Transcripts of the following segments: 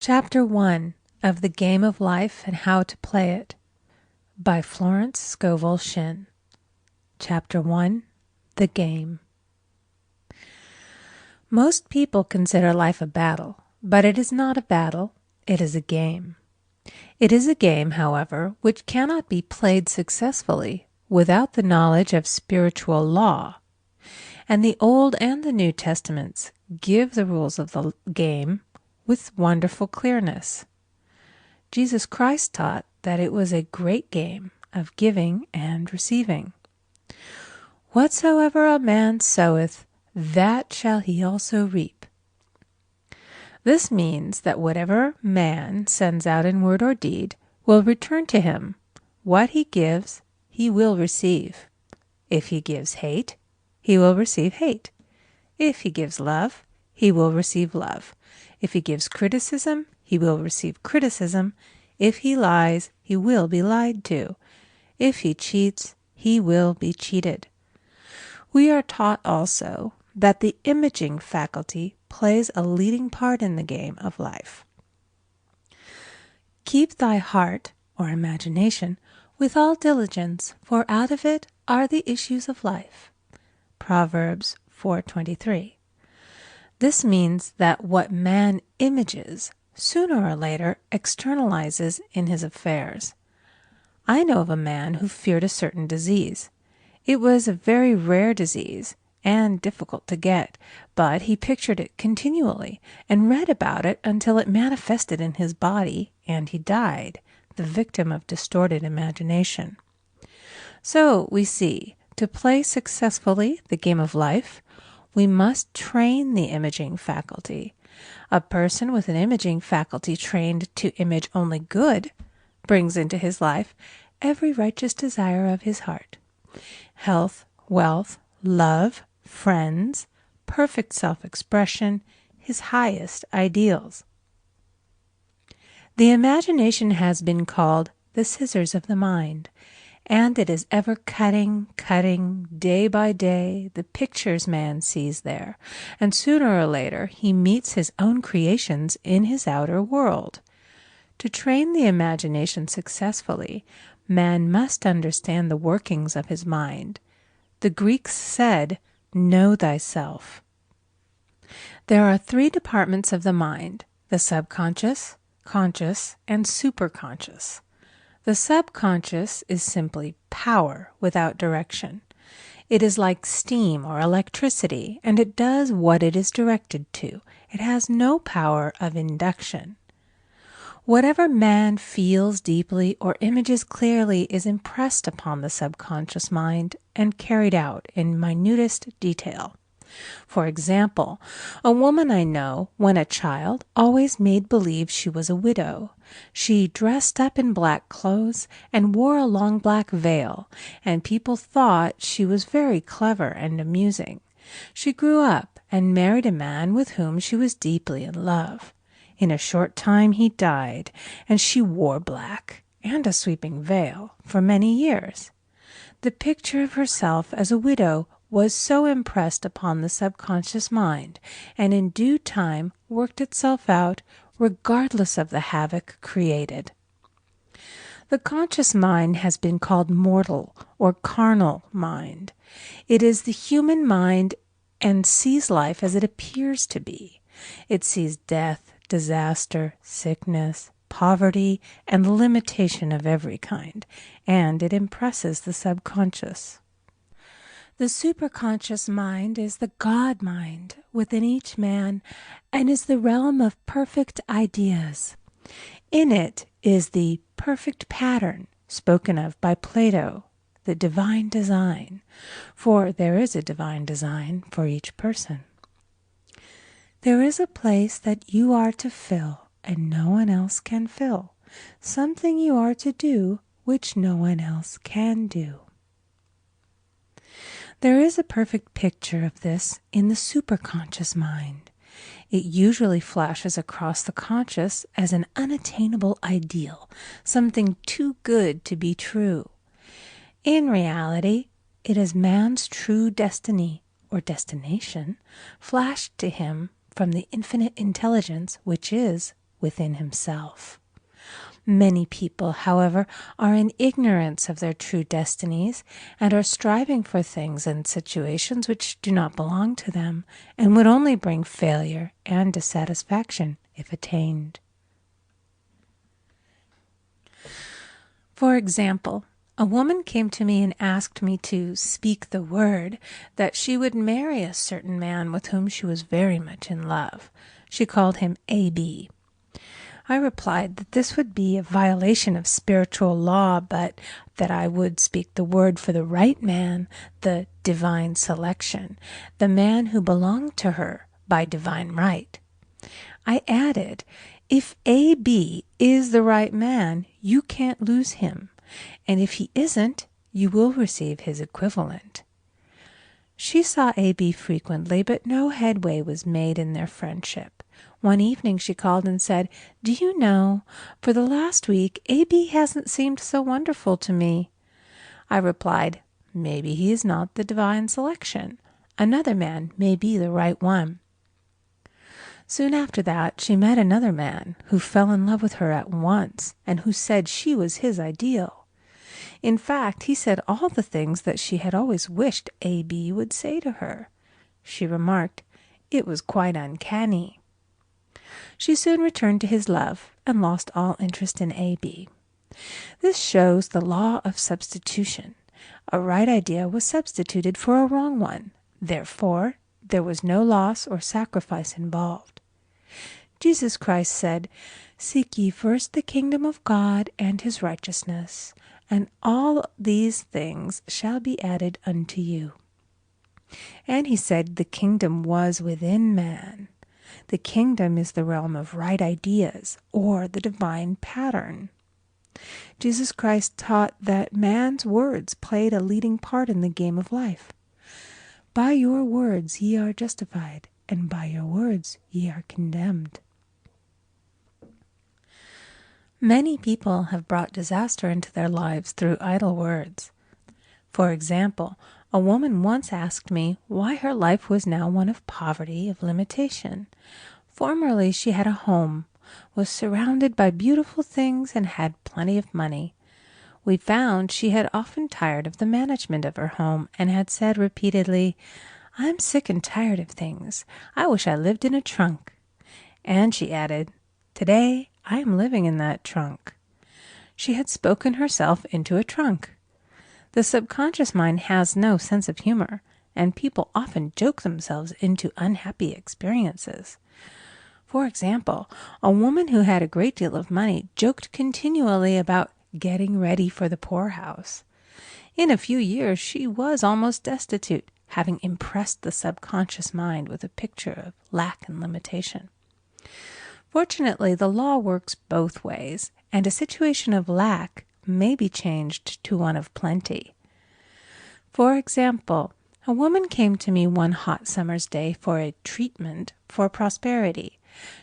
Chapter 1 of The Game of Life and How to Play It by Florence Scovel Shinn. Chapter 1 The Game. Most people consider life a battle, but it is not a battle, it is a game. It is a game, however, which cannot be played successfully without the knowledge of spiritual law. And the Old and the New Testaments give the rules of the game with wonderful clearness. Jesus Christ taught that it was a great game of giving and receiving. Whatsoever a man soweth, that shall he also reap. This means that whatever man sends out in word or deed will return to him. What he gives, he will receive. If he gives hate, he will receive hate. If he gives love, he will receive love. If he gives criticism, he will receive criticism. If he lies, he will be lied to. If he cheats, he will be cheated. We are taught also that the imaging faculty plays a leading part in the game of life. Keep thy heart, or imagination, with all diligence, for out of it are the issues of life. Proverbs 4:23. This means that what man images sooner or later externalizes in his affairs. I know of a man who feared a certain disease. It was a very rare disease and difficult to get, but he pictured it continually and read about it until it manifested in his body, and he died, the victim of distorted imagination. So we see, to play successfully the game of life, we must train the imaging faculty. A person with an imaging faculty trained to image only good brings into his life every righteous desire of his heart. Health, wealth, love, friends, perfect self-expression, his highest ideals. The imagination has been called the scissors of the mind, and it is ever cutting, day by day, the pictures man sees there, and sooner or later he meets his own creations in his outer world. To train the imagination successfully, man must understand the workings of his mind. The Greeks said, "Know thyself." There are three departments of the mind: the subconscious, conscious, and superconscious. The subconscious is simply power without direction. It is like steam or electricity, and it does what it is directed to. It has no power of induction. Whatever man feels deeply or images clearly is impressed upon the subconscious mind and carried out in minutest detail. For example, a woman I know, when a child, always made believe she was a widow. She dressed up in black clothes and wore a long black veil, and people thought she was very clever and amusing. She grew up and married a man with whom she was deeply in love. In a short time he died, and she wore black and a sweeping veil for many years. The picture of herself as a widow was so impressed upon the subconscious mind, and in due time worked itself out regardless of the havoc created. The conscious mind has been called mortal or carnal mind. It is the human mind and sees life as it appears to be. It sees death, disaster, sickness, poverty, and limitation of every kind, and it impresses the subconscious. The superconscious mind is the God mind within each man and is the realm of perfect ideas. In it is the perfect pattern spoken of by Plato, the divine design, for there is a divine design for each person. There is a place that you are to fill and no one else can fill, something you are to do which no one else can do. There is a perfect picture of this in the superconscious mind. It usually flashes across the conscious as an unattainable ideal, something too good to be true. In reality, it is man's true destiny, or destination, flashed to him from the infinite intelligence which is within himself. Many people, however, are in ignorance of their true destinies and are striving for things and situations which do not belong to them and would only bring failure and dissatisfaction if attained. For example, a woman came to me and asked me to speak the word that she would marry a certain man with whom she was very much in love. She called him A.B. I replied that this would be a violation of spiritual law, but that I would speak the word for the right man, the divine selection, the man who belonged to her by divine right. I added, if A.B. is the right man, you can't lose him, and if he isn't, you will receive his equivalent. She saw A.B. frequently, but no headway was made in their friendship. One evening she called and said, "Do you know, for the last week, A.B. hasn't seemed so wonderful to me." I replied, "Maybe he is not the divine selection. Another man may be the right one." Soon after that, she met another man who fell in love with her at once and who said she was his ideal. In fact, he said all the things that she had always wished A.B. would say to her. She remarked, it was quite uncanny. She soon returned to his love and lost all interest in A.B. This shows the law of substitution. A right idea was substituted for a wrong one. Therefore, there was no loss or sacrifice involved. Jesus Christ said, "Seek ye first the kingdom of God and his righteousness, and all these things shall be added unto you." And he said the kingdom was within man. The kingdom is the realm of right ideas, or the divine pattern. Jesus Christ taught that man's words played a leading part in the game of life. By your words ye are justified, and by your words ye are condemned. Many people have brought disaster into their lives through idle words. For example, a woman once asked me why her life was now one of poverty, of limitation. Formerly she had a home, was surrounded by beautiful things, and had plenty of money. We found she had often tired of the management of her home and had said repeatedly, "I'm sick and tired of things. I wish I lived in a trunk." And she added, "Today I am living in that trunk." She had spoken herself into a trunk. The subconscious mind has no sense of humor, and people often joke themselves into unhappy experiences. For example, a woman who had a great deal of money joked continually about getting ready for the poorhouse. In a few years she was almost destitute, having impressed the subconscious mind with a picture of lack and limitation. Fortunately, the law works both ways, and a situation of lack may be changed to one of plenty. For example, a woman came to me one hot summer's day for a treatment for prosperity.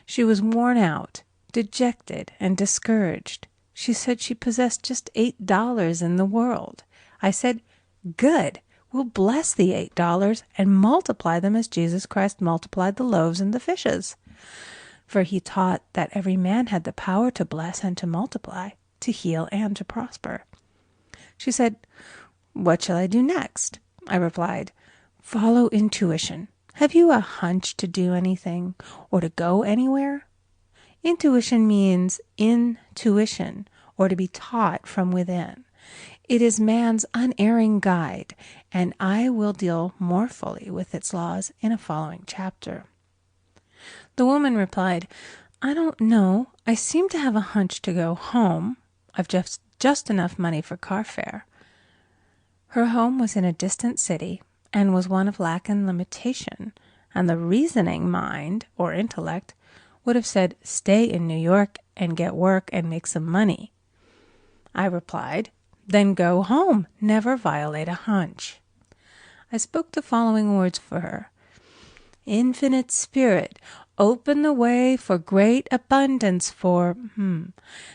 She was worn out, dejected, and discouraged. She said she possessed just $8 in the world. I said, "Good, we'll bless the $8 and multiply them as Jesus Christ multiplied the loaves and the fishes." For he taught that every man had the power to bless and to multiply, to heal and to prosper. She said, "What shall I do next?" I replied, "Follow intuition. Have you a hunch to do anything or to go anywhere?" Intuition means intuition, or to be taught from within. It is man's unerring guide, and I will deal more fully with its laws in a following chapter. The woman replied, "I don't know. I seem to have a hunch to go home. I've just enough money for car fare." Her home was in a distant city and was one of lack and limitation, and the reasoning mind, or intellect, would have said, "Stay in New York and get work and make some money." I replied, "Then go home. Never violate a hunch." I spoke the following words for her. "Infinite Spirit, open the way for great abundance for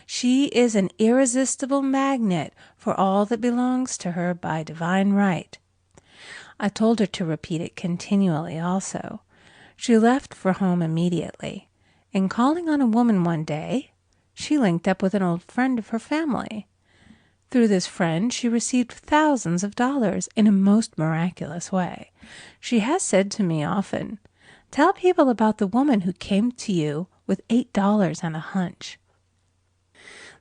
She is an irresistible magnet for all that belongs to her by divine right." I told her to repeat it continually also. She left for home immediately, In calling on a woman one day, she linked up with an old friend of her family. Through this friend, she received thousands of dollars in a most miraculous way. She has said to me often, "Tell people about the woman who came to you with $8 and a hunch."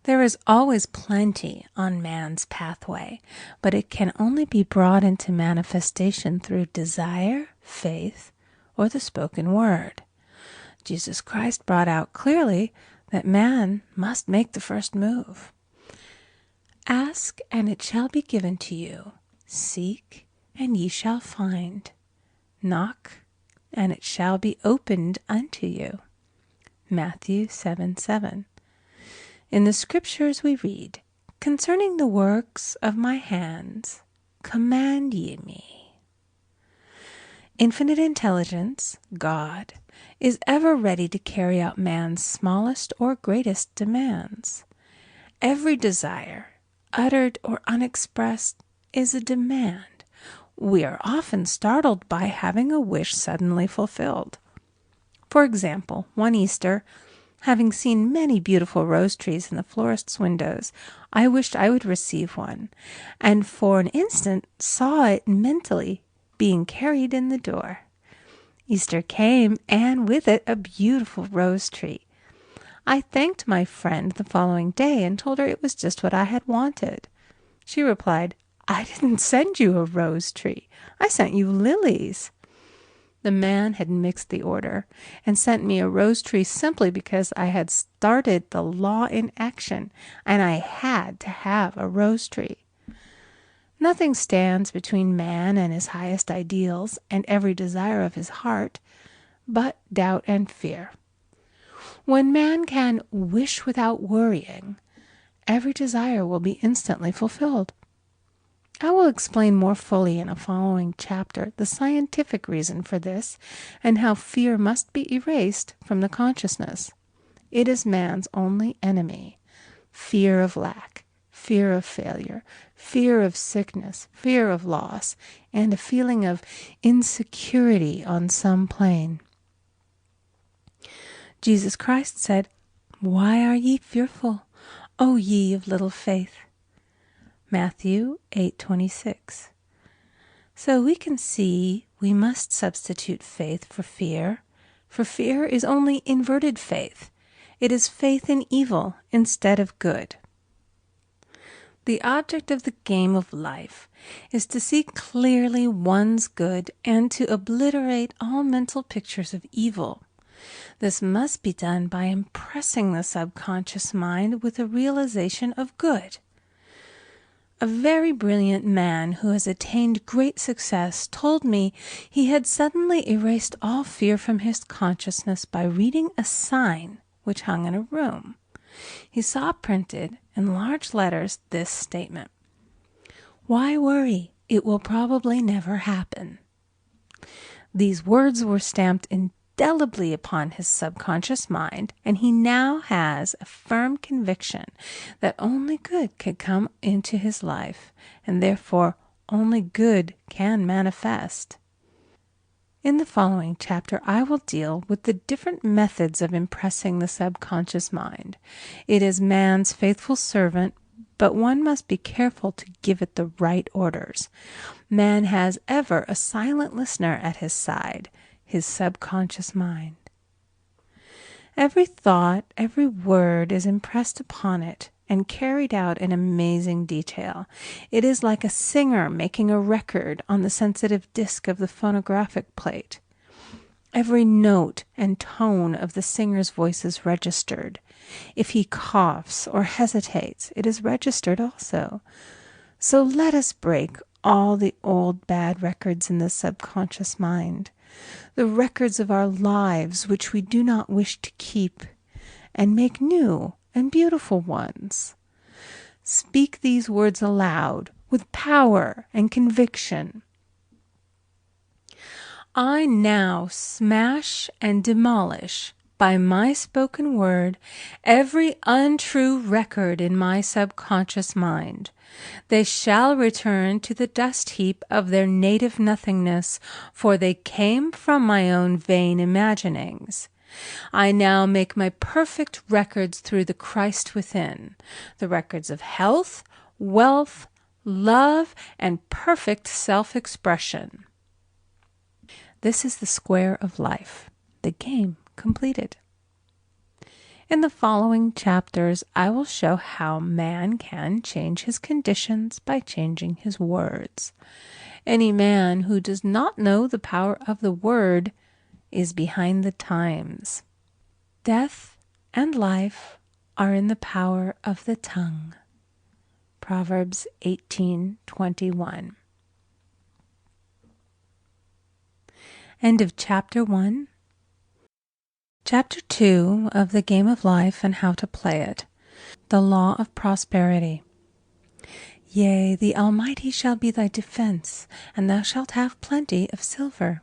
There is always plenty on man's pathway, but it can only be brought into manifestation through desire, faith, or the spoken word. Jesus Christ brought out clearly that man must make the first move. Ask, and it shall be given to you. Seek, and ye shall find. Knock, and it shall be opened unto you. Matthew 7:7. In the Scriptures we read, "Concerning the works of my hands, command ye me." Infinite intelligence, God, is ever ready to carry out man's smallest or greatest demands. Every desire, uttered or unexpressed, is a demand. We are often startled by having a wish suddenly fulfilled. For example, one Easter, having seen many beautiful rose trees in the florist's windows, I wished I would receive one, and for an instant saw it mentally being carried in the door. Easter came, and with it a beautiful rose tree. I thanked my friend the following day and told her it was just what I had wanted. She replied, "I didn't send you a rose tree. I sent you lilies." The man had mixed the order and sent me a rose tree simply because I had started the law in action and I had to have a rose tree. Nothing stands between man and his highest ideals and every desire of his heart but doubt and fear. When man can wish without worrying, every desire will be instantly fulfilled. I will explain more fully in a following chapter the scientific reason for this and how fear must be erased from the consciousness. It is man's only enemy. Fear of lack, fear of failure, fear of sickness, fear of loss, and a feeling of insecurity on some plane. Jesus Christ said, "Why are ye fearful, O ye of little faith?" Matthew 8:26. So we can see we must substitute faith for fear is only inverted faith. It is faith in evil instead of good. The object of the game of life is to see clearly one's good and to obliterate all mental pictures of evil. This must be done by impressing the subconscious mind with a realization of good. A very brilliant man who has attained great success told me he had suddenly erased all fear from his consciousness by reading a sign which hung in a room. He saw printed in large letters this statement: "Why worry? It will probably never happen." These words were stamped indelibly upon his subconscious mind, and he now has a firm conviction that only good can come into his life, and therefore only good can manifest. In the following chapter, I will deal with the different methods of impressing the subconscious mind. It is man's faithful servant, but one must be careful to give it the right orders. Man has ever a silent listener at his side, his subconscious mind. Every thought, every word is impressed upon it and carried out in amazing detail. It is like a singer making a record on the sensitive disc of the phonographic plate. Every note and tone of the singer's voice is registered. If he coughs or hesitates, it is registered also. So let us break all the old bad records in the subconscious mind, the records of our lives which we do not wish to keep, and make new and beautiful ones. Speak these words aloud with power and conviction. I now smash and demolish by my spoken word every untrue record in my subconscious mind. They shall return to the dust heap of their native nothingness, for they came from my own vain imaginings. I now make my perfect records through the Christ within, the records of health, wealth, love, and perfect self-expression. This is the square of life, the game completed. In the following chapters, I will show how man can change his conditions by changing his words. Any man who does not know the power of the word is behind the times. Death and life are in the power of the tongue. Proverbs 18:21. End of Chapter 1. Chapter 2 of The Game of Life and How to Play It. The Law of Prosperity. Yea, the Almighty shall be thy defense, and thou shalt have plenty of silver.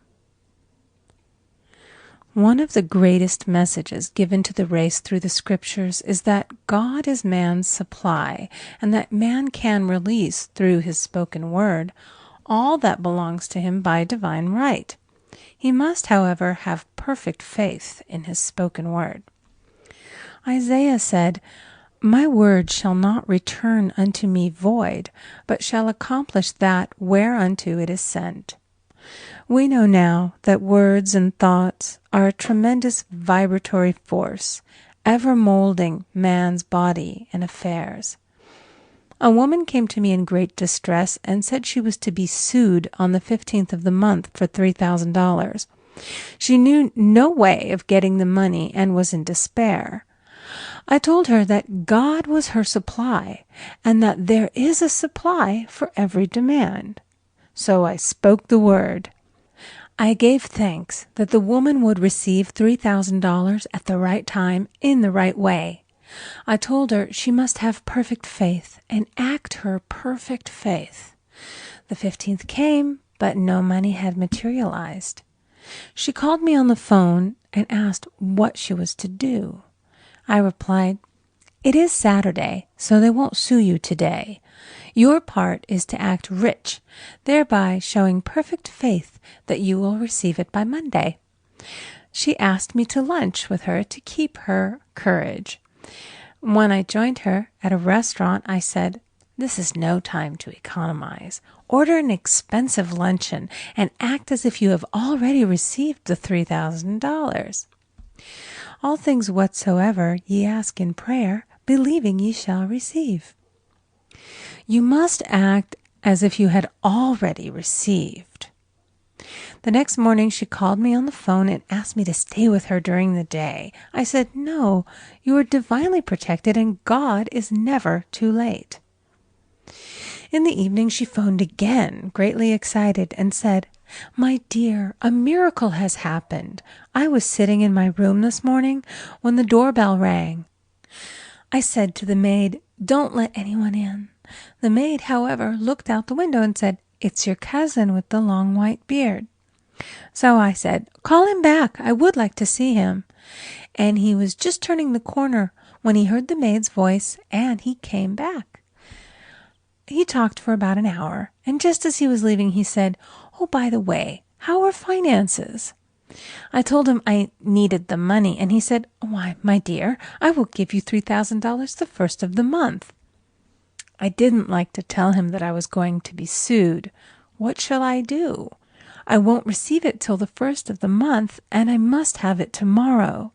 One of the greatest messages given to the race through the Scriptures is that God is man's supply, and that man can release, through his spoken word, all that belongs to him by divine right. He must, however, have perfect faith in his spoken word. Isaiah said, My word shall not return unto me void, but shall accomplish that whereunto it is sent. We know now that words and thoughts are a tremendous vibratory force, ever molding man's body and affairs. A woman came to me in great distress and said she was to be sued on the 15th of the month for $3,000. She knew no way of getting the money and was in despair. I told her that God was her supply and that there is a supply for every demand. So I spoke the word. I gave thanks that the woman would receive $3,000 at the right time in the right way. I told her she must have perfect faith and act her perfect faith. The 15th came, but no money had materialized. She called me on the phone and asked what she was to do. I replied, It is Saturday, so they won't sue you today. Your part is to act rich, thereby showing perfect faith that you will receive it by Monday. She asked me to lunch with her to keep her courage. When I joined her at a restaurant, I said, This is no time to economize. Order an expensive luncheon and act as if you have already received the $3,000. All things whatsoever ye ask in prayer, believing ye shall receive. You must act as if you had already received. The next morning she called me on the phone and asked me to stay with her during the day. I said, No, you are divinely protected and God is never too late. In the evening she phoned again, greatly excited, and said, My dear, a miracle has happened. I was sitting in my room this morning when the doorbell rang. I said to the maid, Don't let anyone in. The maid, however, looked out the window and said, It's your cousin with the long white beard. So I said, Call him back. I would like to see him. And he was just turning the corner when he heard the maid's voice, and he came back. He talked for about an hour, and just as he was leaving, he said, Oh, by the way, how are finances? I told him I needed the money, and he said, Why, my dear, I will give you $3,000 the first of the month. I didn't like to tell him that I was going to be sued. What shall I do? I won't receive it till the first of the month, and I must have it tomorrow.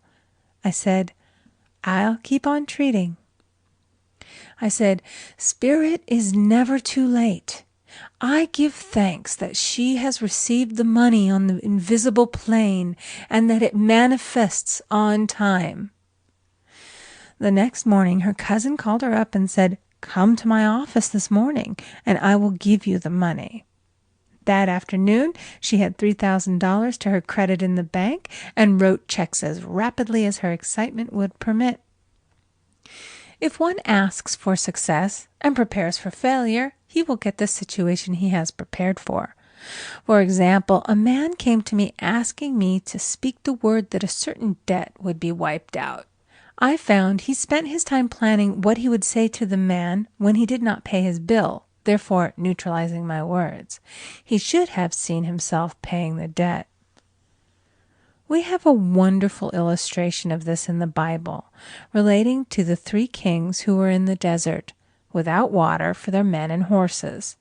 I said, I'll keep on treating. I said, Spirit is never too late. I give thanks that she has received the money on the invisible plane and that it manifests on time. The next morning, her cousin called her up and said, Come to my office this morning, and I will give you the money. That afternoon, she had $3,000 to her credit in the bank and wrote checks as rapidly as her excitement would permit. If one asks for success and prepares for failure, he will get the situation he has prepared for. For example, a man came to me asking me to speak the word that a certain debt would be wiped out. I found he spent his time planning what he would say to the man when he did not pay his bill, therefore neutralizing my words. He should have seen himself paying the debt. We have a wonderful illustration of this in the Bible, relating to the 3 kings who were in the desert, without water for their men and horses.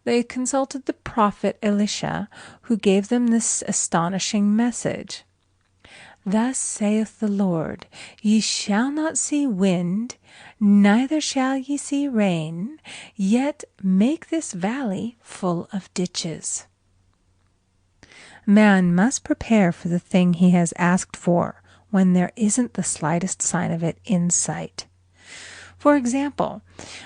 They consulted the prophet Elisha, who gave them this astonishing message. Thus saith the Lord, Ye shall not see wind, neither shall ye see rain, yet make this valley full of ditches. Man must prepare for the thing he has asked for when there isn't the slightest sign of it in sight. For example,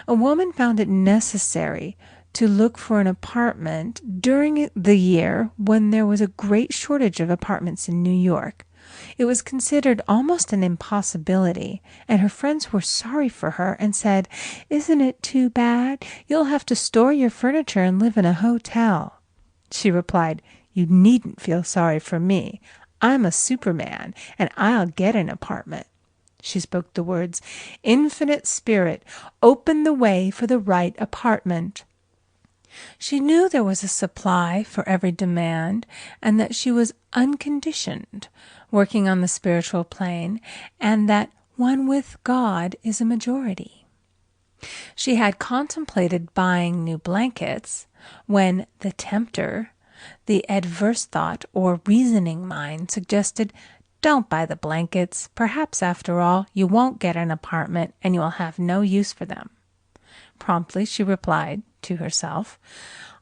a woman found it necessary to look for an apartment during the year when there was a great shortage of apartments in New York. It was considered almost an impossibility, and her friends were sorry for her and said, "Isn't it too bad? You'll have to store your furniture and live in a hotel." She replied, "You needn't feel sorry for me. I'm a Superman, and I'll get an apartment." She spoke the words, "Infinite Spirit, open the way for the right apartment." She knew there was a supply for every demand, and that she was unconditioned, working on the spiritual plane, and that one with God is a majority. She had contemplated buying new blankets when the tempter, the adverse thought or reasoning mind, suggested, "Don't buy the blankets. Perhaps, after all, you won't get an apartment and you will have no use for them." Promptly she replied to herself,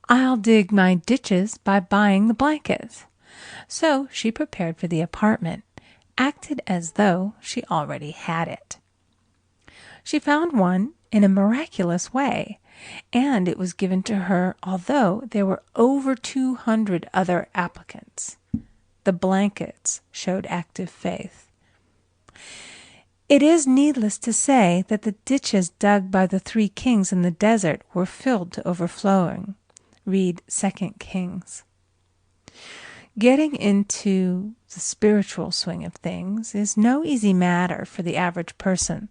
"I'll dig my ditches by buying the blankets." So she prepared for the apartment, acted as though she already had it. She found one in a miraculous way, and it was given to her although there were over 200 other applicants. The blankets showed active faith. It is needless to say that the ditches dug by the 3 kings in the desert were filled to overflowing. Read 2 Kings. Getting into the spiritual swing of things is no easy matter for the average person.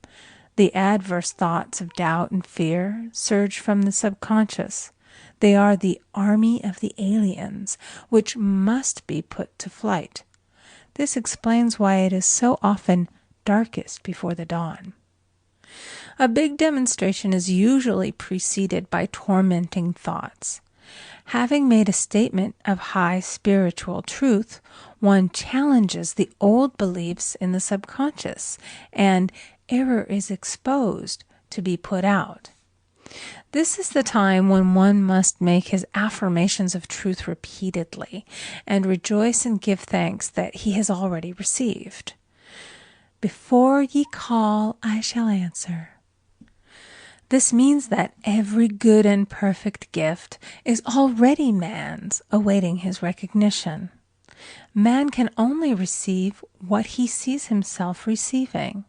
The adverse thoughts of doubt and fear surge from the subconscious. They are the army of the aliens, which must be put to flight. This explains why it is so often darkest before the dawn. A big demonstration is usually preceded by tormenting thoughts. Having made a statement of high spiritual truth, one challenges the old beliefs in the subconscious, and error is exposed to be put out. This is the time when one must make his affirmations of truth repeatedly, and rejoice and give thanks that he has already received. "Before ye call, I shall answer." This means that every good and perfect gift is already man's, awaiting his recognition. Man can only receive what he sees himself receiving.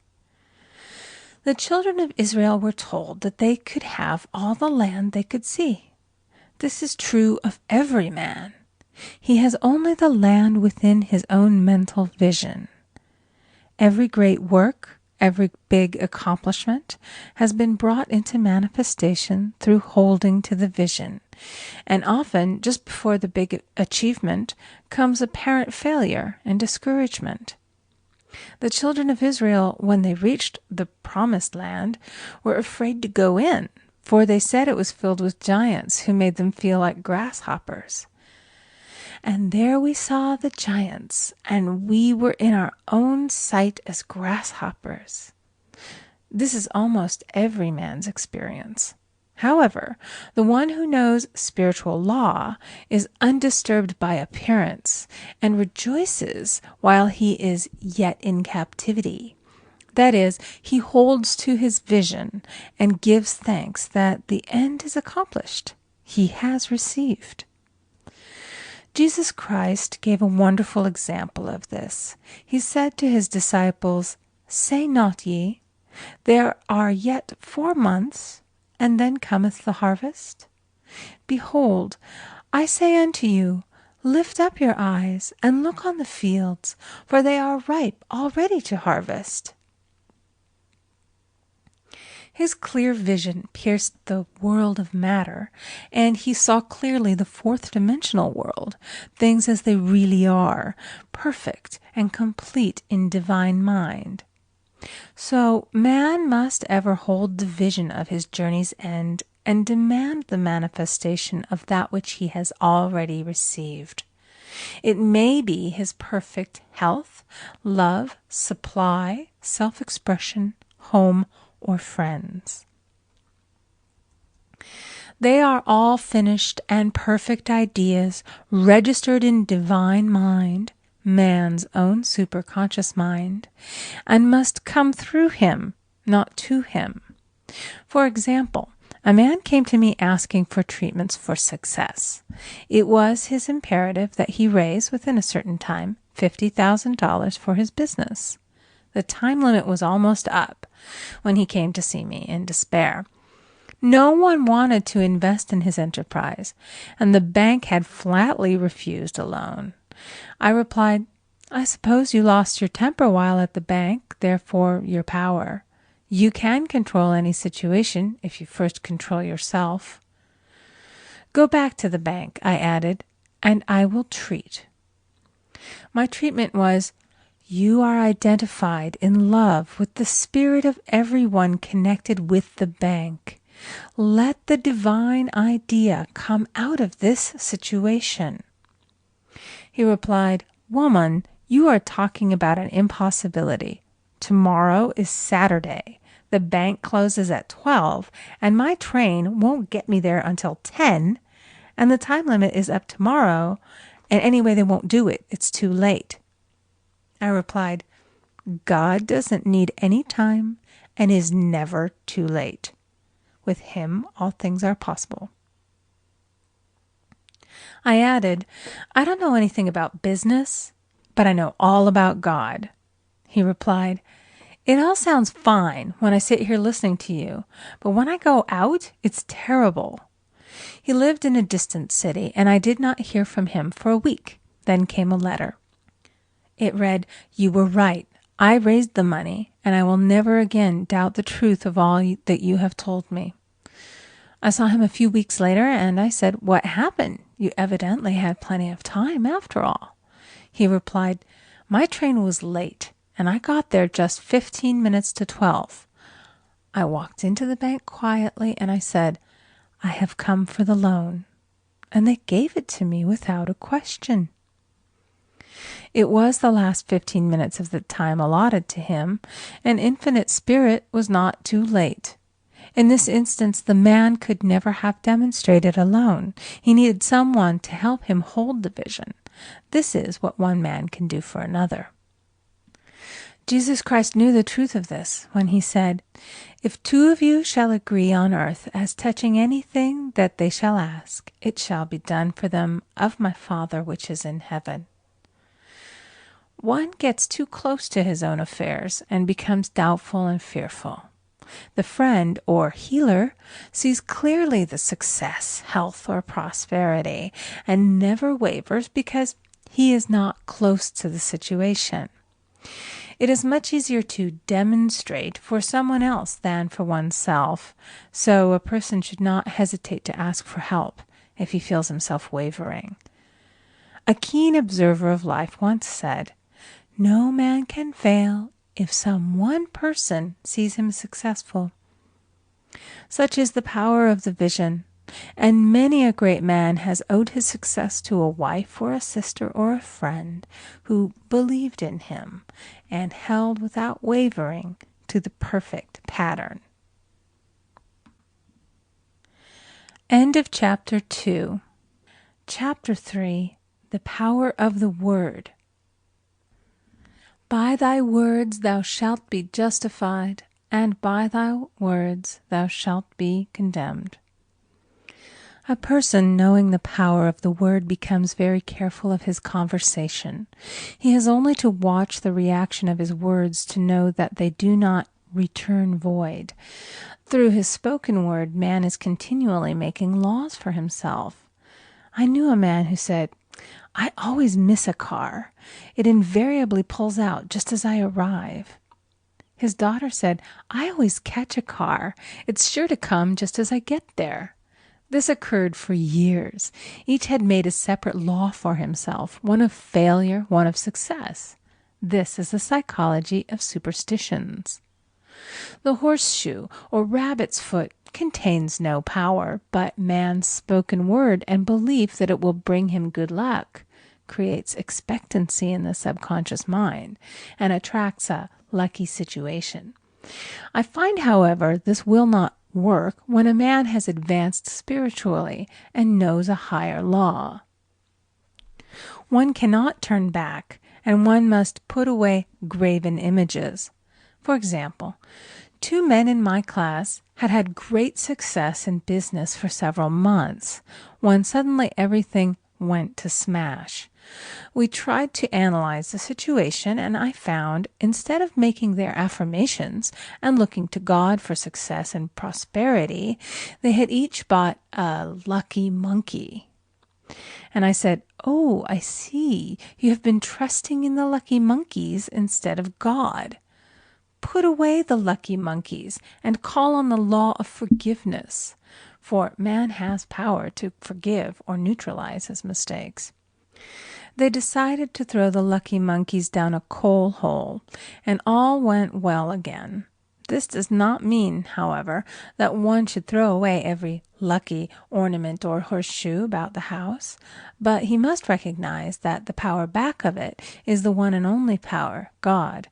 The children of Israel were told that they could have all the land they could see. This is true of every man. He has only the land within his own mental vision. Every great work, every big accomplishment has been brought into manifestation through holding to the vision, and often just before the big achievement comes apparent failure and discouragement. The children of Israel, when they reached the promised land, were afraid to go in, for they said it was filled with giants who made them feel like grasshoppers. "And there we saw the giants, and we were in our own sight as grasshoppers." This is almost every man's experience. However, the one who knows spiritual law is undisturbed by appearance and rejoices while he is yet in captivity. That is, he holds to his vision and gives thanks that the end is accomplished. He has received. Jesus Christ gave a wonderful example of this. He said to his disciples, "Say not ye, there are yet 4 months, and then cometh the harvest? Behold, I say unto you, lift up your eyes, and look on the fields, for they are ripe already to harvest." His clear vision pierced the world of matter, and he saw clearly the fourth-dimensional world, things as they really are, perfect and complete in divine mind. So man must ever hold the vision of his journey's end and demand the manifestation of that which he has already received. It may be his perfect health, love, supply, self-expression, home, or friends. They are all finished and perfect ideas registered in divine mind, man's own superconscious mind, and must come through him, not to him. For example, a man came to me asking for treatments for success. It was his imperative that he raise, within a certain time, $50,000 for his business. The time limit was almost up when he came to see me in despair. No one wanted to invest in his enterprise, and the bank had flatly refused a loan. I replied, "I suppose you lost your temper while at the bank, therefore your power. You can control any situation if you first control yourself. Go back to the bank," I added, "and I will treat." My treatment was, "You are identified in love with the spirit of everyone connected with the bank. Let the divine idea come out of this situation." He replied, "Woman, you are talking about an impossibility. Tomorrow is Saturday. The bank closes at 12, and my train won't get me there until 10, and the time limit is up tomorrow, and anyway they won't do it. It's too late." I replied, "God doesn't need any time and is never too late. With him, all things are possible." I added, "I don't know anything about business, but I know all about God." He replied, "It all sounds fine when I sit here listening to you, but when I go out, it's terrible." He lived in a distant city, and I did not hear from him for a week. Then came a letter. It read, "You were right. I raised the money, and I will never again doubt the truth of all that you have told me." I saw him a few weeks later, and I said, "What happened? You evidently had plenty of time after all." He replied, "My train was late, and I got there just 15 minutes to 12. I walked into the bank quietly, and I said, 'I have come for the loan,' and they gave it to me without a question." It was the last 15 minutes of the time allotted to him, and Infinite Spirit was not too late. In this instance, the man could never have demonstrated alone. He needed someone to help him hold the vision. This is what one man can do for another. Jesus Christ knew the truth of this when he said, "If two of you shall agree on earth as touching anything that they shall ask, it shall be done for them of my Father which is in heaven." One gets too close to his own affairs and becomes doubtful and fearful. The friend or healer sees clearly the success, health, or prosperity and never wavers because he is not close to the situation. It is much easier to demonstrate for someone else than for oneself, so a person should not hesitate to ask for help if he feels himself wavering. A keen observer of life once said, "No man can fail if some one person sees him successful." Such is the power of the vision, and many a great man has owed his success to a wife or a sister or a friend who believed in him and held without wavering to the perfect pattern. End of Chapter 2. Chapter 3. The Power of the Word. By thy words thou shalt be justified, and by thy words thou shalt be condemned. A person knowing the power of the word becomes very careful of his conversation. He has only to watch the reaction of his words to know that they do not return void. Through his spoken word, man is continually making laws for himself. I knew a man who said, "I always miss a car. It invariably pulls out just as I arrive." His daughter said, "I always catch a car. It's sure to come just as I get there." This occurred for years. Each had made a separate law for himself, one of failure, one of success. This is the psychology of superstitions. The horseshoe or rabbit's foot contains no power, but man's spoken word and belief that it will bring him good luck creates expectancy in the subconscious mind and attracts a lucky situation. I find, however, this will not work when a man has advanced spiritually and knows a higher law. One cannot turn back, and one must put away graven images. For example, 2 men in my class had had great success in business for several months, when suddenly everything went to smash. We tried to analyze the situation, and I found, instead of making their affirmations and looking to God for success and prosperity, they had each bought a lucky monkey. And I said, "Oh, I see. You have been trusting in the lucky monkeys instead of God. Put away the lucky monkeys and call on the law of forgiveness, for man has power to forgive or neutralize his mistakes." They decided to throw the lucky monkeys down a coal hole, and all went well again. This does not mean, however, that one should throw away every lucky ornament or horseshoe about the house, but he must recognize that the power back of it is the one and only power, God,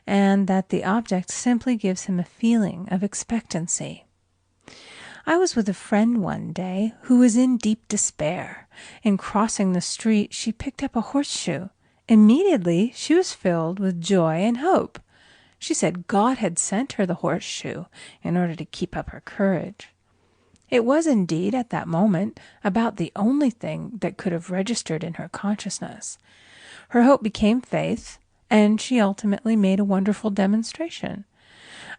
and that the object simply gives him a feeling of expectancy. I was with a friend one day who was in deep despair. In crossing the street, she picked up a horseshoe. Immediately, she was filled with joy and hope. She said God had sent her the horseshoe in order to keep up her courage. It was indeed, at that moment, about the only thing that could have registered in her consciousness. Her hope became faith, and she ultimately made a wonderful demonstration.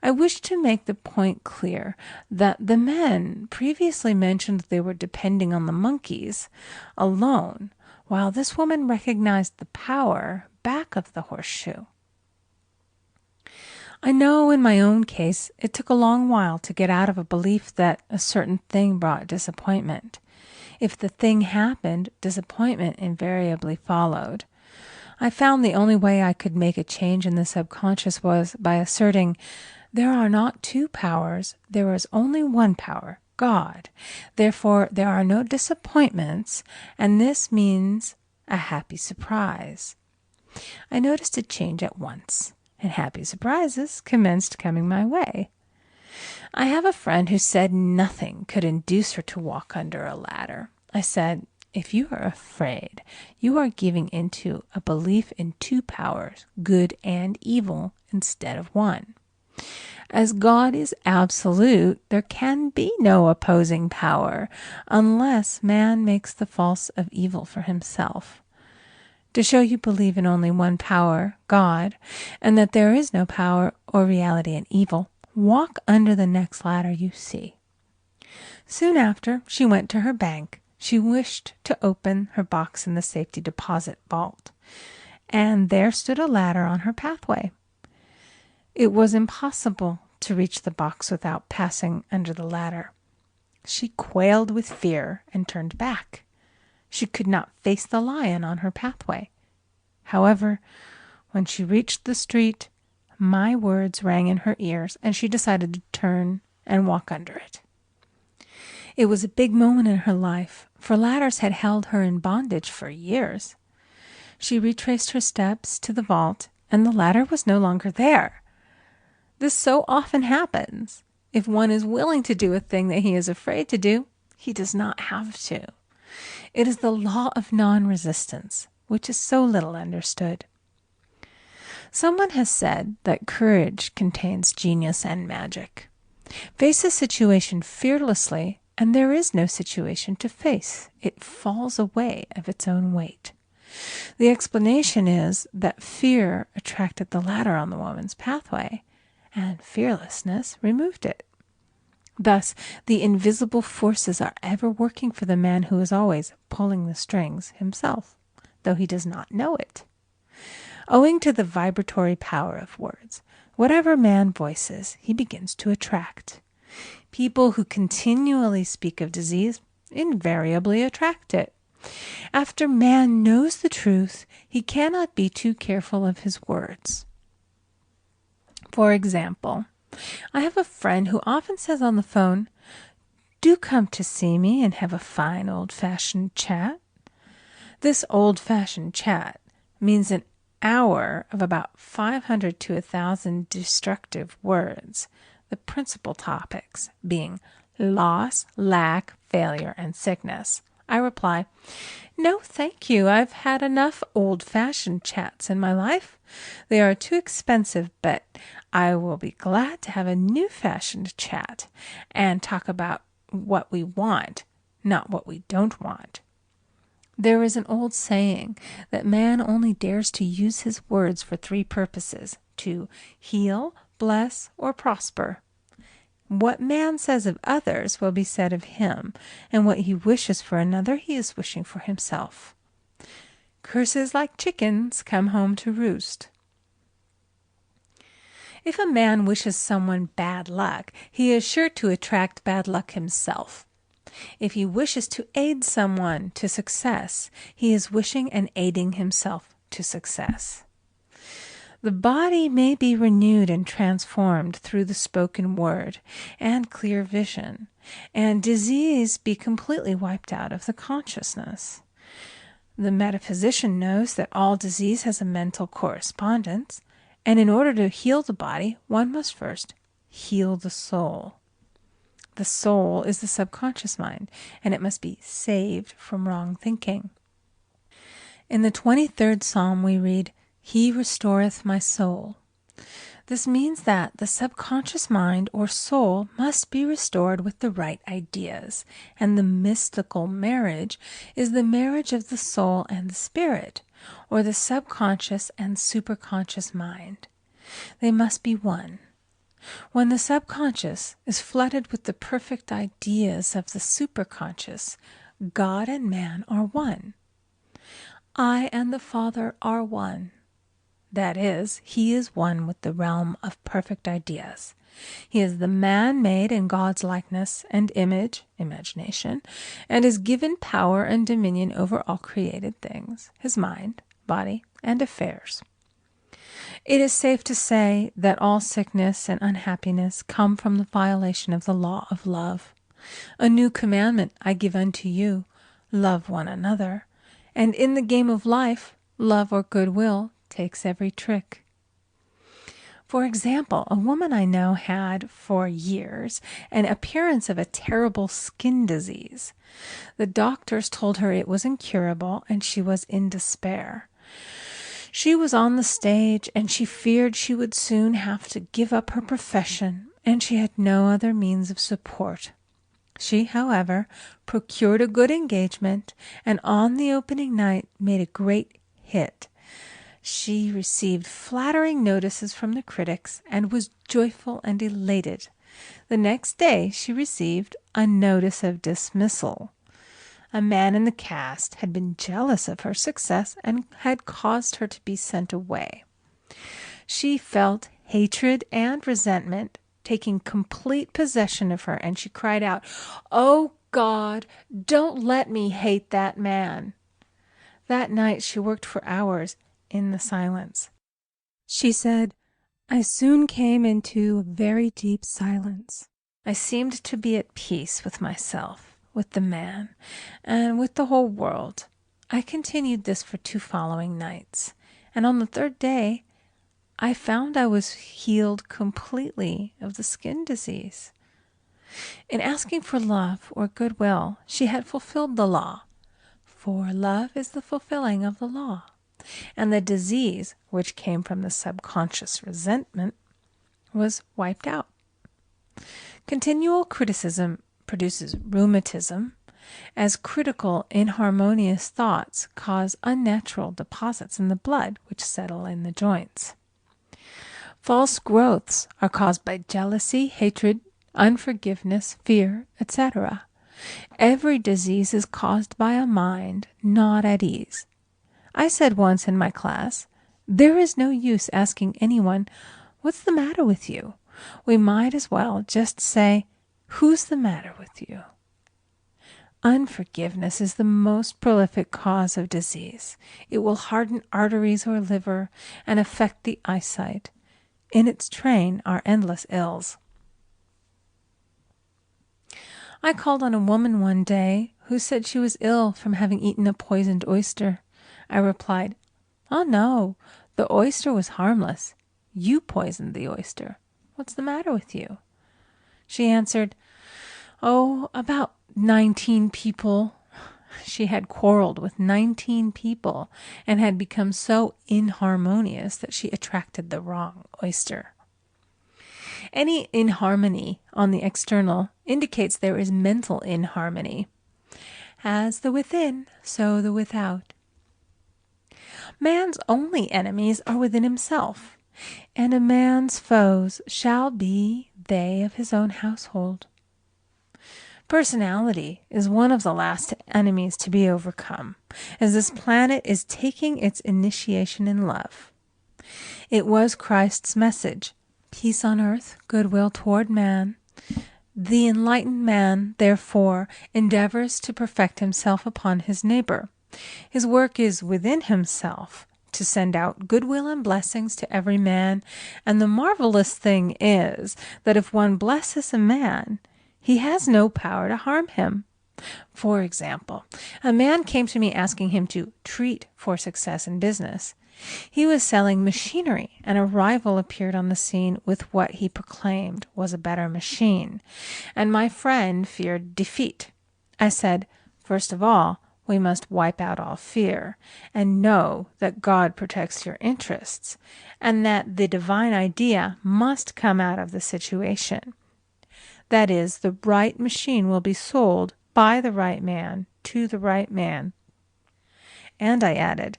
I wish to make the point clear that the men previously mentioned they were depending on the monkeys alone, while this woman recognized the power back of the horseshoe. I know in my own case it took a long while to get out of a belief that a certain thing brought disappointment. If the thing happened, disappointment invariably followed. I found the only way I could make a change in the subconscious was by asserting, there are not 2 powers, there is only one power, God. Therefore, there are no disappointments, and this means a happy surprise. I noticed a change at once, and happy surprises commenced coming my way. I have a friend who said nothing could induce her to walk under a ladder. I said, "If you are afraid, you are giving into a belief in 2 powers, good and evil, instead of one. As God is absolute, there can be no opposing power unless man makes the false of evil for himself. To show you believe in only one power, God, and that there is no power or reality in evil, walk under the next ladder you see." Soon after, she went to her bank. She wished to open her box in the safety deposit vault, and there stood a ladder on her pathway. It was impossible to reach the box without passing under the ladder. She quailed with fear and turned back. She could not face the lion on her pathway. However, when she reached the street, my words rang in her ears, and she decided to turn and walk under it. It was a big moment in her life, for ladders had held her in bondage for years. She retraced her steps to the vault, and the ladder was no longer there. This so often happens. If one is willing to do a thing that he is afraid to do, he does not have to. It is the law of non-resistance, which is so little understood. Someone has said that courage contains genius and magic. Face a situation fearlessly, and there is no situation to face. It falls away of its own weight. The explanation is that fear attracted the ladder on the woman's pathway, and fearlessness removed it. Thus, the invisible forces are ever working for the man who is always pulling the strings himself, though he does not know it. Owing to the vibratory power of words, Whatever man voices, he begins to attract. People who continually speak of disease invariably attract it. After man knows the truth, he cannot be too careful of his words. For example, I have a friend who often says on the phone, "Do come to see me and have a fine old-fashioned chat." This old-fashioned chat means an hour of about 500 to 1,000 destructive words, the principal topics being loss, lack, failure, and sickness. I reply, "No, thank you. I've had enough old-fashioned chats in my life. They are too expensive, but I will be glad to have a new-fashioned chat and talk about what we want, not what we don't want." There is an old saying that man only dares to use his words for three purposes: to heal, bless, or prosper. What man says of others will be said of him, and what he wishes for another he is wishing for himself. Curses like chickens come home to roost. If a man wishes someone bad luck, he is sure to attract bad luck himself. If he wishes to aid someone to success, he is wishing and aiding himself to success. The body may be renewed and transformed through the spoken word and clear vision, and disease be completely wiped out of the consciousness. The metaphysician knows that all disease has a mental correspondence, and in order to heal the body, one must first heal the soul. The soul is the subconscious mind, and it must be saved from wrong thinking. In the 23rd Psalm we read, "He restoreth my soul." This means that the subconscious mind or soul must be restored with the right ideas, and the mystical marriage is the marriage of the soul and the spirit, or the subconscious and superconscious mind. They must be one. When the subconscious is flooded with the perfect ideas of the superconscious, God and man are one. I and the Father are one. That is, he is one with the realm of perfect ideas. He is the man made in God's likeness and image, imagination, and is given power and dominion over all created things, his mind, body, and affairs. It is safe to say that all sickness and unhappiness come from the violation of the law of love. A new commandment I give unto you, love one another. And in the game of life, love or goodwill takes every trick. For example, a woman I know had, for years, an appearance of a terrible skin disease. The doctors told her it was incurable, and she was in despair. She was on the stage, and she feared she would soon have to give up her profession, and she had no other means of support. She, however, procured a good engagement, and on the opening night made a great hit. She received flattering notices from the critics and was joyful and elated. The next day she received a notice of dismissal. A man in the cast had been jealous of her success and had caused her to be sent away. She felt hatred and resentment taking complete possession of her, and she cried out, "Oh God, don't let me hate that man." That night she worked for hours in the silence. She said, "I soon came into a very deep silence. I seemed to be at peace with myself, with the man, and with the whole world. I continued this for 2 following nights, and on the 3rd day I found I was healed completely of the skin disease." In asking for love or goodwill, she had fulfilled the law, for love is the fulfilling of the law, and the disease, which came from the subconscious resentment, was wiped out. Continual criticism produces rheumatism, as critical, inharmonious thoughts cause unnatural deposits in the blood which settle in the joints. False growths are caused by jealousy, hatred, unforgiveness, fear, etc. Every disease is caused by a mind not at ease. I said once in my class, "There is no use asking anyone, What's the matter with you? We might as well just say, who's the matter with you? Unforgiveness is the most prolific cause of disease. It will harden arteries or liver and affect the eyesight. In its train are endless ills. I called on a woman one day who said she was ill from having eaten a poisoned oyster. I replied, "Oh no, the oyster was harmless. You poisoned the oyster. What's the matter with you?" She answered, "Oh, about 19 people." She had quarreled with 19 people and had become so inharmonious that she attracted the wrong oyster. Any inharmony on the external indicates there is mental inharmony. As the within, so the without. Man's only enemies are within himself, and a man's foes shall be they of his own household. Personality is one of the last enemies to be overcome, as this planet is taking its initiation in love. It was Christ's message, peace on earth, goodwill toward man. The enlightened man, therefore, endeavors to perfect himself upon his neighbor. His work is within himself, to send out goodwill and blessings to every man, and the marvelous thing is that if one blesses a man, he has no power to harm him. For example, a man came to me asking him to treat for success in business. He was selling machinery, and a rival appeared on the scene with what he proclaimed was a better machine, and my friend feared defeat. I said, "First of all, we must wipe out all fear, and know that God protects your interests, and that the divine idea must come out of the situation. That is, the right machine will be sold by the right man to the right man." And I added,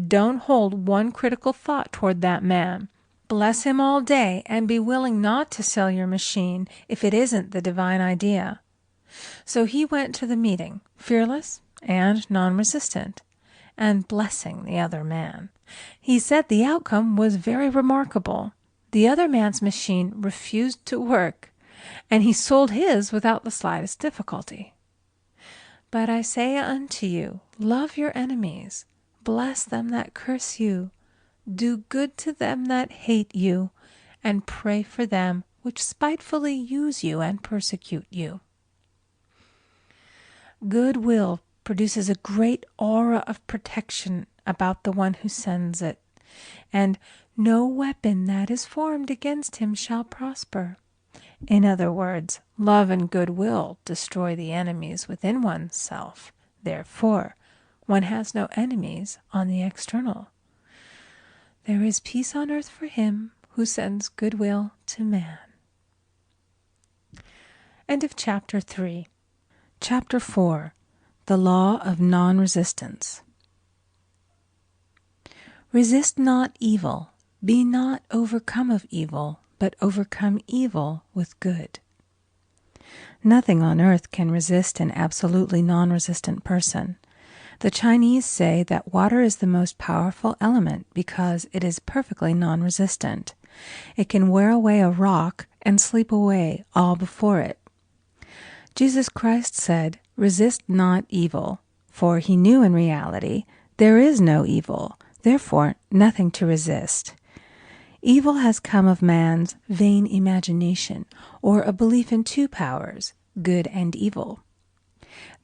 "Don't hold one critical thought toward that man. Bless him all day and be willing not to sell your machine if it isn't the divine idea." So he went to the meeting, fearless and non-resistant, and blessing the other man. He said the outcome was very remarkable. The other man's machine refused to work, and he sold his without the slightest difficulty. But I say unto you, love your enemies, bless them that curse you, do good to them that hate you, and pray for them which spitefully use you and persecute you. Goodwill produces a great aura of protection about the one who sends it, and no weapon that is formed against him shall prosper. In other words, love and goodwill destroy the enemies within oneself. Therefore, one has no enemies on the external. There is peace on earth for him who sends goodwill to man. End of Chapter 3. Chapter 4. The Law of Non-Resistance. Resist not evil, be not overcome of evil, but overcome evil with good. Nothing on earth can resist an absolutely non-resistant person. The Chinese say that water is the most powerful element because it is perfectly non-resistant. It can wear away a rock and sleep away all before it. Jesus Christ said, "Resist not evil," for he knew in reality there is no evil, therefore nothing to resist. Evil has come of man's vain imagination, or a belief in two powers, good and evil.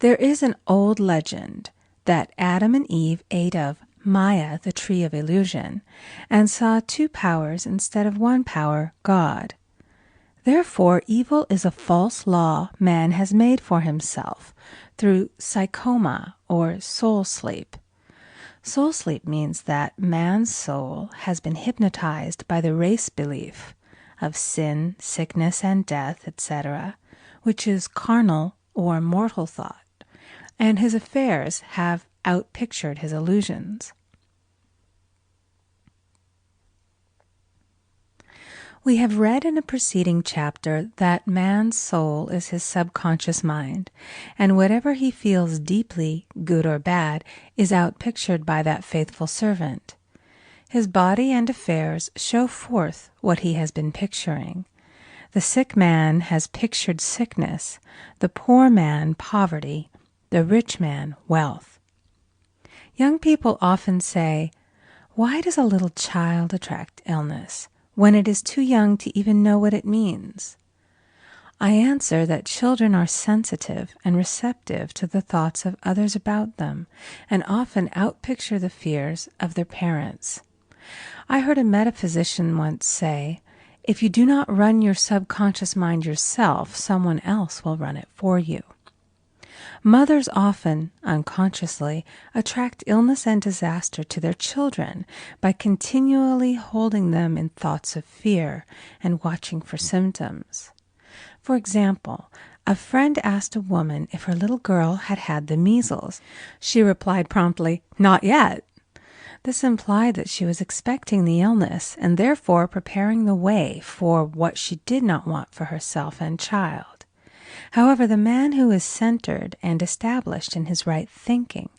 There is an old legend that Adam and Eve ate of Maya, the tree of illusion, and saw two powers instead of one power, God. Therefore, evil is a false law man has made for himself through psychoma, or soul sleep. Soul sleep means that man's soul has been hypnotized by the race belief of sin, sickness, and death, etc., which is carnal or mortal thought, and his affairs have outpictured his illusions. We have read in a preceding chapter that man's soul is his subconscious mind, and whatever he feels deeply, good or bad, is outpictured by that faithful servant. His body and affairs show forth what he has been picturing. The sick man has pictured sickness, the poor man poverty, the rich man wealth. Young people often say, "Why does a little child attract illness when it is too young to even know what it means?" I answer that children are sensitive and receptive to the thoughts of others about them, and often outpicture the fears of their parents. I heard a metaphysician once say, "If you do not run your subconscious mind yourself, someone else will run it for you." Mothers often, unconsciously, attract illness and disaster to their children by continually holding them in thoughts of fear and watching for symptoms. For example, a friend asked a woman if her little girl had had the measles. She replied promptly, "Not yet." This implied that she was expecting the illness and therefore preparing the way for what she did not want for herself and child. However, the man who is centered and established in his right thinking,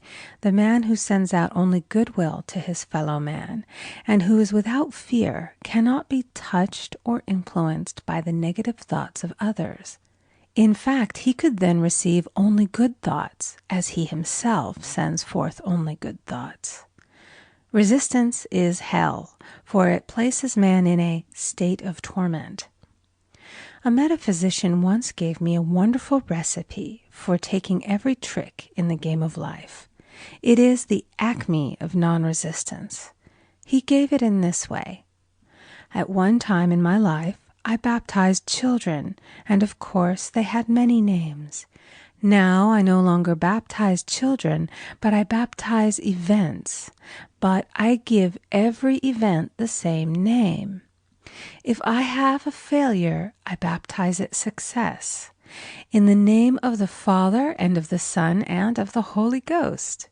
the man who sends out only goodwill to his fellow man, and who is without fear, cannot be touched or influenced by the negative thoughts of others. In fact, he could then receive only good thoughts, as he himself sends forth only good thoughts. Resistance is hell, for it places man in a state of torment. A metaphysician once gave me a wonderful recipe for taking every trick in the game of life. It is the acme of non-resistance. He gave it in this way. At one time in my life, I baptized children, and of course they had many names. Now I no longer baptize children, but I baptize events. But I give every event the same name. If I have a failure, I baptize it success. In the name of the Father, and of the Son, and of the Holy Ghost.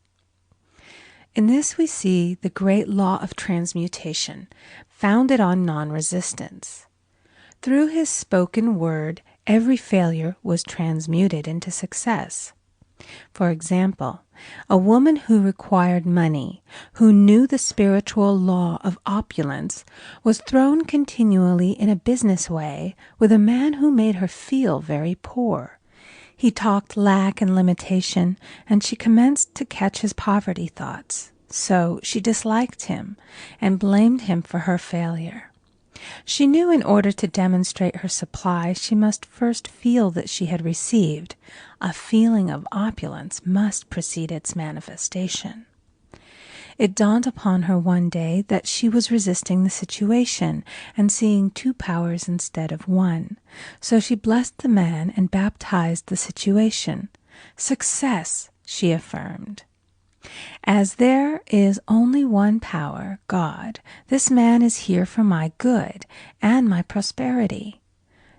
In this we see the great law of transmutation, founded on non-resistance. Through his spoken word, every failure was transmuted into success. For example, a woman who required money, who knew the spiritual law of opulence, was thrown continually in a business way with a man who made her feel very poor. He talked lack and limitation, and she commenced to catch his poverty thoughts. So she disliked him and blamed him for her failure. She knew in order to demonstrate her supply, she must first feel that she had received. A feeling of opulence must precede its manifestation. It dawned upon her one day that she was resisting the situation and seeing two powers instead of one. So she blessed the man and baptized the situation. "Success," she affirmed. "As there is only one power, God, this man is here for my good and my prosperity,"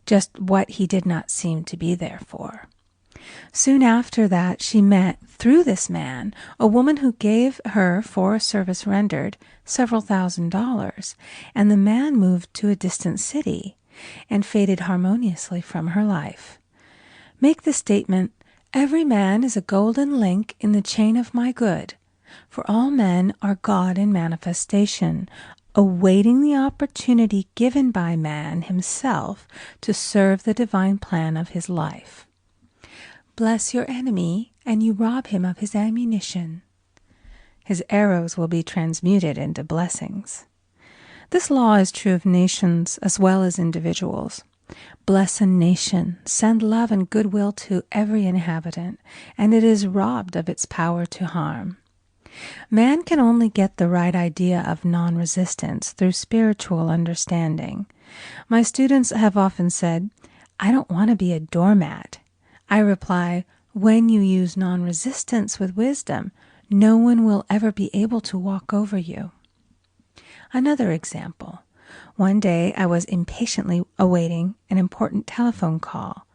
just what he did not seem to be there for. Soon after that she met, through this man, a woman who gave her, for a service rendered, several $1,000s, and the man moved to a distant city and faded harmoniously from her life. Make the statement, "Every man is a golden link in the chain of my good," for all men are God in manifestation, awaiting the opportunity given by man himself to serve the divine plan of his life. Bless your enemy, and you rob him of his ammunition. His arrows will be transmuted into blessings. This law is true of nations as well as individuals. Bless a nation, send love and goodwill to every inhabitant, and it is robbed of its power to harm. Man can only get the right idea of non-resistance through spiritual understanding. My students have often said, "I don't want to be a doormat." I reply, when you use non-resistance with wisdom, no one will ever be able to walk over you. Another example. One day I was impatiently awaiting an important telephone call.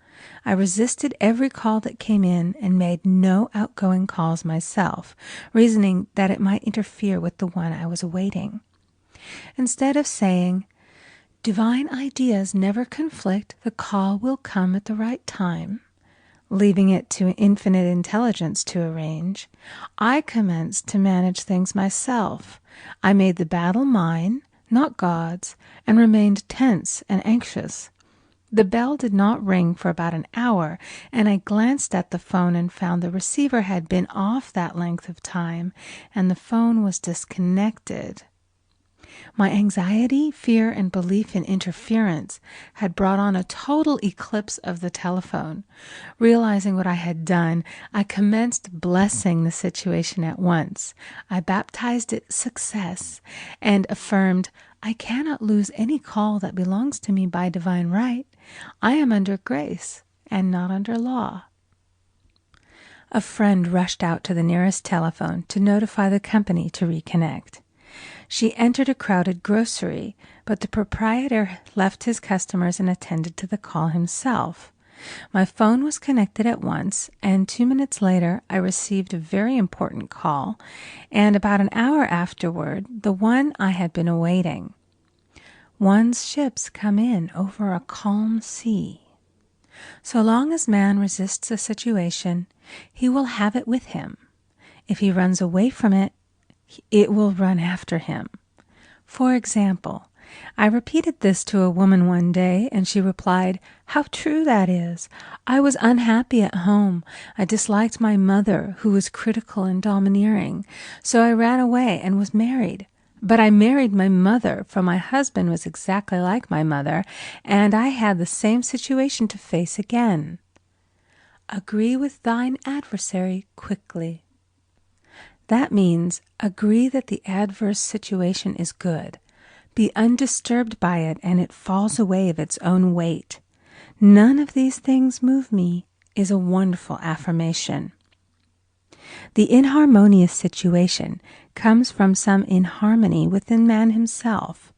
I resisted every call that came in and made no outgoing calls myself, reasoning that it might interfere with the one I was awaiting. Instead of saying, "Divine ideas never conflict, the call will come at the right time," leaving it to infinite intelligence to arrange, I commenced to manage things myself. I made the battle mine, not God's, and remained tense and anxious. The bell did not ring for about an hour, and I glanced at the phone and found the receiver had been off that length of time, and the phone was disconnected. My anxiety, fear, and belief in interference had brought on a total eclipse of the telephone. Realizing what I had done, I commenced blessing the situation at once. I baptized it success and affirmed, I cannot lose any call that belongs to me by divine right. I am under grace and not under law. A friend rushed out to the nearest telephone to notify the company to reconnect. She entered a crowded grocery, but the proprietor left his customers and attended to the call himself. My phone was connected at once, and 2 minutes later I received a very important call, and about an hour afterward, the one I had been awaiting. One's ships come in over a calm sea. So long as man resists a situation, he will have it with him. If he runs away from it, it will run after him. For example, I repeated this to a woman one day, and she replied, "How true that is! I was unhappy at home. I disliked my mother, who was critical and domineering. So I ran away and was married. But I married my mother, for my husband was exactly like my mother, and I had the same situation to face again. Agree with thine adversary quickly." That means agree that the adverse situation is good. Be undisturbed by it, and it falls away of its own weight. None of these things move me is a wonderful affirmation. The inharmonious situation comes from some inharmony within man himself.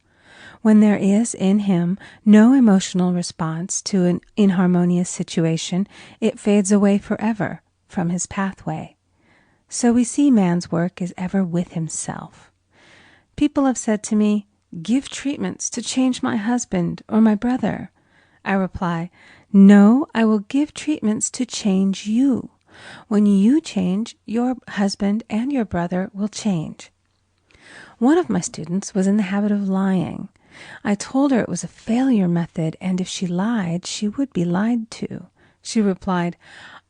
When there is in him no emotional response to an inharmonious situation, it fades away forever from his pathway. So we see man's work is ever with himself. People have said to me, "Give treatments to change my husband or my brother." I reply, "No, I will give treatments to change you. When you change, your husband and your brother will change." One of my students was in the habit of lying. I told her it was a failure method, and if she lied, she would be lied to. She replied,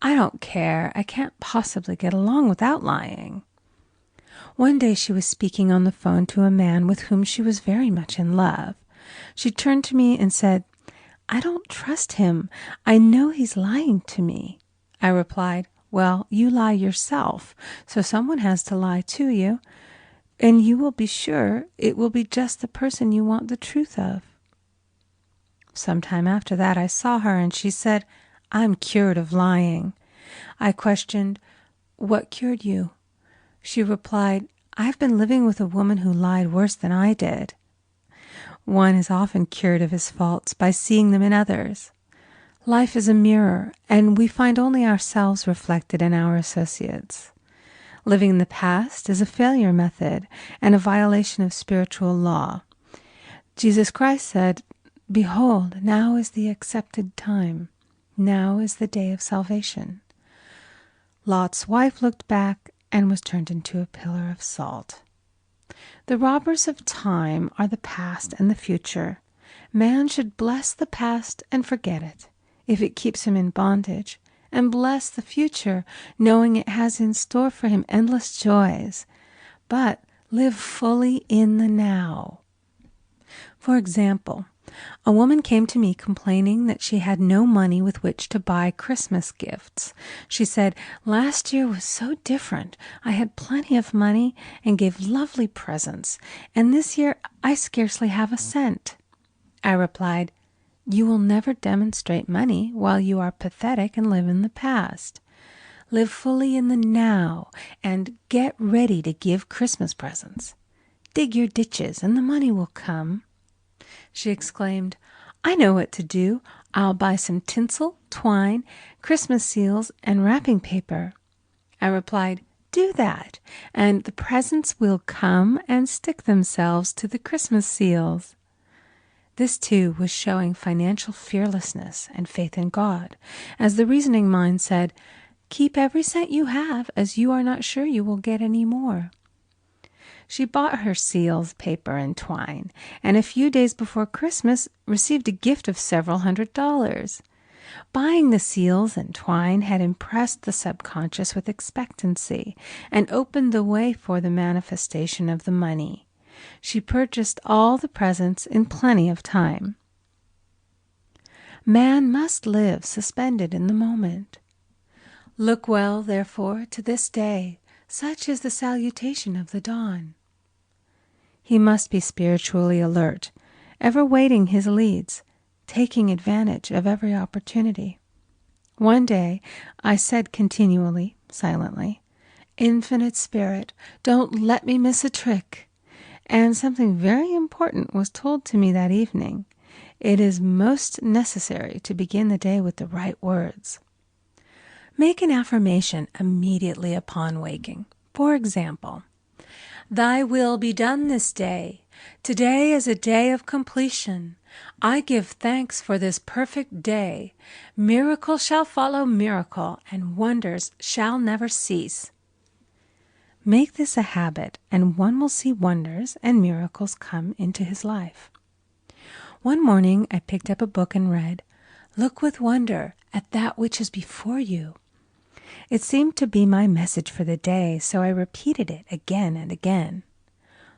"I don't care. I can't possibly get along without lying." One day she was speaking on the phone to a man with whom she was very much in love. She turned to me and said, "I don't trust him. I know he's lying to me." I replied, "Well, you lie yourself, so someone has to lie to you, and you will be sure it will be just the person you want the truth of." Some time after that I saw her, and she said, "I'm cured of lying." I questioned, "What cured you?" She replied, "I've been living with a woman who lied worse than I did." One is often cured of his faults by seeing them in others. Life is a mirror, and we find only ourselves reflected in our associates. Living in the past is a failure method and a violation of spiritual law. Jesus Christ said, "Behold, now is the accepted time. Now is the day of salvation." Lot's wife looked back and was turned into a pillar of salt. The robbers of time are the past and the future. Man should bless the past and forget it, if it keeps him in bondage, and bless the future, knowing it has in store for him endless joys. But live fully in the now. For example, a woman came to me complaining that she had no money with which to buy Christmas gifts. She said, "Last year was so different. I had plenty of money and gave lovely presents, and this year I scarcely have a cent." I replied, "You will never demonstrate money while you are pathetic and live in the past. Live fully in the now and get ready to give Christmas presents. Dig your ditches and the money will come." She exclaimed, "I know what to do. I'll buy some tinsel, twine, Christmas seals, and wrapping paper." I replied, "Do that, and the presents will come and stick themselves to the Christmas seals." This, too, was showing financial fearlessness and faith in God, as the reasoning mind said, "Keep every cent you have, as you are not sure you will get any more." She bought her seals, paper, and twine, and a few days before Christmas received a gift of several $100s. Buying the seals and twine had impressed the subconscious with expectancy and opened the way for the manifestation of the money. She purchased all the presents in plenty of time. Man must live suspended in the moment. Look well, therefore, to this day. Such is the salutation of the dawn. He must be spiritually alert, ever waiting his leads, taking advantage of every opportunity. One day I said continually, silently, "Infinite Spirit, don't let me miss a trick." And something very important was told to me that evening. It is most necessary to begin the day with the right words. Make an affirmation immediately upon waking. For example, "Thy will be done this day. Today is a day of completion. I give thanks for this perfect day. Miracle shall follow miracle, and wonders shall never cease." Make this a habit, and one will see wonders and miracles come into his life. One morning I picked up a book and read, "Look with wonder at that which is before you." It seemed to be my message for the day, so I repeated it again and again.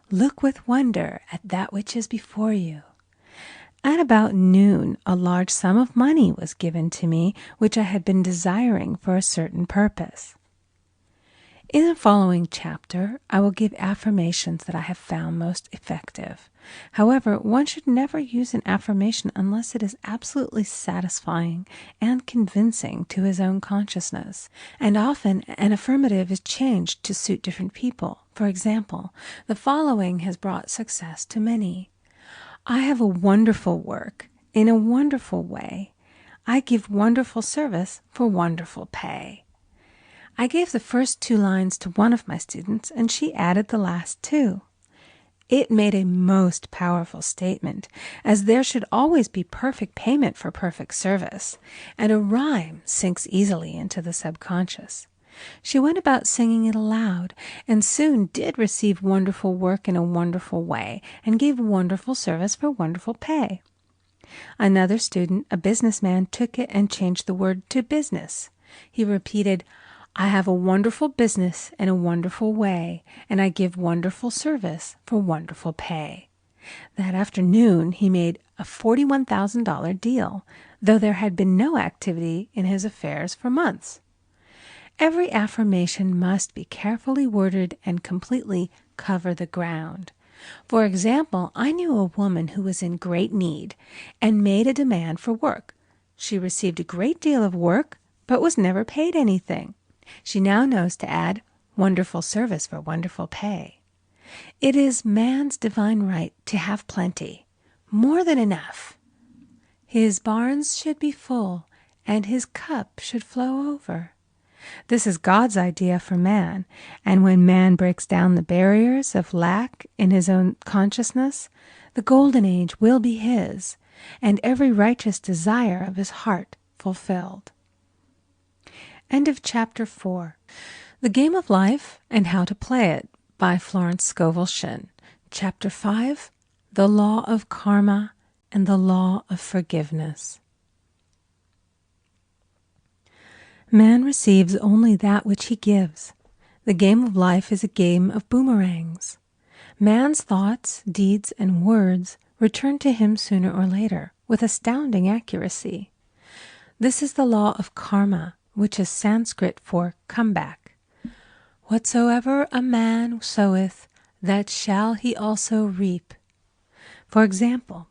Look with wonder at that which is before you. At about noon, a large sum of money was given to me, which I had been desiring for a certain purpose. In the following chapter, I will give affirmations that I have found most effective. However, one should never use an affirmation unless it is absolutely satisfying and convincing to his own consciousness. And often an affirmative is changed to suit different people. For example, the following has brought success to many. "I have a wonderful work in a wonderful way. I give wonderful service for wonderful pay." I gave the first 2 lines to one of my students, and she added the last 2. It made a most powerful statement, as there should always be perfect payment for perfect service, and a rhyme sinks easily into the subconscious. She went about singing it aloud, and soon did receive wonderful work in a wonderful way, and gave wonderful service for wonderful pay. Another student, a businessman, took it and changed the word to business. He repeated, "I have a wonderful business in a wonderful way, and I give wonderful service for wonderful pay." That afternoon he made a $41,000 deal, though there had been no activity in his affairs for months. Every affirmation must be carefully worded and completely cover the ground. For example, I knew a woman who was in great need and made a demand for work. She received a great deal of work, but was never paid anything. She now knows to add wonderful service for wonderful pay. It is man's divine right to have plenty, more than enough. His barns should be full, and his cup should flow over. This is God's idea for man, and when man breaks down the barriers of lack in his own consciousness, the golden age will be his, and every righteous desire of his heart fulfilled. End of chapter 4. The Game of Life and How to Play It by Florence Scovel Shinn. Chapter 5. The Law of Karma and the Law of Forgiveness. Man receives only that which he gives. The game of life is a game of boomerangs. Man's thoughts, deeds, and words return to him sooner or later with astounding accuracy. This is the law of karma, which is Sanskrit for comeback. Whatsoever a man soweth, that shall he also reap. For example,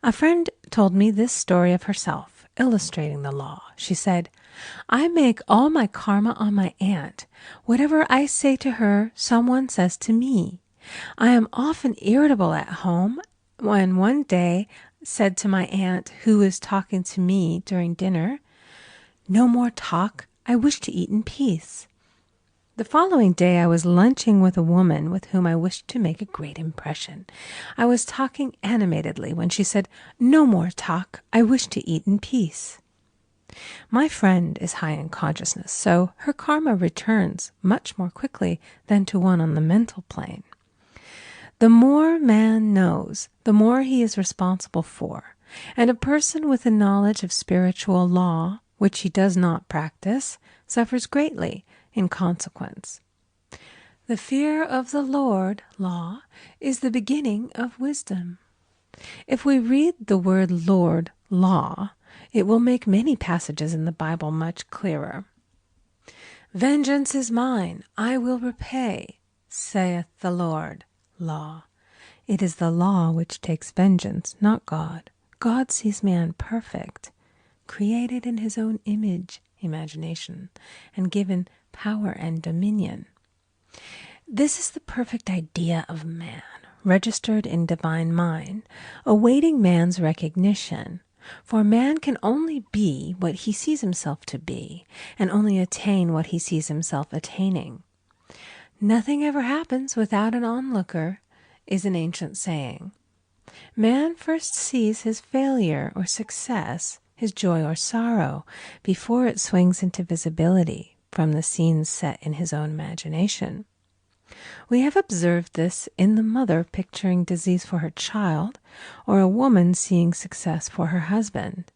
a friend told me this story of herself, illustrating the law. She said, "I make all my karma on my aunt. Whatever I say to her, someone says to me. I am often irritable at home, when one day said to my aunt, who was talking to me during dinner, 'No more talk, I wish to eat in peace.' The following day I was lunching with a woman with whom I wished to make a great impression. I was talking animatedly when she said, "No more talk. I wish to eat in peace." My friend is high in consciousness, so her karma returns much more quickly than to one on the mental plane. The more man knows, the more he is responsible for, and a person with a knowledge of spiritual law, which he does not practice, suffers greatly in consequence. The fear of the Lord, law, is the beginning of wisdom. If we read the word Lord, law, it will make many passages in the Bible much clearer. "Vengeance is mine, I will repay, saith the Lord," law. It is the law which takes vengeance, not God. God sees man perfect, created in his own image, imagination, and given power and dominion. This is the perfect idea of man, registered in divine mind, awaiting man's recognition. For man can only be what he sees himself to be, and only attain what he sees himself attaining. "Nothing ever happens without an onlooker," is an ancient saying. Man first sees his failure or success, his joy or sorrow, before it swings into visibility from the scenes set in his own imagination. We have observed this in the mother picturing disease for her child, or a woman seeing success for her husband.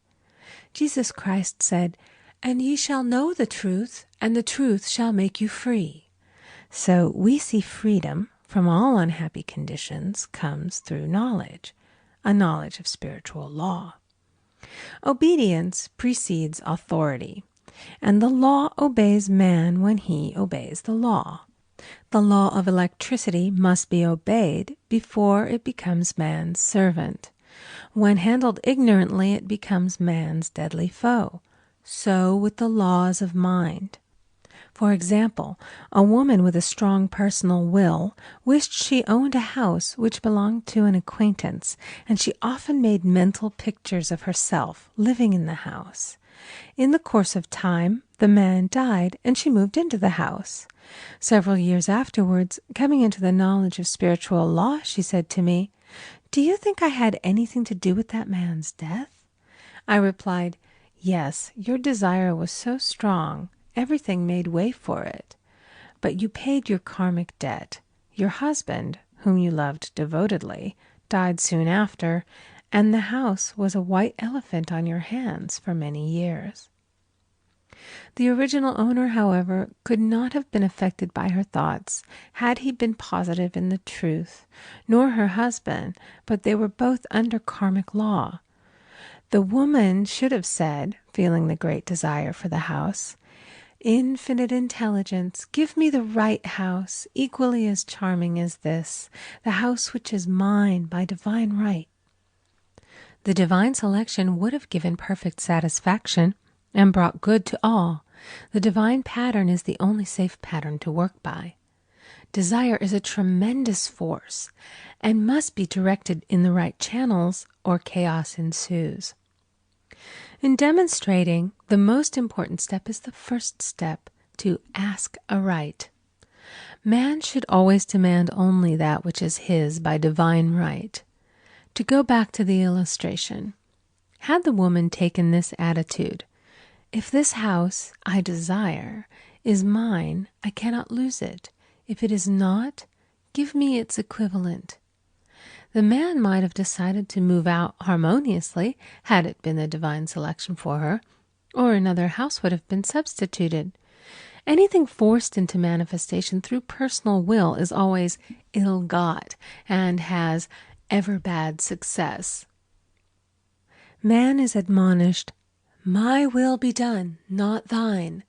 Jesus Christ said, "And ye shall know the truth, and the truth shall make you free." So we see freedom from all unhappy conditions comes through knowledge, a knowledge of spiritual law. Obedience precedes authority, and the law obeys man when he obeys the law. The law of electricity must be obeyed before it becomes man's servant. When handled ignorantly, it becomes man's deadly foe. So with the laws of mind. For example, a woman with a strong personal will wished she owned a house which belonged to an acquaintance, and she often made mental pictures of herself living in the house. In the course of time, the man died, and she moved into the house. Several years afterwards, coming into the knowledge of spiritual law, she said to me, "Do you think I had anything to do with that man's death?" I replied, "Yes, your desire was so strong, everything made way for it. But you paid your karmic debt. Your husband, whom you loved devotedly, died soon after, and the house was a white elephant on your hands for many years." The original owner, however, could not have been affected by her thoughts had he been positive in the truth, nor her husband, but they were both under karmic law. The woman should have said, feeling the great desire for the house, "Infinite intelligence, give me the right house, equally as charming as this, the house which is mine by divine right." The divine selection would have given perfect satisfaction and brought good to all. The divine pattern is the only safe pattern to work by. Desire is a tremendous force and must be directed in the right channels, or chaos ensues. In demonstrating, the most important step is the first step, to ask aright. Man should always demand only that which is his by divine right. To go back to the illustration, had the woman taken this attitude, "If this house I desire is mine, I cannot lose it. If it is not, give me its equivalent," the man might have decided to move out harmoniously had it been the divine selection for her, or another house would have been substituted. Anything forced into manifestation through personal will is always ill-got and has ever bad success. Man is admonished, "My will be done, not thine."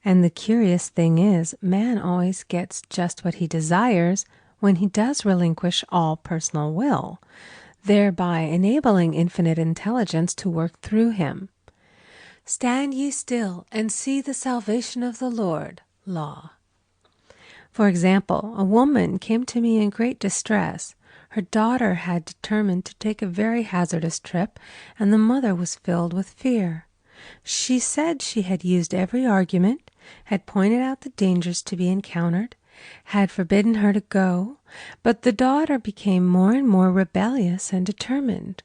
And the curious thing is, man always gets just what he desires when he does relinquish all personal will, thereby enabling infinite intelligence to work through him. "Stand ye still and see the salvation of the Lord," law. For example, a woman came to me in great distress. Her daughter had determined to take a very hazardous trip, and the mother was filled with fear. She said she had used every argument, had pointed out the dangers to be encountered, had forbidden her to go, but the daughter became more and more rebellious and determined.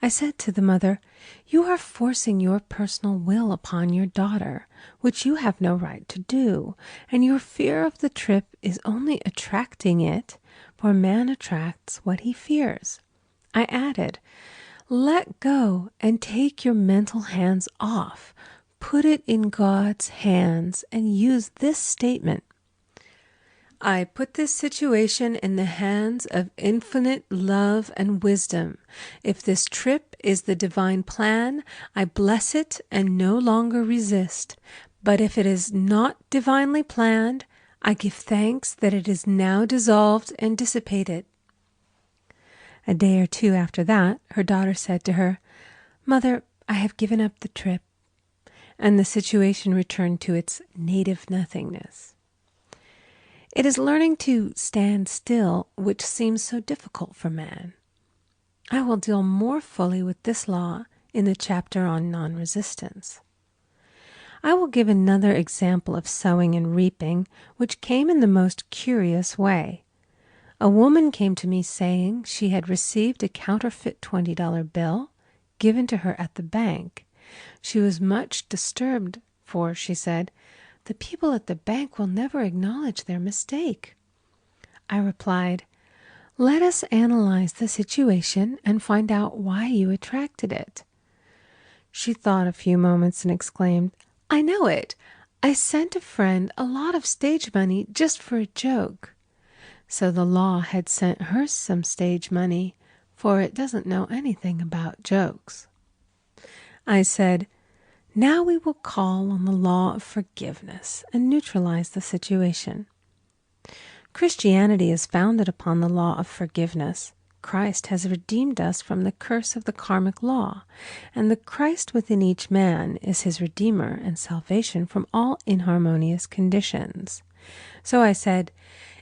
I said to the mother, "You are forcing your personal will upon your daughter, which you have no right to do, and your fear of the trip is only attracting it, for man attracts what he fears." I added, "Let go and take your mental hands off. Put it in God's hands and use this statement: I put this situation in the hands of infinite love and wisdom. If this trip is the divine plan, I bless it and no longer resist. But if it is not divinely planned, I give thanks that it is now dissolved and dissipated." A day or two after that, her daughter said to her, "Mother, I have given up the trip," and the situation returned to its native nothingness. It is learning to stand still which seems so difficult for man. I will deal more fully with this law in the chapter on non-resistance. I will give another example of sowing and reaping, which came in the most curious way. A woman came to me saying she had received a counterfeit $20 bill given to her at the bank. She was much disturbed, for, she said, "The people at the bank will never acknowledge their mistake." I replied, "Let us analyze the situation and find out why you attracted it." She thought a few moments and exclaimed, "I know it. I sent a friend a lot of stage money just for a joke." So the law had sent her some stage money, for it doesn't know anything about jokes. I said, "Now we will call on the law of forgiveness and neutralize the situation. Christianity is founded upon the law of forgiveness. Christ has redeemed us from the curse of the karmic law, and the Christ within each man is his redeemer and salvation from all inharmonious conditions." So I said,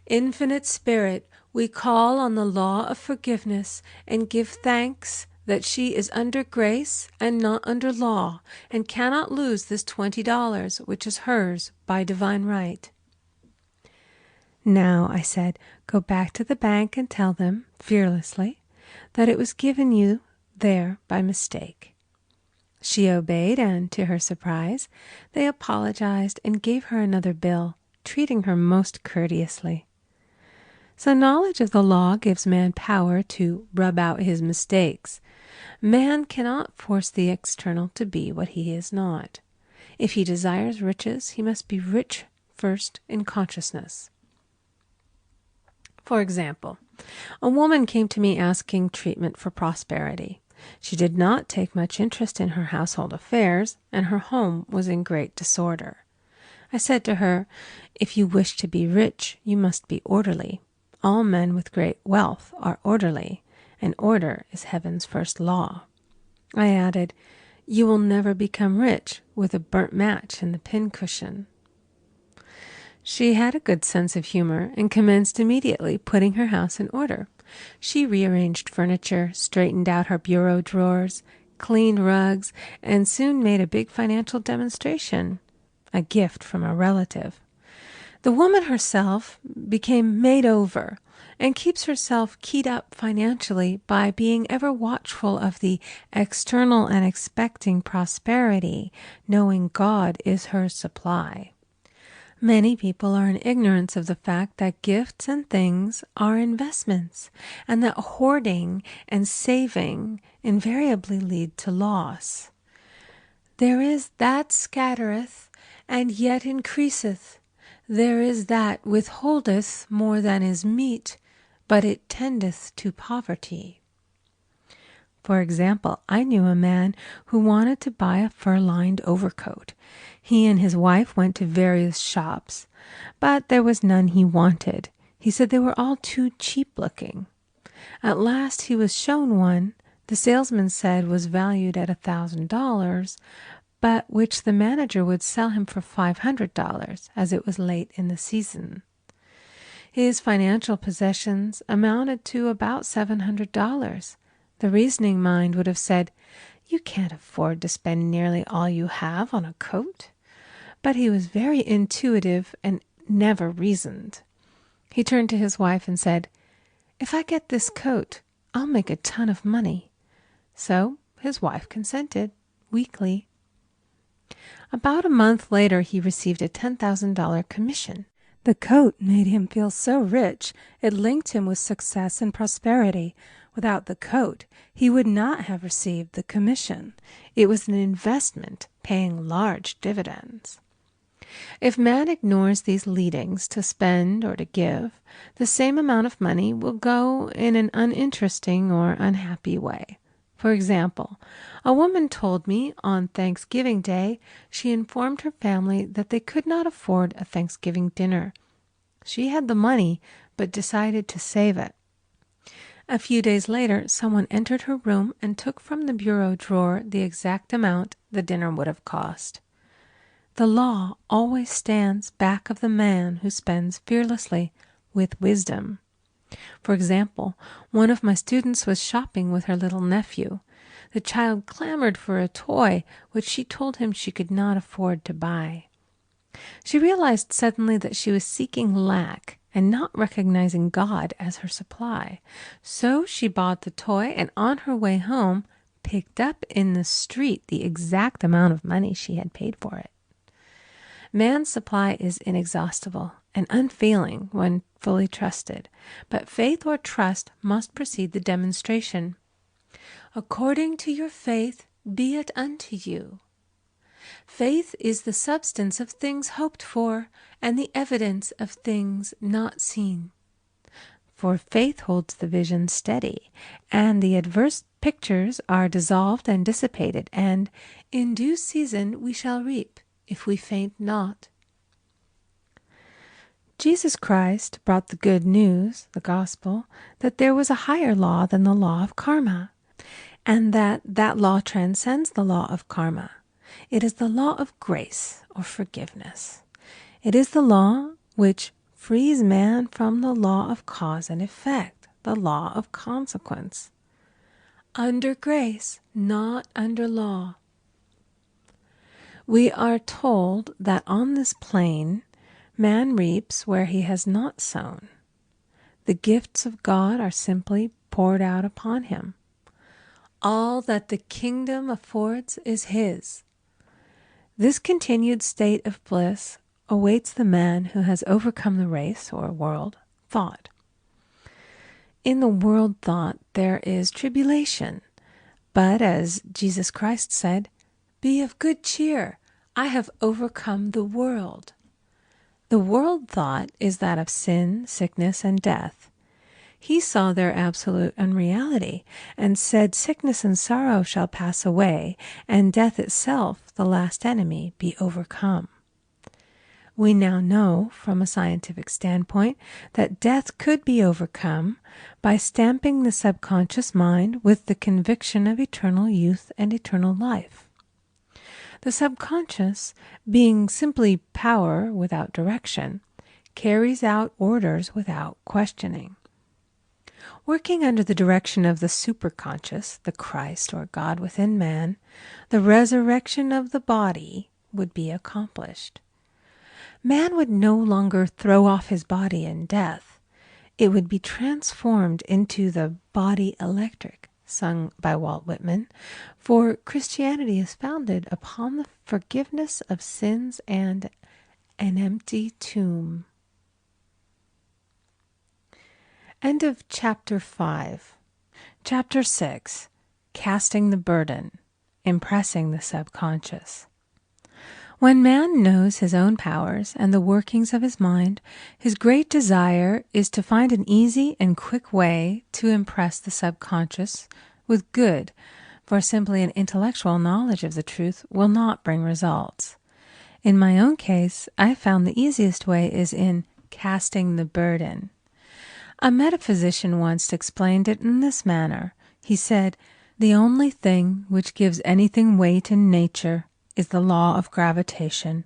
"Infinite Spirit, we call on the law of forgiveness and give thanks that she is under grace and not under law, and cannot lose this $20, which is hers by divine right." "Now," I said, "go back to the bank and tell them, fearlessly, that it was given you there by mistake." She obeyed, and, to her surprise, they apologized and gave her another bill, treating her most courteously. So knowledge of the law gives man power to rub out his mistakes. Man cannot force the external to be what he is not. If he desires riches, he must be rich first in consciousness. For example, a woman came to me asking treatment for prosperity. She did not take much interest in her household affairs, and her home was in great disorder. I said to her, "If you wish to be rich, you must be orderly. All men with great wealth are orderly, and order is heaven's first law." I added, "You will never become rich with a burnt match in the pincushion." She had a good sense of humor and commenced immediately putting her house in order. She rearranged furniture, straightened out her bureau drawers, cleaned rugs, and soon made a big financial demonstration, a gift from a relative. The woman herself became made over and keeps herself keyed up financially by being ever watchful of the external and expecting prosperity, knowing God is her supply. Many people are in ignorance of the fact that gifts and things are investments, and that hoarding and saving invariably lead to loss. "There is that scattereth, and yet increaseth. There is that withholdeth more than is meet, but it tendeth to poverty." For example, I knew a man who wanted to buy a fur-lined overcoat. He and his wife went to various shops, but there was none he wanted. He said they were all too cheap-looking. At last he was shown one the salesman said was valued at $1,000, but which the manager would sell him for $500, as it was late in the season. His financial possessions amounted to about $700. The reasoning mind would have said, "You can't afford to spend nearly all you have on a coat." but he was very intuitive and never reasoned. He turned to his wife and said, "If I get this coat, I'll make a ton of money." So his wife consented, weakly. About a month later, he received a $10,000 commission. The coat made him feel so rich, it linked him with success and prosperity. Without the coat, he would not have received the commission. It was an investment paying large dividends. If man ignores these leadings to spend or to give, the same amount of money will go in an uninteresting or unhappy way. For example, a woman told me on Thanksgiving Day she informed her family that they could not afford a Thanksgiving dinner. She had the money, but decided to save it. A few days later, someone entered her room and took from the bureau drawer the exact amount the dinner would have cost. The law always stands back of the man who spends fearlessly with wisdom. For example, one of my students was shopping with her little nephew. The child clamored for a toy, which she told him she could not afford to buy. She realized suddenly that she was seeking lack and not recognizing God as her supply. So she bought the toy and on her way home picked up in the street the exact amount of money she had paid for it. Man's supply is inexhaustible and unfailing when fully trusted, but faith or trust must precede the demonstration. According to your faith, be it unto you. Faith is the substance of things hoped for and the evidence of things not seen. For faith holds the vision steady, and the adverse pictures are dissolved and dissipated, and in due season we shall reap, if we faint not. Jesus Christ brought the good news, the gospel, that there was a higher law than the law of karma, and that law transcends the law of karma. It is the law of grace or forgiveness. It is the law which frees man from the law of cause and effect, the law of consequence. Under grace, not under law. We are told that on this plane, man reaps where he has not sown. The gifts of God are simply poured out upon him. All that the kingdom affords is his. This continued state of bliss awaits the man who has overcome the race or world thought. In the world thought there is tribulation, but as Jesus Christ said, "Be of good cheer, I have overcome the world." The world thought is that of sin, sickness, and death. He saw their absolute unreality and said, "Sickness and sorrow shall pass away, and death itself, the last enemy, be overcome." We now know, from a scientific standpoint, that death could be overcome by stamping the subconscious mind with the conviction of eternal youth and eternal life. The subconscious, being simply power without direction, carries out orders without questioning. Working under the direction of the superconscious, the Christ or God within man, the resurrection of the body would be accomplished. Man would no longer throw off his body in death. It would be transformed into the body electric, sung by Walt Whitman, for Christianity is founded upon the forgiveness of sins and an empty tomb. End of Chapter 5. Chapter 6. Casting the burden, impressing the subconscious. When man knows his own powers and the workings of his mind, his great desire is to find an easy and quick way to impress the subconscious with good, for simply an intellectual knowledge of the truth will not bring results. In my own case, I found the easiest way is in casting the burden. A metaphysician once explained it in this manner. He said, "The only thing which gives anything weight in nature is the law of gravitation,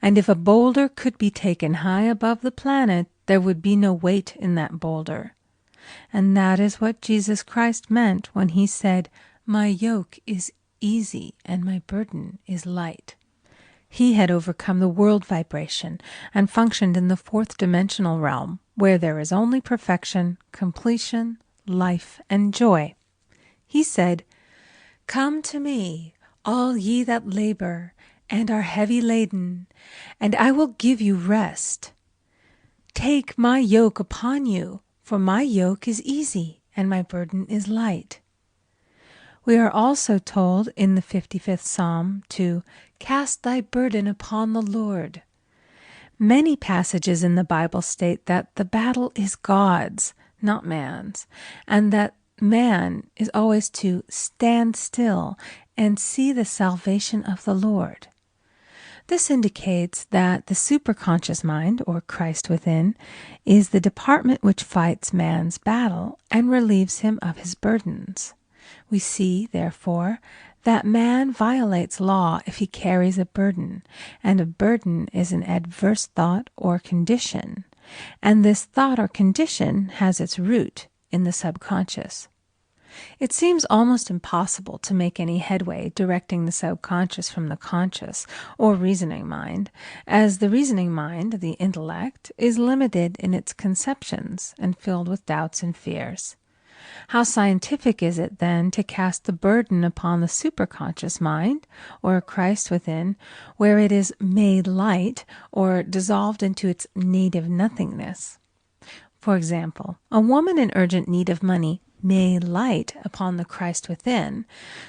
and if a boulder could be taken high above the planet, there would be no weight in that boulder." And that is what Jesus Christ meant when he said, "My yoke is easy and my burden is light." He had overcome the world vibration and functioned in the fourth dimensional realm, where there is only perfection, completion, life, and joy. He said, "Come to me, all ye that labor and are heavy laden, and I will give you rest. Take my yoke upon you, for my yoke is easy and my burden is light." We are also told in the 55th Psalm to cast thy burden upon the Lord. Many passages in the Bible state that the battle is God's, not man's, and that man is always to stand still and see the salvation of the Lord. This indicates that the superconscious mind, or Christ within, is the department which fights man's battle and relieves him of his burdens. We see, therefore, that man violates law if he carries a burden, and a burden is an adverse thought or condition, and this thought or condition has its root in the subconscious. It seems almost impossible to make any headway directing the subconscious from the conscious or reasoning mind, as the reasoning mind, the intellect, is limited in its conceptions and filled with doubts and fears. How scientific is it, then, to cast the burden upon the superconscious mind, or Christ within, where it is made light or dissolved into its native nothingness? For example, a woman in urgent need of money may light upon the Christ within,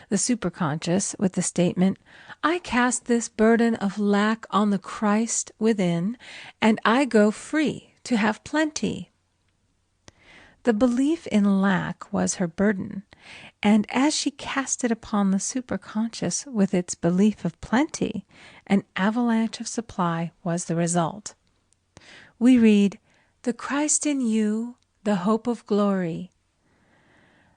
the superconscious, with the statement, "I cast this burden of lack on the Christ within, and I go free to have plenty." The belief in lack was her burden, and as she cast it upon the superconscious with its belief of plenty, an avalanche of supply was the result. We read, "The Christ in you, the hope of glory."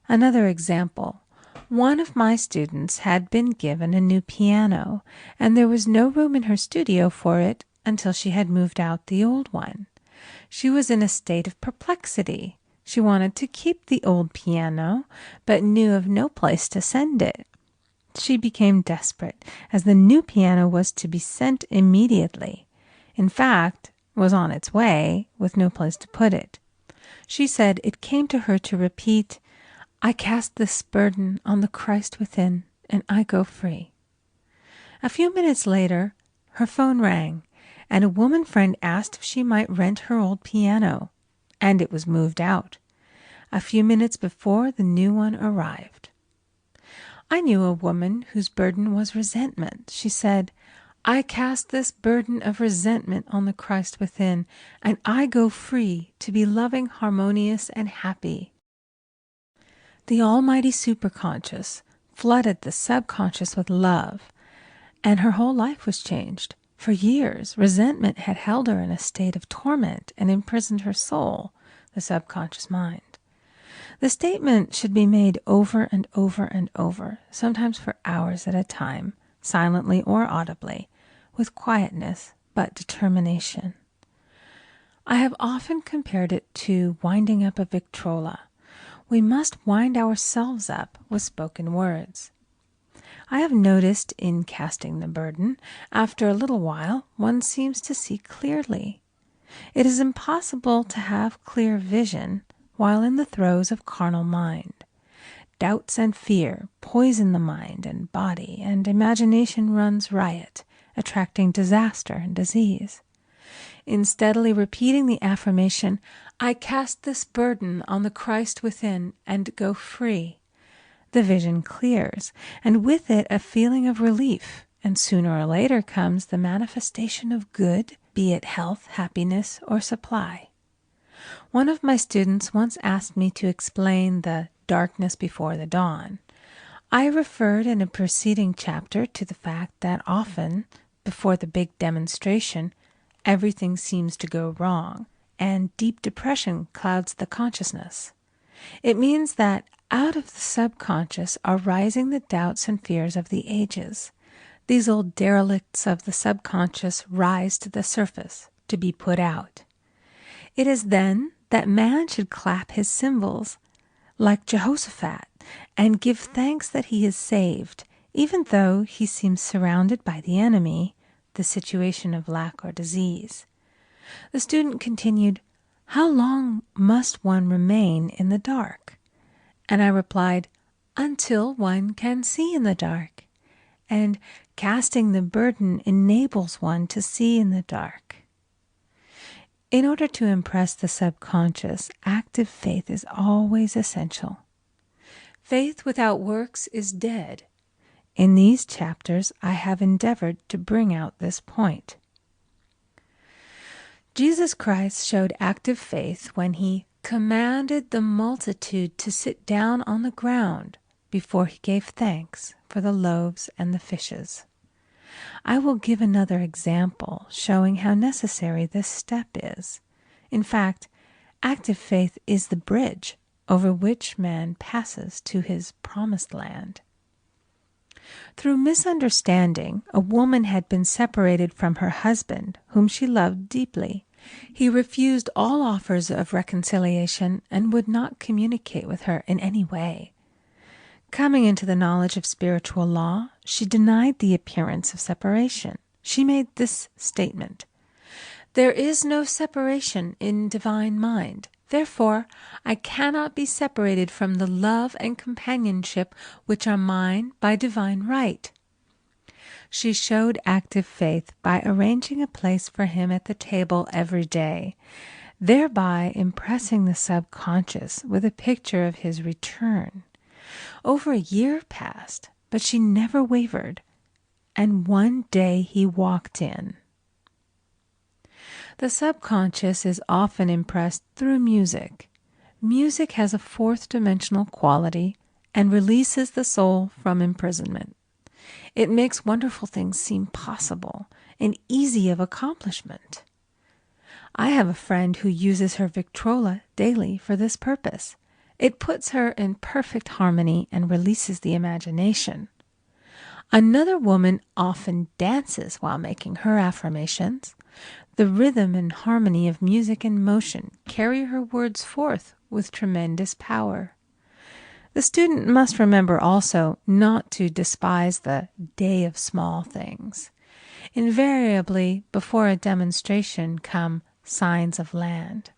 Another example. One of my students had been given a new piano, and there was no room in her studio for it until she had moved out the old one. She was in a state of perplexity. She wanted to keep the old piano, but knew of no place to send it. She became desperate, as the new piano was to be sent immediately. In fact, was on its way, with no place to put it. She said it came to her to repeat, "I cast this burden on the Christ within, and I go free." A few minutes later, her phone rang, and a woman friend asked if she might rent her old piano, and it was moved out a few minutes before the new one arrived. I knew a woman whose burden was resentment. She said, "I cast this burden of resentment on the Christ within, and I go free to be loving, harmonious, and happy." The almighty superconscious flooded the subconscious with love, and her whole life was changed. For years, resentment had held her in a state of torment and imprisoned her soul, the subconscious mind. The statement should be made over and over and over, sometimes for hours at a time, silently or audibly, with quietness but determination. I have often compared it to winding up a Victrola. We must wind ourselves up with spoken words. I have noticed in casting the burden, after a little while, one seems to see clearly. It is impossible to have clear vision while in the throes of carnal mind. Doubts and fear poison the mind and body, and imagination runs riot, attracting disaster and disease. In steadily repeating the affirmation, "I cast this burden on the Christ within and go free," the vision clears, and with it a feeling of relief, and sooner or later comes the manifestation of good, be it health, happiness, or supply. One of my students once asked me to explain the darkness before the dawn. I referred in a preceding chapter to the fact that often, before the big demonstration, everything seems to go wrong, and deep depression clouds the consciousness. It means that out of the subconscious are rising the doubts and fears of the ages. These old derelicts of the subconscious rise to the surface, to be put out. It is then that man should clap his cymbals, like Jehoshaphat, and give thanks that he is saved, even though he seems surrounded by the enemy, the situation of lack or disease. The student continued, "How long must one remain in the dark?" And I replied, "Until one can see in the dark. And casting the burden enables one to see in the dark." In order to impress the subconscious, active faith is always essential. Faith without works is dead. In these chapters, I have endeavored to bring out this point. Jesus Christ showed active faith when he commanded the multitude to sit down on the ground before he gave thanks for the loaves and the fishes. I will give another example showing how necessary this step is. In fact, active faith is the bridge over which man passes to his promised land. Through misunderstanding, a woman had been separated from her husband, whom she loved deeply. He refused all offers of reconciliation and would not communicate with her in any way. Coming into the knowledge of spiritual law, she denied the appearance of separation. She made this statement: "There is no separation in divine mind. Therefore, I cannot be separated from the love and companionship which are mine by divine right." She showed active faith by arranging a place for him at the table every day, thereby impressing the subconscious with a picture of his return. Over a year passed, but she never wavered, and one day he walked in. The subconscious is often impressed through music. Music has a fourth-dimensional quality and releases the soul from imprisonment. It makes wonderful things seem possible and easy of accomplishment. I have a friend who uses her Victrola daily for this purpose. It puts her in perfect harmony and releases the imagination. Another woman often dances while making her affirmations. The rhythm and harmony of music and motion carry her words forth with tremendous power. The student must remember also not to despise the day of small things. Invariably, before a demonstration come signs of land.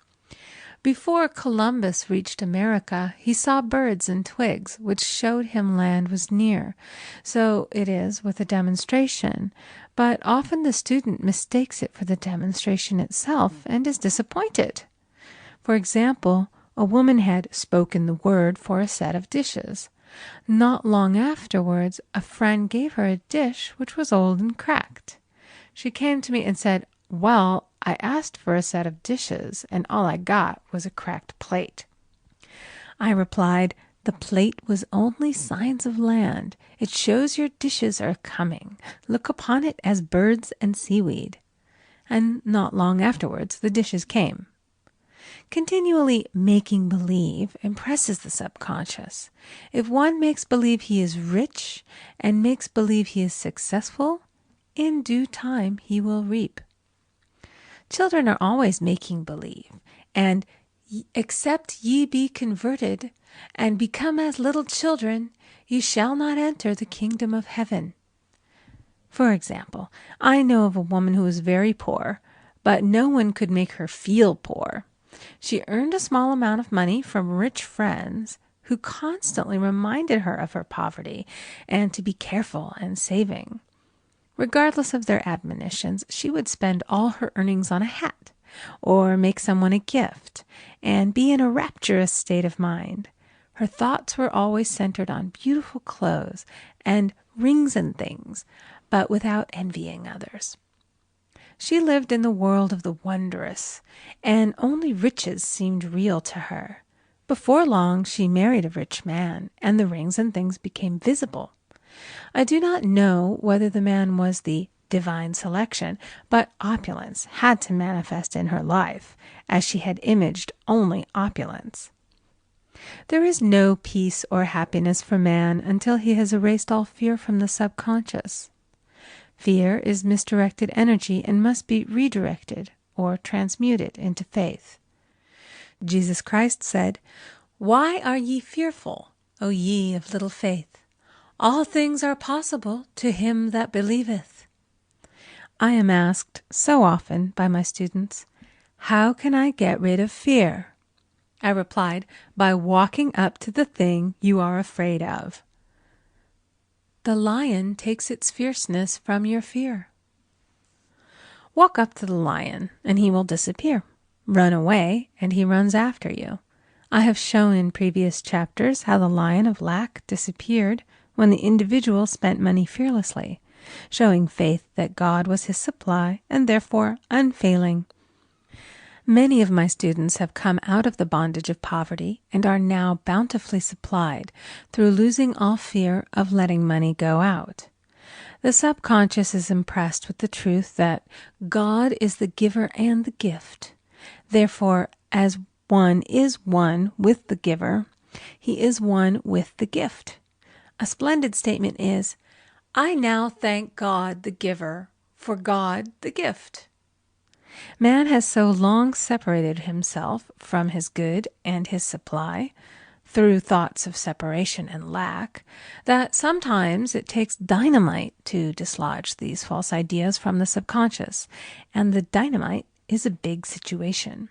Before Columbus reached America, he saw birds and twigs, which showed him land was near. So it is with a demonstration, but often the student mistakes it for the demonstration itself and is disappointed. For example, a woman had spoken the word for a set of dishes. Not long afterwards, a friend gave her a dish which was old and cracked. She came to me and said, "Well, I asked for a set of dishes, and all I got was a cracked plate." I replied, "The plate was only signs of land. It shows your dishes are coming. Look upon it as birds and seaweed." And not long afterwards, the dishes came. Continually making believe impresses the subconscious. If one makes believe he is rich and makes believe he is successful, in due time he will reap. Children are always making believe, and "Except ye be converted and become as little children, ye shall not enter the kingdom of heaven." For example, I know of a woman who was very poor, but no one could make her feel poor. She earned a small amount of money from rich friends who constantly reminded her of her poverty and to be careful and saving. Regardless of their admonitions, she would spend all her earnings on a hat or make someone a gift and be in a rapturous state of mind. Her thoughts were always centered on beautiful clothes and rings and things, but without envying others. She lived in the world of the wondrous, and only riches seemed real to her. Before long, she married a rich man, and the rings and things became visible. I do not know whether the man was the divine selection, but opulence had to manifest in her life, as she had imaged only opulence. There is no peace or happiness for man until he has erased all fear from the subconscious. Fear is misdirected energy and must be redirected or transmuted into faith. Jesus Christ said, "Why are ye fearful, O ye of little faith? All things are possible to him that believeth." I am asked so often by my students, how can I get rid of fear? I replied, by walking up to the thing you are afraid of. The lion takes its fierceness from your fear. Walk up to the lion, and he will disappear. Run away, and he runs after you. I have shown in previous chapters how the lion of lack disappeared when the individual spent money fearlessly, showing faith that God was his supply and therefore unfailing. Many of my students have come out of the bondage of poverty and are now bountifully supplied through losing all fear of letting money go out. The subconscious is impressed with the truth that God is the giver and the gift. Therefore, as one is one with the giver, he is one with the gift. A splendid statement is, I now thank God the giver for God the gift. Man has so long separated himself from his good and his supply, through thoughts of separation and lack, that sometimes it takes dynamite to dislodge these false ideas from the subconscious, and the dynamite is a big situation.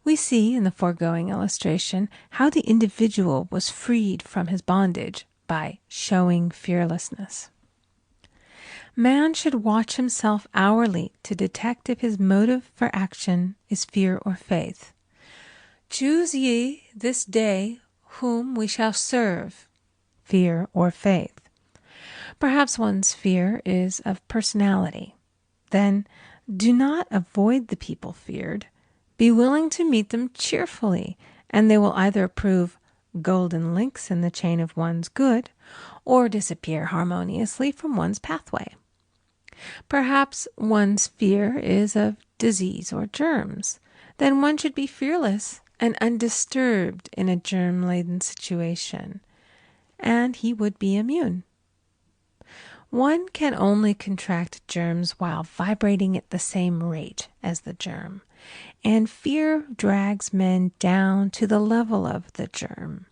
We see in the foregoing illustration how the individual was freed from his bondage by showing fearlessness. Man should watch himself hourly to detect if his motive for action is fear or faith. Choose ye this day whom we shall serve, fear or faith. Perhaps one's fear is of personality. Then do not avoid the people feared. Be willing to meet them cheerfully, and they will either prove golden links in the chain of one's good, or disappear harmoniously from one's pathway. Perhaps one's fear is of disease or germs. Then one should be fearless and undisturbed in a germ-laden situation, and he would be immune. One can only contract germs while vibrating at the same rate as the germ, and fear drags men down to the level of the germ.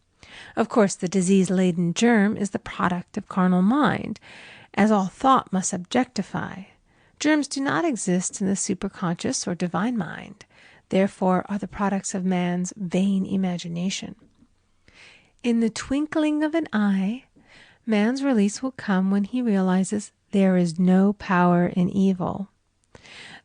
Of course, the disease-laden germ is the product of carnal mind, as all thought must objectify. Germs do not exist in the superconscious or divine mind, therefore are the products of man's vain imagination. In the twinkling of an eye, man's release will come when he realizes there is no power in evil.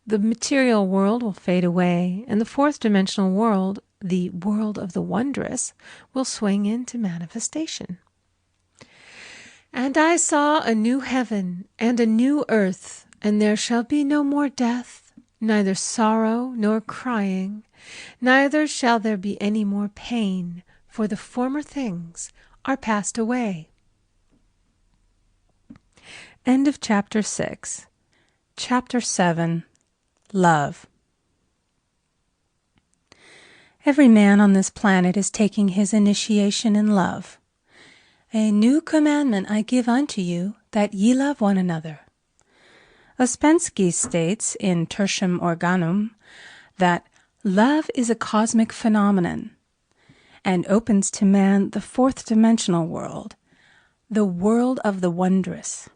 The material world will fade away, and the fourth dimensional world, the world of the wondrous, will swing into manifestation. And I saw a new heaven and a new earth, and there shall be no more death, neither sorrow nor crying, neither shall there be any more pain, for the former things are passed away. End of Chapter 6. Chapter 7. Love. Every man on this planet is taking his initiation in love. A new commandment I give unto you, that ye love one another. Ouspensky states in Tertium Organum that love is a cosmic phenomenon and opens to man the fourth dimensional world, the world of the wondrous.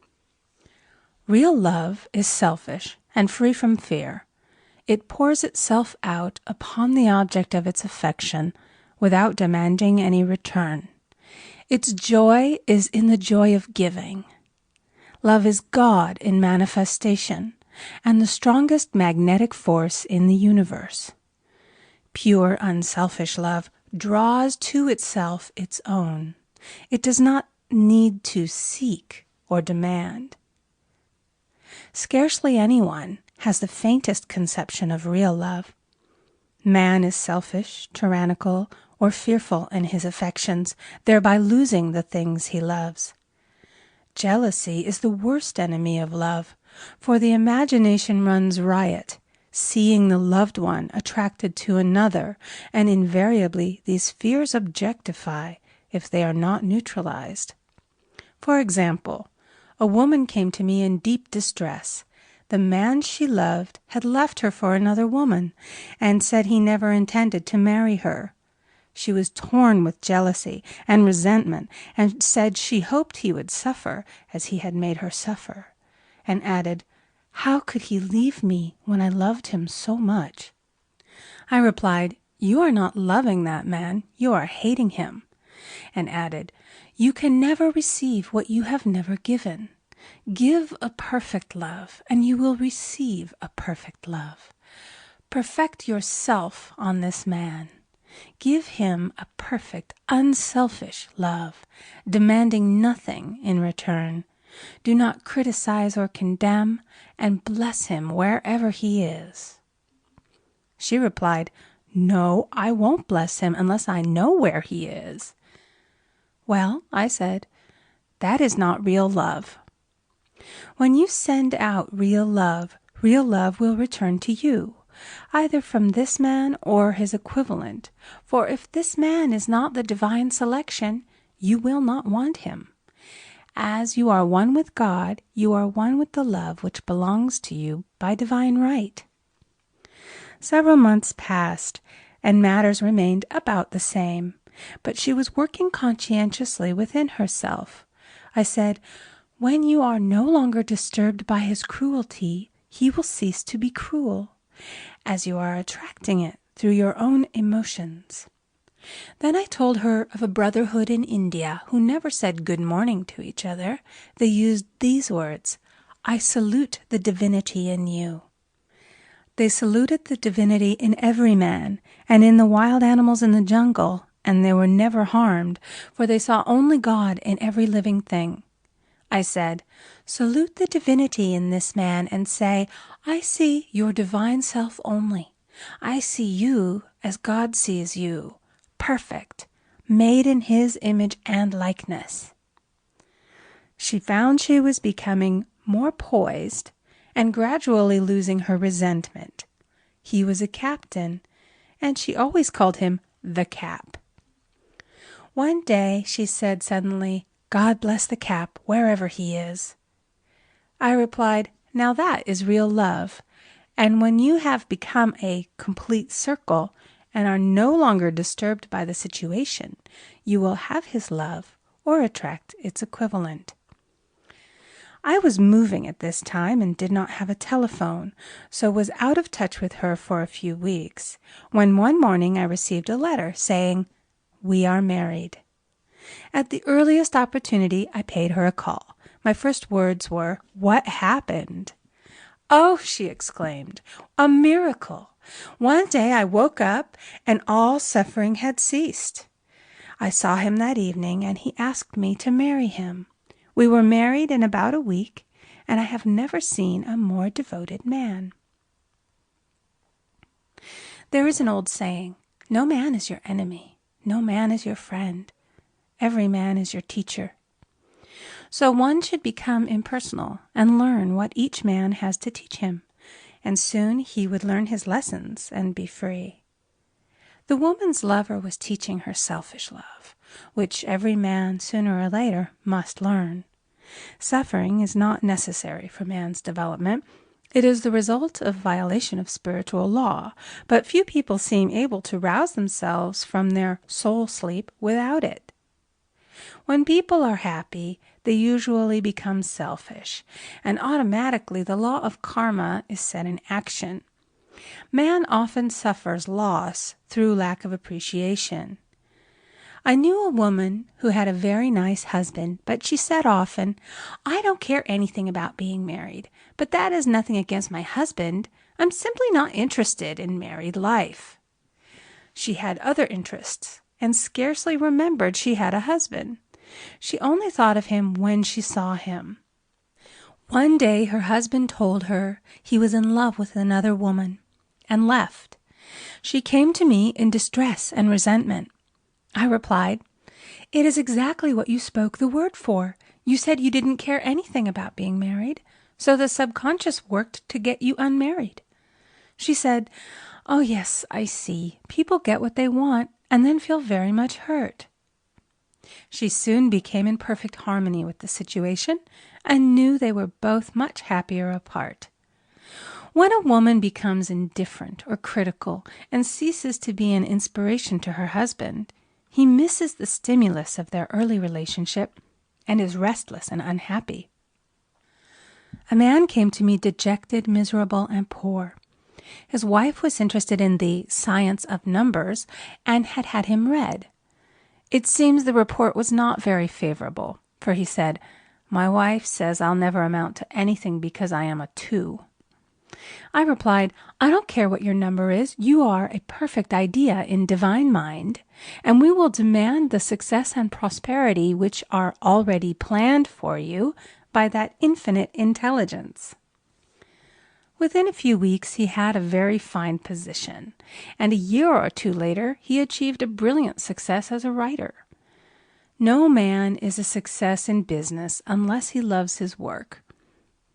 Real love is selfish and free from fear. It pours itself out upon the object of its affection without demanding any return. Its joy is in the joy of giving. Love is God in manifestation and the strongest magnetic force in the universe. Pure, unselfish love draws to itself its own. It does not need to seek or demand. Scarcely anyone has the faintest conception of real love. Man is selfish, tyrannical, or fearful in his affections, thereby losing the things he loves. Jealousy is the worst enemy of love, for the imagination runs riot, seeing the loved one attracted to another, and invariably these fears objectify if they are not neutralized. For example, a woman came to me in deep distress. The man she loved had left her for another woman, and said he never intended to marry her. She was torn with jealousy and resentment, and said she hoped he would suffer as he had made her suffer, and added, How could he leave me when I loved him so much? I replied, "You are not loving that man, you are hating him," and added, "You can never receive what you have never given. Give a perfect love, and you will receive a perfect love. Perfect yourself on this man. Give him a perfect, unselfish love, demanding nothing in return. Do not criticize or condemn, and bless him wherever he is." She replied, "No, I won't bless him unless I know where he is." "Well," I said, "that is not real love. When you send out real love will return to you, either from this man or his equivalent. For if this man is not the divine selection, you will not want him. As you are one with God, you are one with the love which belongs to you by divine right." Several months passed, and matters remained about the same, but she was working conscientiously within herself. I said, "When you are no longer disturbed by his cruelty, he will cease to be cruel, as you are attracting it through your own emotions." Then I told her of a brotherhood in India who never said good morning to each other. They used these words, "I salute the divinity in you." They saluted the divinity in every man and in the wild animals in the jungle, and they were never harmed, for they saw only God in every living thing. I said, "Salute the divinity in this man and say, 'I see your divine self only. I see you as God sees you, perfect, made in his image and likeness.'" She found she was becoming more poised and gradually losing her resentment. He was a captain, and she always called him the Cap. One day she said suddenly, "God bless the Cap wherever he is." I replied, "Now that is real love, and when you have become a complete circle and are no longer disturbed by the situation, you will have his love or attract its equivalent." I was moving at this time and did not have a telephone, so was out of touch with her for a few weeks, when one morning I received a letter saying, "We are married." At the earliest opportunity, I paid her a call. My first words were, "What happened?" "Oh," she exclaimed, "a miracle! One day I woke up and all suffering had ceased. I saw him that evening and he asked me to marry him. We were married in about a week, and I have never seen a more devoted man." There is an old saying, "No man is your enemy, no man is your friend. Every man is your teacher." So one should become impersonal and learn what each man has to teach him, and soon he would learn his lessons and be free. The woman's lover was teaching her selfish love, which every man sooner or later must learn. Suffering is not necessary for man's development. It is the result of violation of spiritual law, but few people seem able to rouse themselves from their soul sleep without it. When people are happy, they usually become selfish, and automatically the law of karma is set in action. Man often suffers loss through lack of appreciation. I knew a woman who had a very nice husband, but she said often, "I don't care anything about being married, but that is nothing against my husband. I'm simply not interested in married life." She had other interests and scarcely remembered she had a husband. She only thought of him when she saw him. One day her husband told her he was in love with another woman and left. She came to me in distress and resentment. I replied, "It is exactly what you spoke the word for. You said you didn't care anything about being married, so the subconscious worked to get you unmarried." She said, "Oh yes, I see. People get what they want and then feel very much hurt." She soon became in perfect harmony with the situation and knew they were both much happier apart. When a woman becomes indifferent or critical and ceases to be an inspiration to her husband, he misses the stimulus of their early relationship and is restless and unhappy. A man came to me dejected, miserable, and poor. His wife was interested in the science of numbers and had had him read. It seems the report was not very favorable, for he said, "My wife says I'll never amount to anything because I am a 2. I replied, "I don't care what your number is. You are a perfect idea in divine mind, and we will demand the success and prosperity which are already planned for you by that infinite intelligence." Within a few weeks he had a very fine position, and a year or two later he achieved a brilliant success as a writer. No man is a success in business unless he loves his work.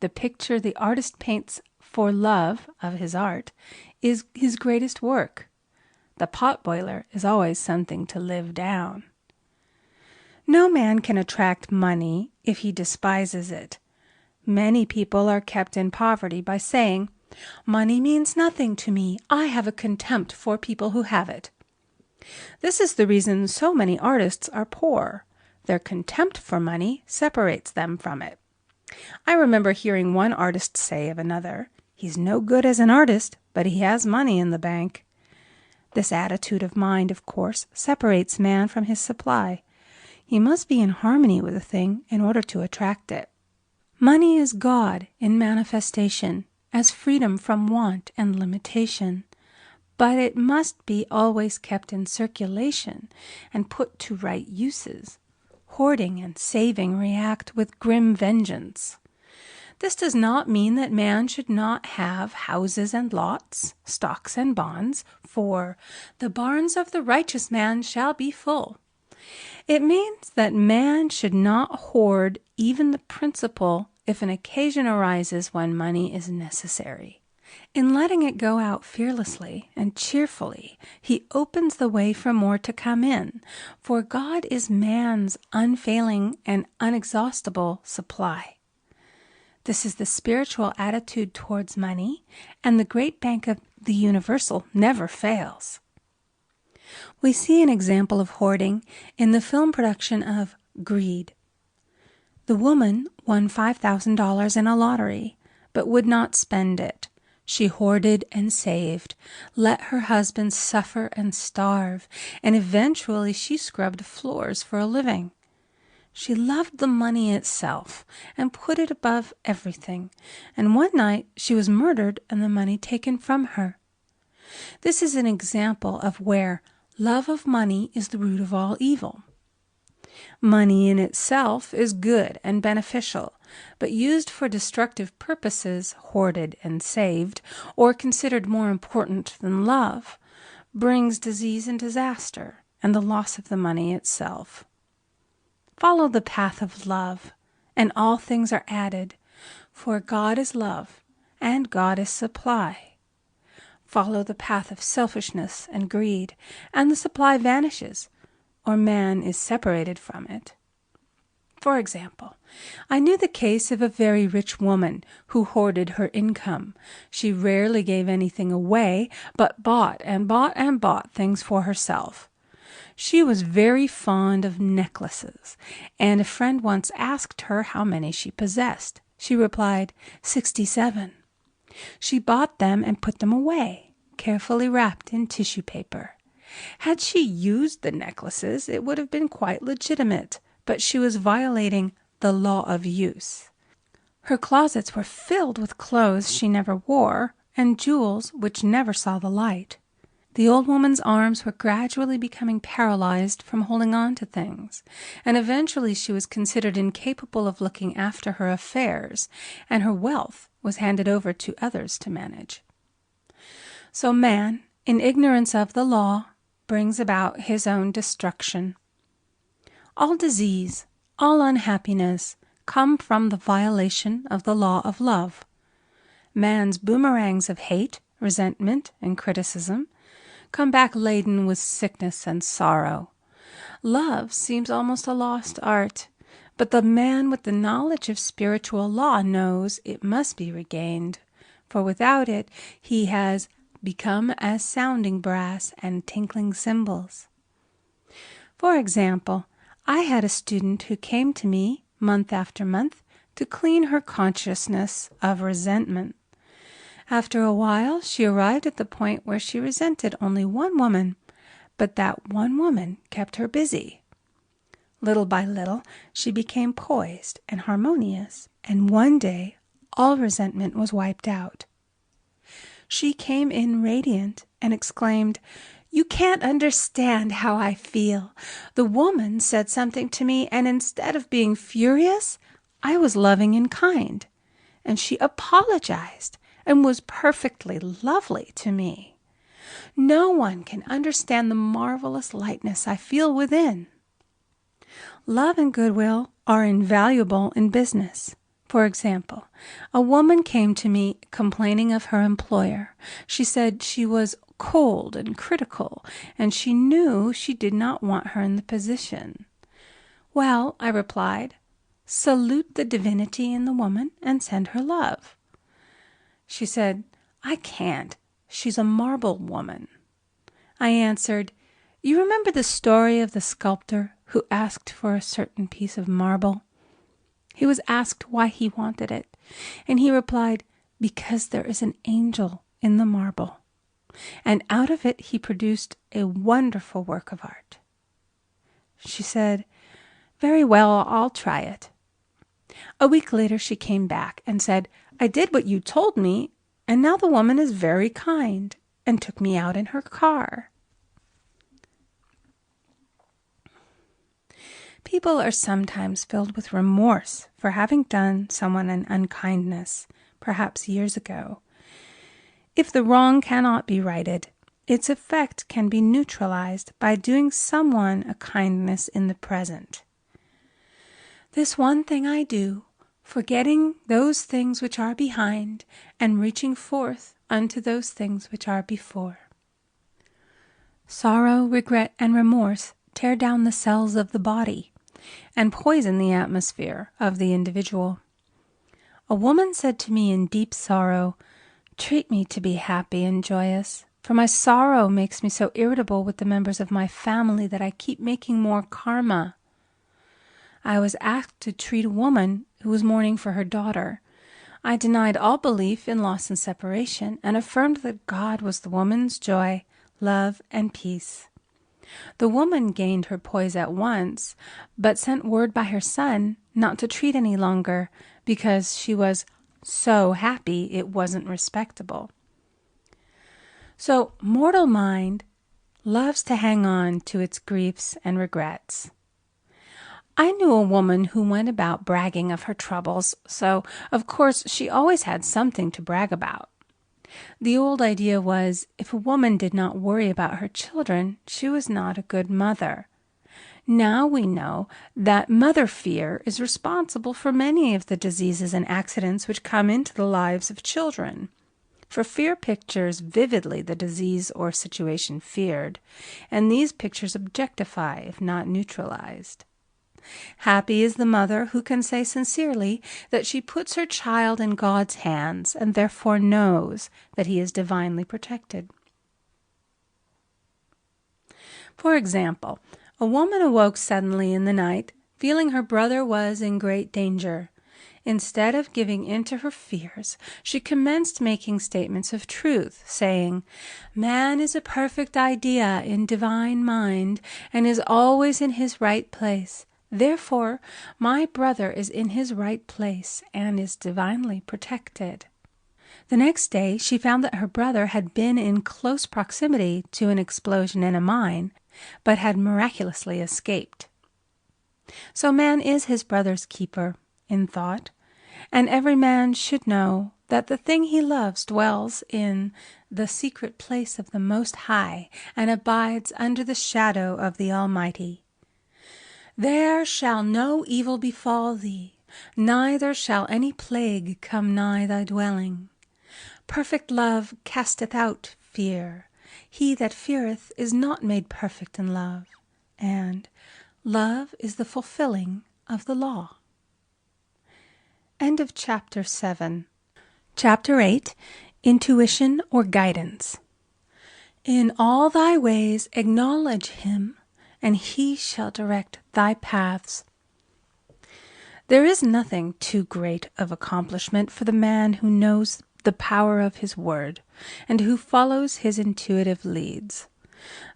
The picture the artist paints for love of his art is his greatest work. The potboiler is always something to live down. No man can attract money if he despises it. Many people are kept in poverty by saying, "Money means nothing to me. I have a contempt for people who have it." This is the reason so many artists are poor. Their contempt for money separates them from it. I remember hearing one artist say of another, "He's no good as an artist, but he has money in the bank." This attitude of mind, of course, separates man from his supply. He must be in harmony with a thing in order to attract it. Money is God in manifestation, as freedom from want and limitation. But it must be always kept in circulation and put to right uses. Hoarding and saving react with grim vengeance. This does not mean that man should not have houses and lots, stocks and bonds, for "the barns of the righteous man shall be full." It means that man should not hoard even the principal if an occasion arises when money is necessary. In letting it go out fearlessly and cheerfully, he opens the way for more to come in, for God is man's unfailing and inexhaustible supply. This is the spiritual attitude towards money, and the great bank of the universal never fails. We see an example of hoarding in the film production of Greed. The woman won $5,000 in a lottery, but would not spend it. She hoarded and saved, let her husband suffer and starve, and eventually she scrubbed floors for a living. She loved the money itself and put it above everything, and one night she was murdered and the money taken from her. This is an example of where love of money is the root of all evil. Money in itself is good and beneficial, but used for destructive purposes, hoarded and saved, or considered more important than love, brings disease and disaster, and the loss of the money itself. Follow the path of love, and all things are added, for God is love, and God is supply. Follow the path of selfishness and greed, and the supply vanishes, or man is separated from it. For example, I knew the case of a very rich woman who hoarded her income. She rarely gave anything away, but bought and bought and bought things for herself. She was very fond of necklaces, and a friend once asked her how many she possessed. She replied, 67. She bought them and put them away, carefully wrapped in tissue paper. Had she used the necklaces, it would have been quite legitimate, but she was violating the law of use. Her closets were filled with clothes she never wore and jewels which never saw the light. The old woman's arms were gradually becoming paralyzed from holding on to things, and eventually she was considered incapable of looking after her affairs, and her wealth was handed over to others to manage. So man, in ignorance of the law, brings about his own destruction. All disease, all unhappiness come from the violation of the law of love. Man's boomerangs of hate, resentment, and criticism come back laden with sickness and sorrow. Love seems almost a lost art, but the man with the knowledge of spiritual law knows it must be regained, for without it he has become as sounding brass and tinkling cymbals. For example, I had a student who came to me month after month to clean her consciousness of resentment. After a while, she arrived at the point where she resented only one woman, but that one woman kept her busy. Little by little, she became poised and harmonious, and one day, all resentment was wiped out. She came in radiant and exclaimed, "You can't understand how I feel. The woman said something to me, and instead of being furious, I was loving and kind. And she apologized and was perfectly lovely to me. No one can understand the marvelous lightness I feel within." Love and goodwill are invaluable in business. For example, a woman came to me complaining of her employer. She said she was cold and critical, and she knew she did not want her in the position. "Well," I replied, "salute the divinity in the woman and send her love." She said, "I can't. She's a marble woman." I answered, "You remember the story of the sculptor who asked for a certain piece of marble? He was asked why he wanted it, and he replied, 'Because there is an angel in the marble.' And out of it he produced a wonderful work of art." She said, "Very well, I'll try it." A week later she came back and said, "I did what you told me, and now the woman is very kind," and took me out in her car. People are sometimes filled with remorse for having done someone an unkindness, perhaps years ago. If the wrong cannot be righted, its effect can be neutralized by doing someone a kindness in the present. "This one thing I do, forgetting those things which are behind, and reaching forth unto those things which are before." Sorrow, regret, and remorse tear down the cells of the body and poison the atmosphere of the individual. A woman said to me in deep sorrow, "Treat me to be happy and joyous, for my sorrow makes me so irritable with the members of my family that I keep making more karma." I was asked to treat a woman who was mourning for her daughter. I denied all belief in loss and separation and affirmed that God was the woman's joy, love, and peace. The woman gained her poise at once, but sent word by her son not to treat any longer because she was so happy it wasn't respectable. So mortal mind loves to hang on to its griefs and regrets. I knew a woman who went about bragging of her troubles, so of course she always had something to brag about. The old idea was, if a woman did not worry about her children, she was not a good mother. Now we know that mother fear is responsible for many of the diseases and accidents which come into the lives of children. For fear pictures vividly the disease or situation feared, and these pictures objectify if not neutralized. Happy is the mother who can say sincerely that she puts her child in God's hands and therefore knows that he is divinely protected. For example, a woman awoke suddenly in the night, feeling her brother was in great danger. Instead of giving in to her fears, she commenced making statements of truth, saying, "Man is a perfect idea in divine mind and is always in his right place. Therefore, my brother is in his right place and is divinely protected." The next day, she found that her brother had been in close proximity to an explosion in a mine, but had miraculously escaped. So man is his brother's keeper, in thought, and every man should know that the thing he loves dwells in the secret place of the Most High and abides under the shadow of the Almighty. "There shall no evil befall thee, neither shall any plague come nigh thy dwelling. Perfect love casteth out fear. He that feareth is not made perfect in love. And love is the fulfilling of the law." End of Chapter 7. Chapter 8. Intuition or Guidance. "In all thy ways acknowledge him, and he shall direct thy paths." There is nothing too great of accomplishment for the man who knows the power of his word and who follows his intuitive leads.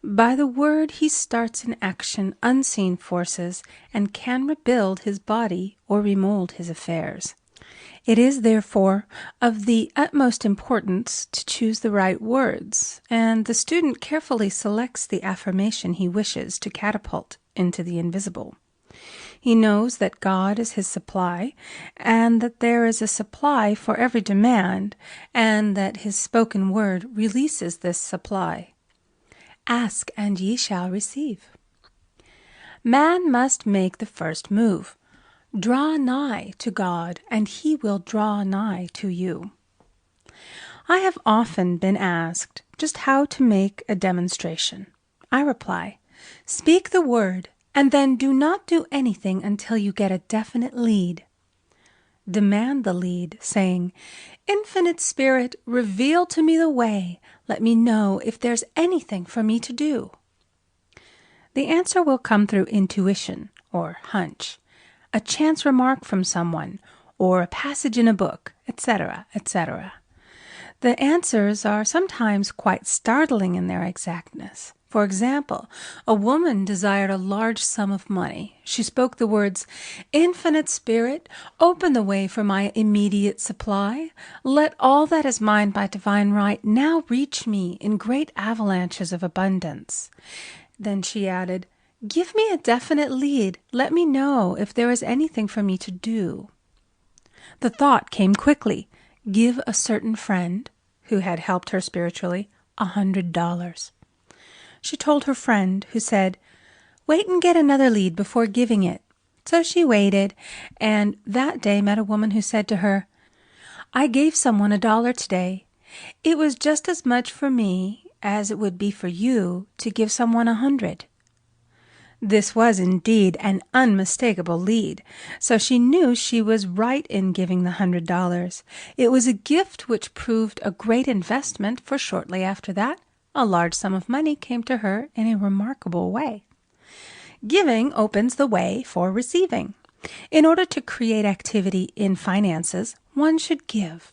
By the word he starts in action unseen forces and can rebuild his body or remold his affairs. It is, therefore, of the utmost importance to choose the right words, and the student carefully selects the affirmation he wishes to catapult into the invisible. He knows that God is his supply, and that there is a supply for every demand, and that his spoken word releases this supply. Ask, and ye shall receive. Man must make the first move. Draw nigh to God, and he will draw nigh to you. I have often been asked just how to make a demonstration. I reply, speak the word, and then do not do anything until you get a definite lead. Demand the lead, saying, Infinite Spirit, reveal to me the way. Let me know if there's anything for me to do. The answer will come through intuition, or hunch, a chance remark from someone, or a passage in a book, etc., etc. The answers are sometimes quite startling in their exactness. For example, a woman desired a large sum of money. She spoke the words, Infinite Spirit, open the way for my immediate supply. Let all that is mine by divine right now reach me in great avalanches of abundance. Then she added, give me a definite lead. Let me know if there is anything for me to do. The thought came quickly. Give a certain friend, who had helped her spiritually, $100. She told her friend, who said, wait and get another lead before giving it. So she waited, and that day met a woman who said to her, I gave someone $1 today. It was just as much for me as it would be for you to give someone 100. This was indeed an unmistakable lead, so she knew she was right in giving the $100. It was a gift which proved a great investment, for shortly after that, a large sum of money came to her in a remarkable way. Giving opens the way for receiving. In order to create activity in finances, one should give.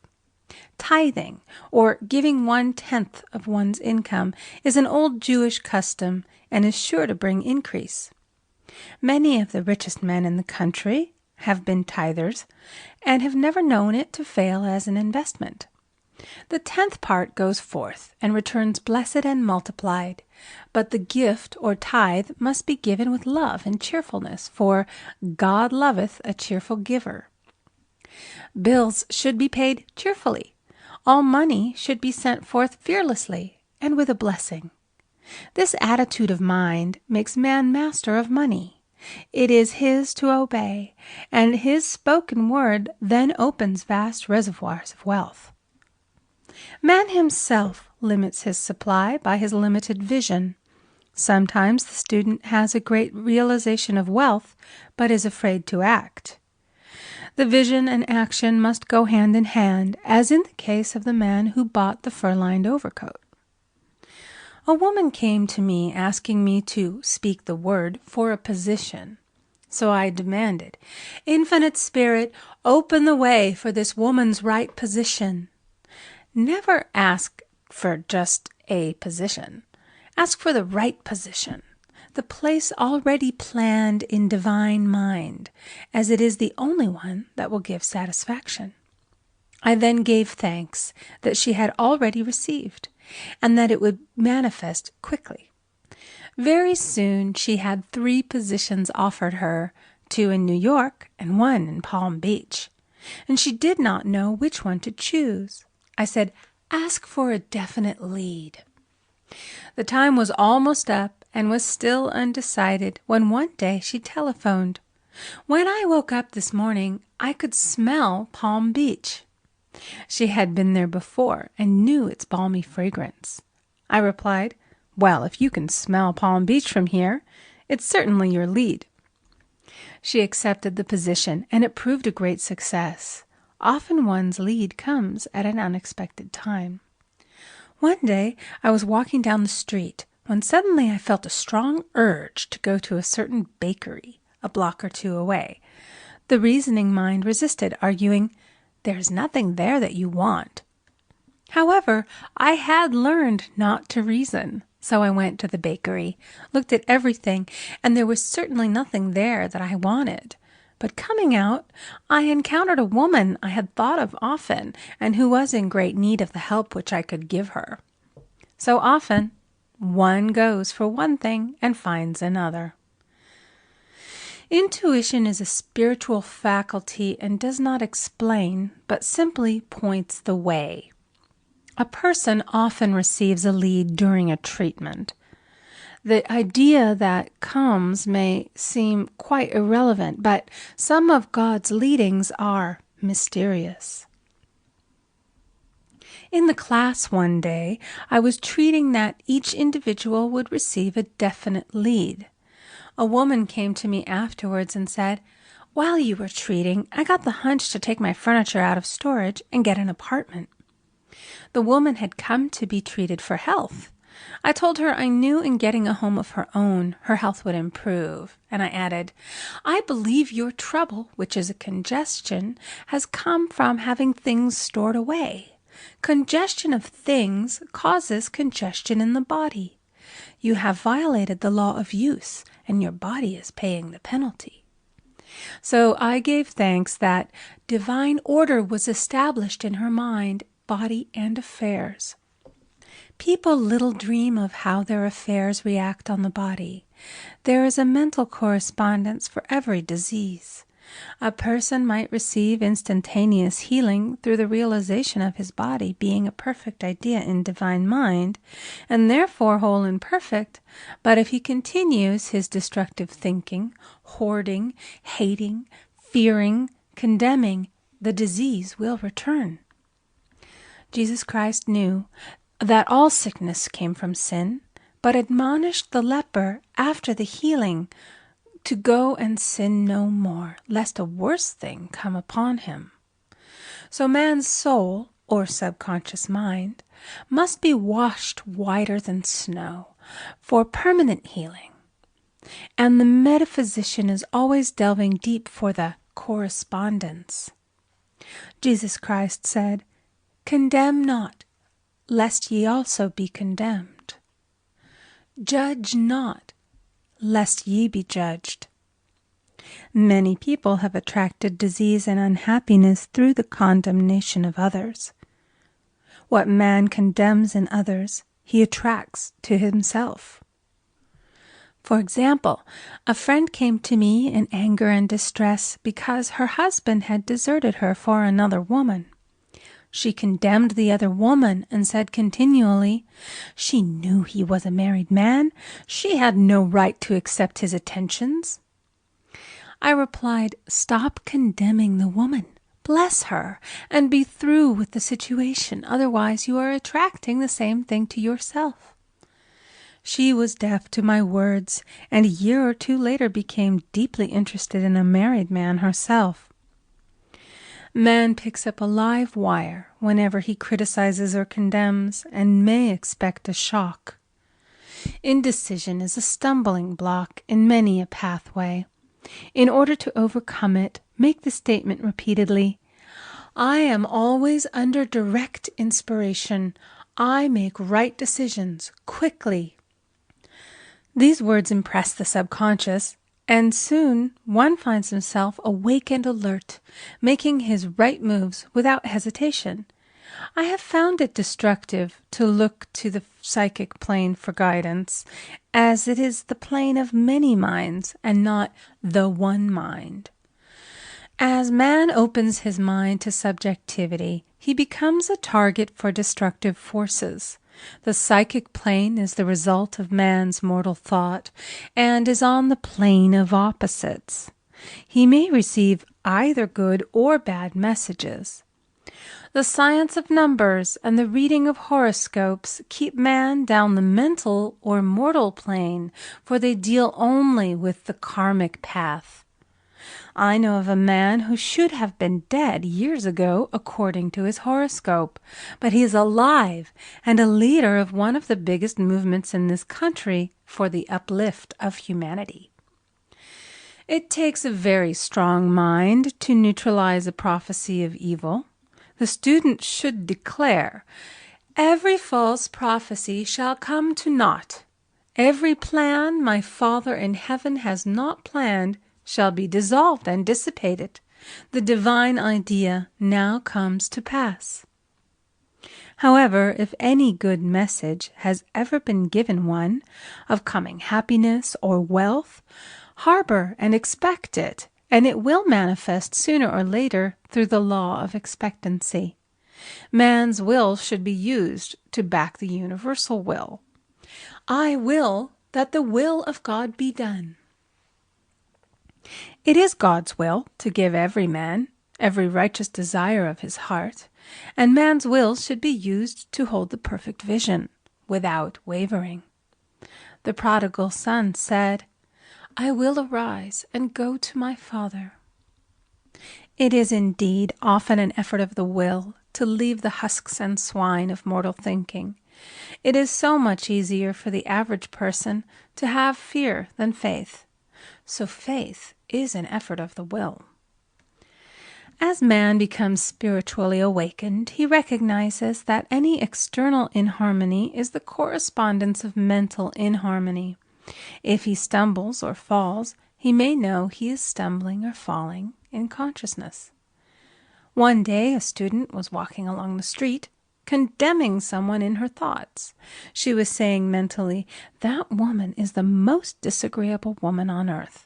Tithing, or giving 1/10 of one's income, is an old Jewish custom and is sure to bring increase. Many of the richest men in the country have been tithers and have never known it to fail as an investment. The 10th part goes forth and returns blessed and multiplied, but the gift or tithe must be given with love and cheerfulness, for God loveth a cheerful giver. Bills should be paid cheerfully. All money should be sent forth fearlessly and with a blessing. This attitude of mind makes man master of money. It is his to obey, and his spoken word then opens vast reservoirs of wealth. Man himself limits his supply by his limited vision. Sometimes the student has a great realization of wealth, but is afraid to act. The vision and action must go hand in hand, as in the case of the man who bought the fur-lined overcoat. A woman came to me asking me to speak the word for a position. So I demanded, Infinite Spirit, open the way for this woman's right position. Never ask for just a position. Ask for the right position, the place already planned in divine mind, as it is the only one that will give satisfaction. I then gave thanks that she had already received, and that it would manifest quickly. Very soon she had 3 positions offered her, 2 in New York and 1 in Palm Beach, and she did not know which one to choose. I said, ask for a definite lead. The time was almost up and was still undecided when one day she telephoned. When I woke up this morning, I could smell Palm Beach. She had been there before and knew its balmy fragrance. I replied, well, if you can smell Palm Beach from here, it's certainly your lead. She accepted the position, and it proved a great success. Often one's lead comes at an unexpected time. One day I was walking down the street when suddenly I felt a strong urge to go to a certain bakery a block or 2 away. The reasoning mind resisted, arguing, "There's nothing there that you want." However, I had learned not to reason, so I went to the bakery, looked at everything, and there was certainly nothing there that I wanted. But coming out, I encountered a woman I had thought of often, and who was in great need of the help which I could give her. So often, one goes for one thing and finds another. Intuition is a spiritual faculty and does not explain, but simply points the way. A person often receives a lead during a treatment. The idea that comes may seem quite irrelevant, but some of God's leadings are mysterious. In the class one day, I was treating that each individual would receive a definite lead. A woman came to me afterwards and said, "While you were treating, I got the hunch to take my furniture out of storage and get an apartment." The woman had come to be treated for health. I told her I knew in getting a home of her own, her health would improve. And I added, "I believe your trouble, which is a congestion, has come from having things stored away. Congestion of things causes congestion in the body. You have violated the law of use, and your body is paying the penalty." So I gave thanks that divine order was established in her mind, body, and affairs. People little dream of how their affairs react on the body. There is a mental correspondence for every disease. A person might receive instantaneous healing through the realization of his body being a perfect idea in divine mind, and therefore whole and perfect, but if he continues his destructive thinking, hoarding, hating, fearing, condemning, the disease will return. Jesus Christ knew that all sickness came from sin, but admonished the leper after the healing to go and sin no more, lest a worse thing come upon him. So man's soul, or subconscious mind, must be washed whiter than snow for permanent healing. And the metaphysician is always delving deep for the correspondence. Jesus Christ said, "Condemn not, lest ye also be condemned. Judge not, lest ye be judged." Many people have attracted disease and unhappiness through the condemnation of others. What man condemns in others, he attracts to himself. For example, a friend came to me in anger and distress because her husband had deserted her for another woman. She condemned the other woman and said continually, "She knew he was a married man. She had no right to accept his attentions." I replied, "Stop condemning the woman. Bless her and be through with the situation. Otherwise you are attracting the same thing to yourself." She was deaf to my words, and a year or two later became deeply interested in a married man herself. Man picks up a live wire whenever he criticizes or condemns, and may expect a shock. Indecision is a stumbling block in many a pathway. In order to overcome it, make the statement repeatedly, "I am always under direct inspiration. I make right decisions quickly." These words impress the subconscious, and soon one finds himself awake and alert, making his right moves without hesitation. I have found it destructive to look to the psychic plane for guidance, as it is the plane of many minds and not the one mind. As man opens his mind to subjectivity, he becomes a target for destructive forces. The psychic plane is the result of man's mortal thought and is on the plane of opposites. He may receive either good or bad messages. The science of numbers and the reading of horoscopes keep man down the mental or mortal plane, for they deal only with the karmic path. I know of a man who should have been dead years ago according to his horoscope, but he is alive and a leader of one of the biggest movements in this country for the uplift of humanity. It takes a very strong mind to neutralize a prophecy of evil. The student should declare, "Every false prophecy shall come to naught. Every plan my Father in heaven has not planned shall be dissolved and dissipated. The divine idea now comes to pass." However, if any good message has ever been given one, of coming happiness or wealth, harbor and expect it, and it will manifest sooner or later through the law of expectancy. Man's will should be used to back the universal will. I will that the will of God be done. It is God's will to give every man every righteous desire of his heart, and man's will should be used to hold the perfect vision, without wavering. The prodigal son said, "I will arise and go to my father." It is indeed often an effort of the will to leave the husks and swine of mortal thinking. It is so much easier for the average person to have fear than faith. So faith is an effort of the will. As man becomes spiritually awakened, he recognizes that any external inharmony is the correspondence of mental inharmony. If he stumbles or falls, he may know he is stumbling or falling in consciousness. One day a student was walking along the street, condemning someone in her thoughts. She was saying mentally, "That woman is the most disagreeable woman on earth,"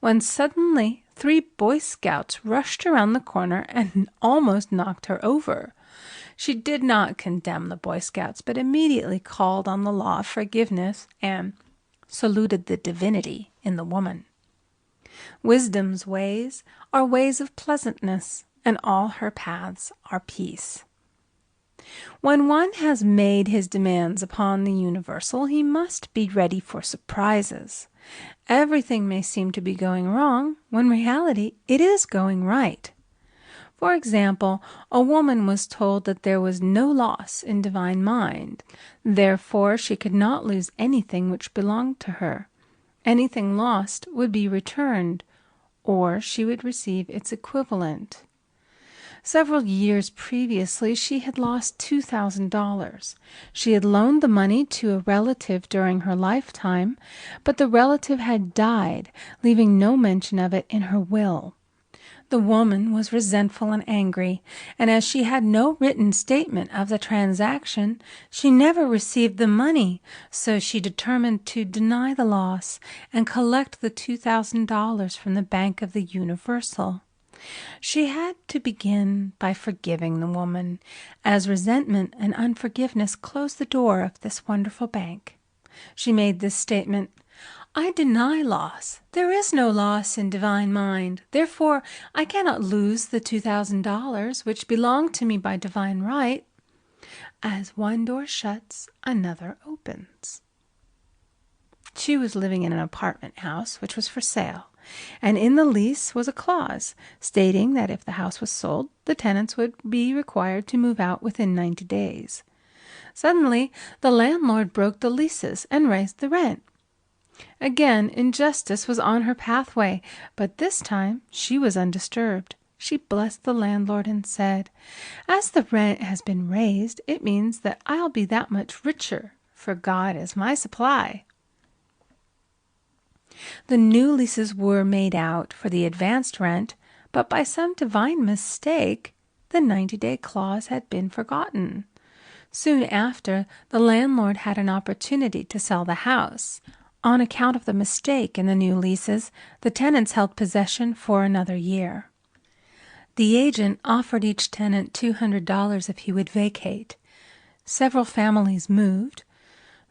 when suddenly 3 Boy Scouts rushed around the corner and almost knocked her over. She did not condemn the Boy Scouts, but immediately called on the law of forgiveness and saluted the divinity in the woman. Wisdom's ways are ways of pleasantness, and all her paths are peace. When one has made his demands upon the universal, he must be ready for surprises. Everything may seem to be going wrong, when in reality it is going right. For example, a woman was told that there was no loss in divine mind. Therefore, she could not lose anything which belonged to her. Anything lost would be returned, or she would receive its equivalent. Several years previously, she had lost $2,000. She had loaned the money to a relative during her lifetime, but the relative had died, leaving no mention of it in her will. The woman was resentful and angry, and as she had no written statement of the transaction, she never received the money, so she determined to deny the loss and collect the $2,000 from the Bank of the Universal. She had to begin by forgiving the woman, as resentment and unforgiveness closed the door of this wonderful bank. She made this statement, "I deny loss. There is no loss in divine mind. Therefore, I cannot lose the $2,000 which belong to me by divine right. As one door shuts, another opens." She was living in an apartment house which was for sale, and in the lease was a clause stating that if the house was sold, the tenants would be required to move out within 90 days. Suddenly, the landlord broke the leases and raised the rent. Again, injustice was on her pathway, but this time she was undisturbed. She blessed the landlord and said, "As the rent has been raised, it means that I'll be that much richer, for God is my supply." The new leases were made out for the advanced rent, but by some divine mistake, the 90-day clause had been forgotten. Soon after, the landlord had an opportunity to sell the house. On account of the mistake in the new leases, the tenants held possession for another year. The agent offered each tenant $200 if he would vacate. Several families moved.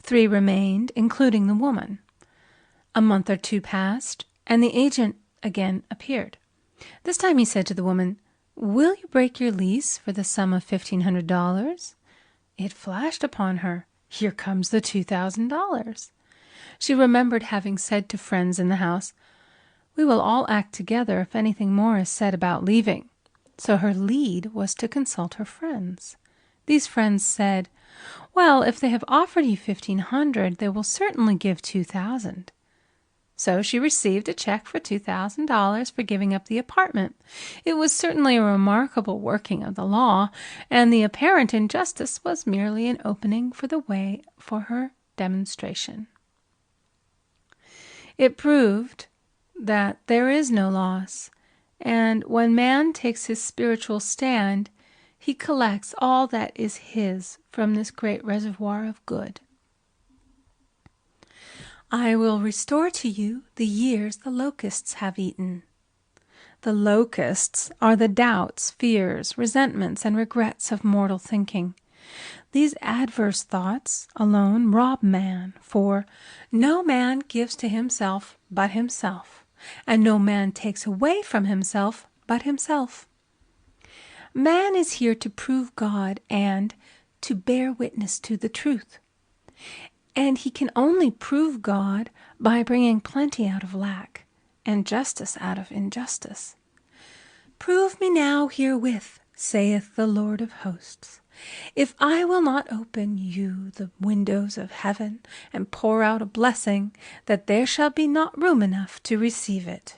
3 remained, including the woman. A month or 2 passed, and the agent again appeared. This time he said to the woman, "Will you break your lease for the sum of $1,500? It flashed upon her, here comes the $2,000. She remembered having said to friends in the house, "We will all act together if anything more is said about leaving." So her lead was to consult her friends. These friends said, "Well, if they have offered you $1,500, they will certainly give $2,000. So she received a check for $2,000 for giving up the apartment. It was certainly a remarkable working of the law, and the apparent injustice was merely an opening for the way for her demonstration. It proved that there is no loss, and when man takes his spiritual stand, he collects all that is his from this great reservoir of good. I will restore to you the years the locusts have eaten. The locusts are the doubts, fears, resentments, and regrets of mortal thinking. These adverse thoughts alone rob man, for no man gives to himself but himself, and no man takes away from himself but himself. Man is here to prove God and to bear witness to the truth. And he can only prove God by bringing plenty out of lack and justice out of injustice. Prove me now herewith, saith the Lord of hosts, if I will not open you the windows of heaven and pour out a blessing, that there shall be not room enough to receive it.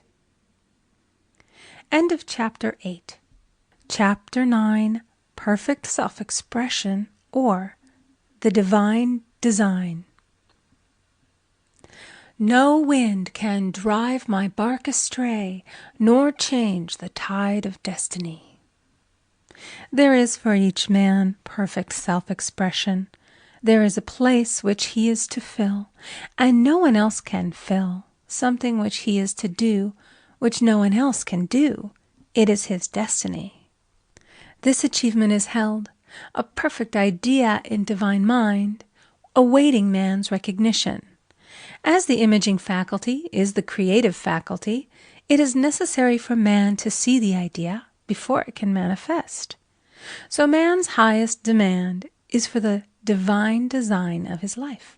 End of Chapter 8. Chapter 9, Perfect Self-Expression, or the Divine Design. No wind can drive my bark astray, nor change the tide of destiny. There is for each man perfect self-expression. There is a place which he is to fill, and no one else can fill, something which he is to do, which no one else can do. It is his destiny. This achievement is held, a perfect idea in divine mind, awaiting man's recognition. As the imaging faculty is the creative faculty, it is necessary for man to see the idea before it can manifest. So man's highest demand is for the divine design of his life.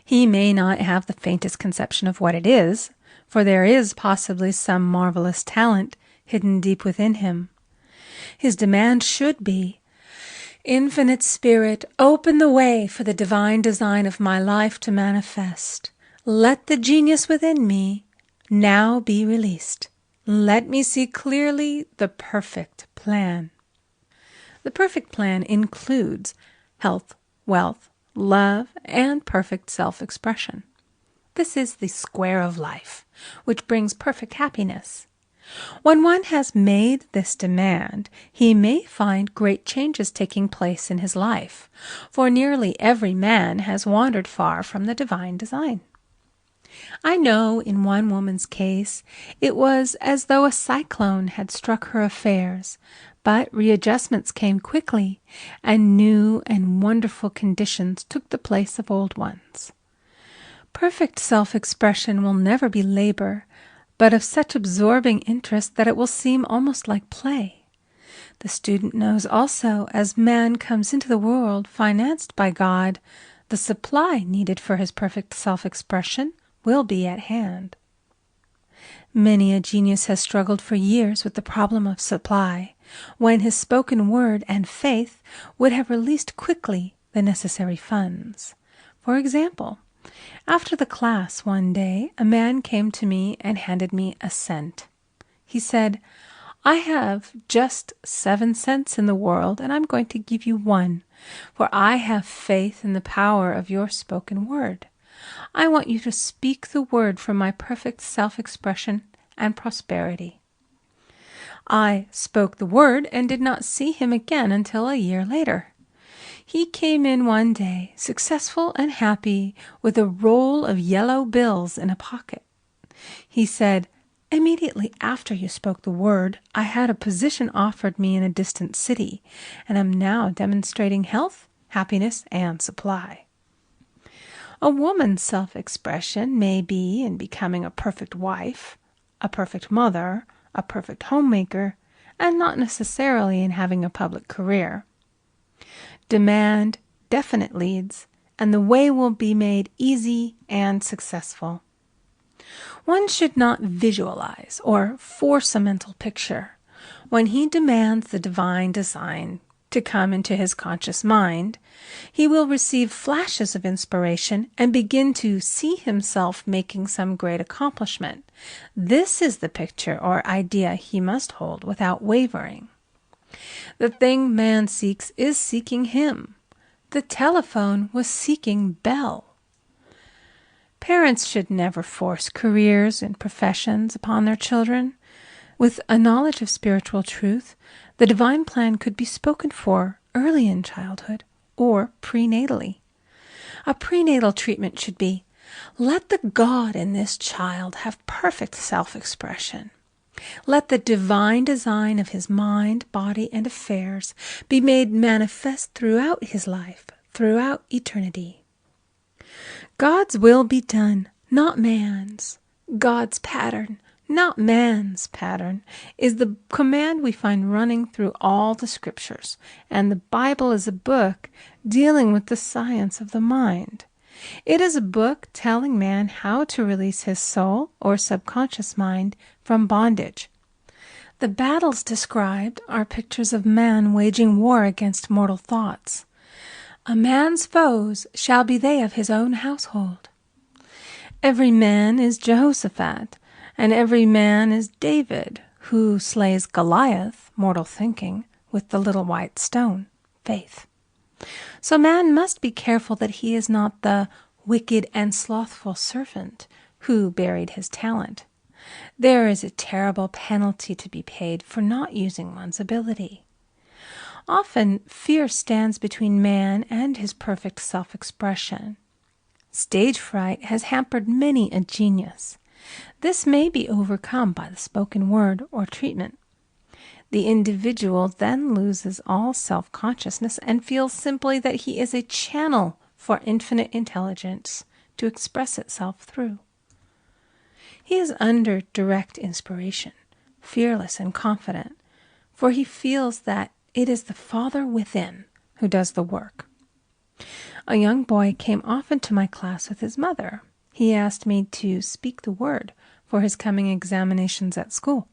He may not have the faintest conception of what it is, for there is possibly some marvelous talent hidden deep within him. His demand should be, Infinite Spirit, open the way for the divine design of my life to manifest. Let the genius within me now be released. Let me see clearly the perfect plan. The perfect plan includes health, wealth, love, and perfect self-expression. This is the square of life, which brings perfect happiness. When one has made this demand, he may find great changes taking place in his life, for nearly every man has wandered far from the divine design. I know in one woman's case it was as though a cyclone had struck her affairs, but readjustments came quickly, and new and wonderful conditions took the place of old ones. Perfect self-expression will never be labor, but of such absorbing interest that it will seem almost like play. The student knows also, as man comes into the world financed by God, the supply needed for his perfect self-expression will be at hand. Many a genius has struggled for years with the problem of supply, when his spoken word and faith would have released quickly the necessary funds. For example, after the class one day, a man came to me and handed me a cent. He said, I have just 7 cents in the world, and I'm going to give you 1, for I have faith in the power of your spoken word. I want you to speak the word for my perfect self-expression and prosperity. I spoke the word and did not see him again until a year later. He came in one day, successful and happy, with a roll of yellow bills in a pocket. He said, Immediately after you spoke the word, I had a position offered me in a distant city, and am now demonstrating health, happiness, and supply. A woman's self-expression may be in becoming a perfect wife, a perfect mother, a perfect homemaker, and not necessarily in having a public career. Demand definite leads, and the way will be made easy and successful. One should not visualize or force a mental picture. When he demands the divine design, to come into his conscious mind. He will receive flashes of inspiration and begin to see himself making some great accomplishment. This is the picture or idea he must hold without wavering. The thing man seeks is seeking him. The telephone was seeking Bell. Parents should never force careers and professions upon their children. With a knowledge of spiritual truth, the divine plan could be spoken for early in childhood or prenatally. A prenatal treatment should be, let the God in this child have perfect self-expression. Let the divine design of his mind, body, and affairs be made manifest throughout his life, throughout eternity. God's will be done, not man's. God's pattern, not man's pattern, is the command we find running through all the scriptures, and the Bible is a book dealing with the science of the mind. It is a book telling man how to release his soul or subconscious mind from bondage. The battles described are pictures of man waging war against mortal thoughts. A man's foes shall be they of his own household. Every man is Jehoshaphat, and every man is David, who slays Goliath, mortal thinking, with the little white stone, faith. So man must be careful that he is not the wicked and slothful servant who buried his talent. There is a terrible penalty to be paid for not using one's ability. Often, fear stands between man and his perfect self-expression. Stage fright has hampered many a genius. This may be overcome by the spoken word or treatment. The individual then loses all self-consciousness and feels simply that he is a channel for infinite intelligence to express itself through. He is under direct inspiration, fearless and confident, for he feels that it is the Father within who does the work. A young boy came often to my class with his mother. He asked me to speak the word for his coming examinations at school.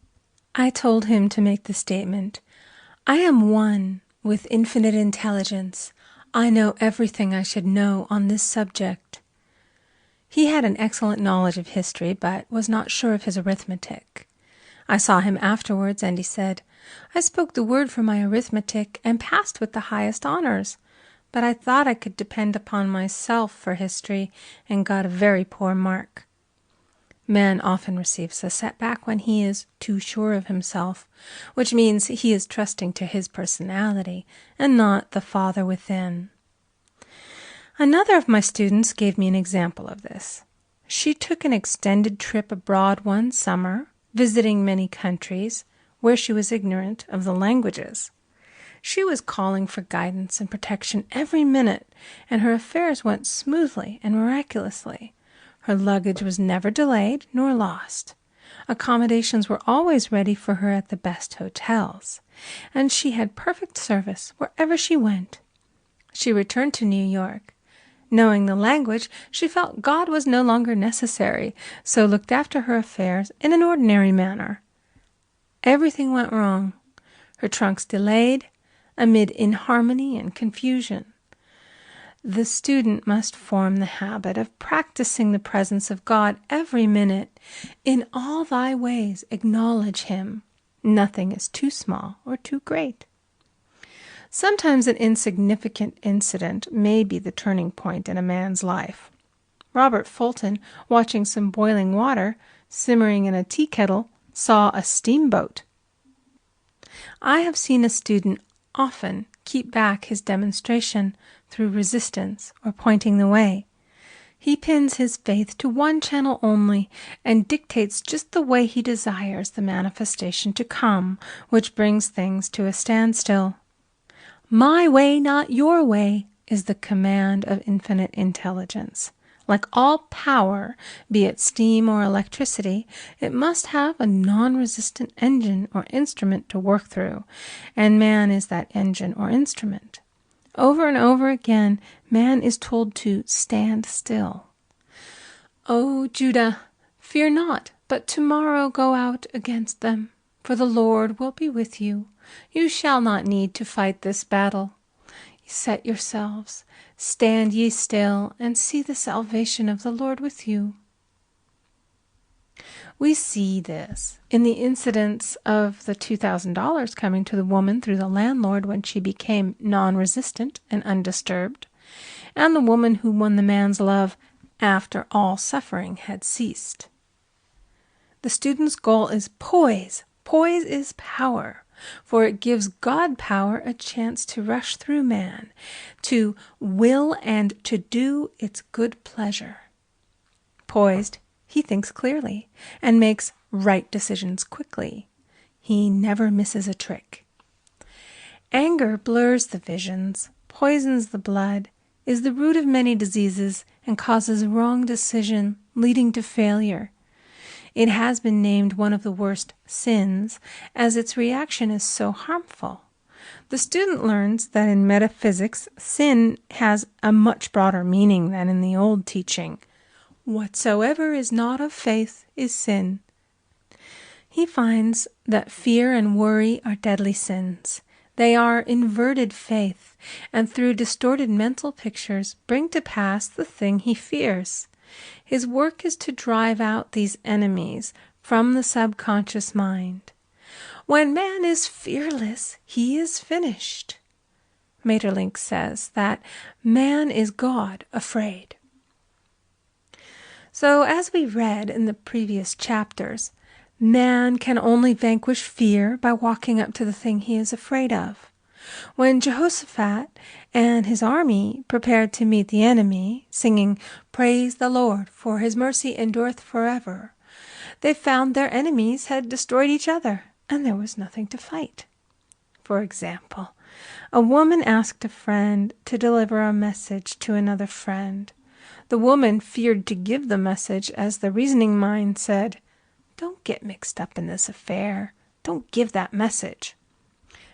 I told him to make the statement, I am one with infinite intelligence. I know everything I should know on this subject. He had an excellent knowledge of history, but was not sure of his arithmetic. I saw him afterwards, and he said, I spoke the word for my arithmetic and passed with the highest honors, but I thought I could depend upon myself for history and got a very poor mark. Man often receives a setback when he is too sure of himself, which means he is trusting to his personality and not the Father within. Another of my students gave me an example of this. She took an extended trip abroad one summer, visiting many countries where she was ignorant of the languages. She was calling for guidance and protection every minute, and her affairs went smoothly and miraculously. Her luggage was never delayed nor lost. Accommodations were always ready for her at the best hotels, and she had perfect service wherever she went. She returned to New York. Knowing the language, she felt God was no longer necessary, so looked after her affairs in an ordinary manner. Everything went wrong. Her trunks delayed, amid inharmony and confusion. The student must form the habit of practicing the presence of God every minute. In all thy ways acknowledge him. Nothing is too small or too great. Sometimes an insignificant incident may be the turning point in a man's life. Robert Fulton, watching some boiling water simmering in a tea kettle, saw a steamboat. I have seen a student often keep back his demonstration through resistance or pointing the way. He pins his faith to one channel only and dictates just the way he desires the manifestation to come, which brings things to a standstill. My way, not your way, is the command of infinite intelligence. Like all power, be it steam or electricity, it must have a non-resistant engine or instrument to work through, and man is that engine or instrument. Over and over again, man is told to stand still. O Judah, fear not, but tomorrow go out against them. for the Lord will be with you. You shall not need to fight this battle. Set yourselves, stand ye still, and see the salvation of the Lord with you. We see this in the incidents of the $2,000 coming to the woman through the landlord when she became non-resistant and undisturbed, and the woman who won the man's love after all suffering had ceased. The student's goal is poise. Poise is power, for it gives God power a chance to rush through man, to will and to do its good pleasure. Poised, he thinks clearly and makes right decisions quickly. He never misses a trick. Anger blurs the visions, poisons the blood, is the root of many diseases, and causes wrong decision, leading to failure. It has been named one of the worst sins, as its reaction is so harmful. The student learns that in metaphysics, sin has a much broader meaning than in the old teaching. Whatsoever is not of faith is sin. He finds that fear and worry are deadly sins. They are inverted faith, and through distorted mental pictures bring to pass the thing he fears. His work is to drive out these enemies from the subconscious mind. When man is fearless, he is finished. Maeterlinck says that man is God afraid. So, as we read in the previous chapters, man can only vanquish fear by walking up to the thing he is afraid of. When Jehoshaphat and his army prepared to meet the enemy, singing, "Praise the Lord, for his mercy endureth forever," they found their enemies had destroyed each other, and there was nothing to fight. For example, a woman asked a friend to deliver a message to another friend. The woman feared to give the message, as the reasoning mind said, "Don't get mixed up in this affair. Don't give that message."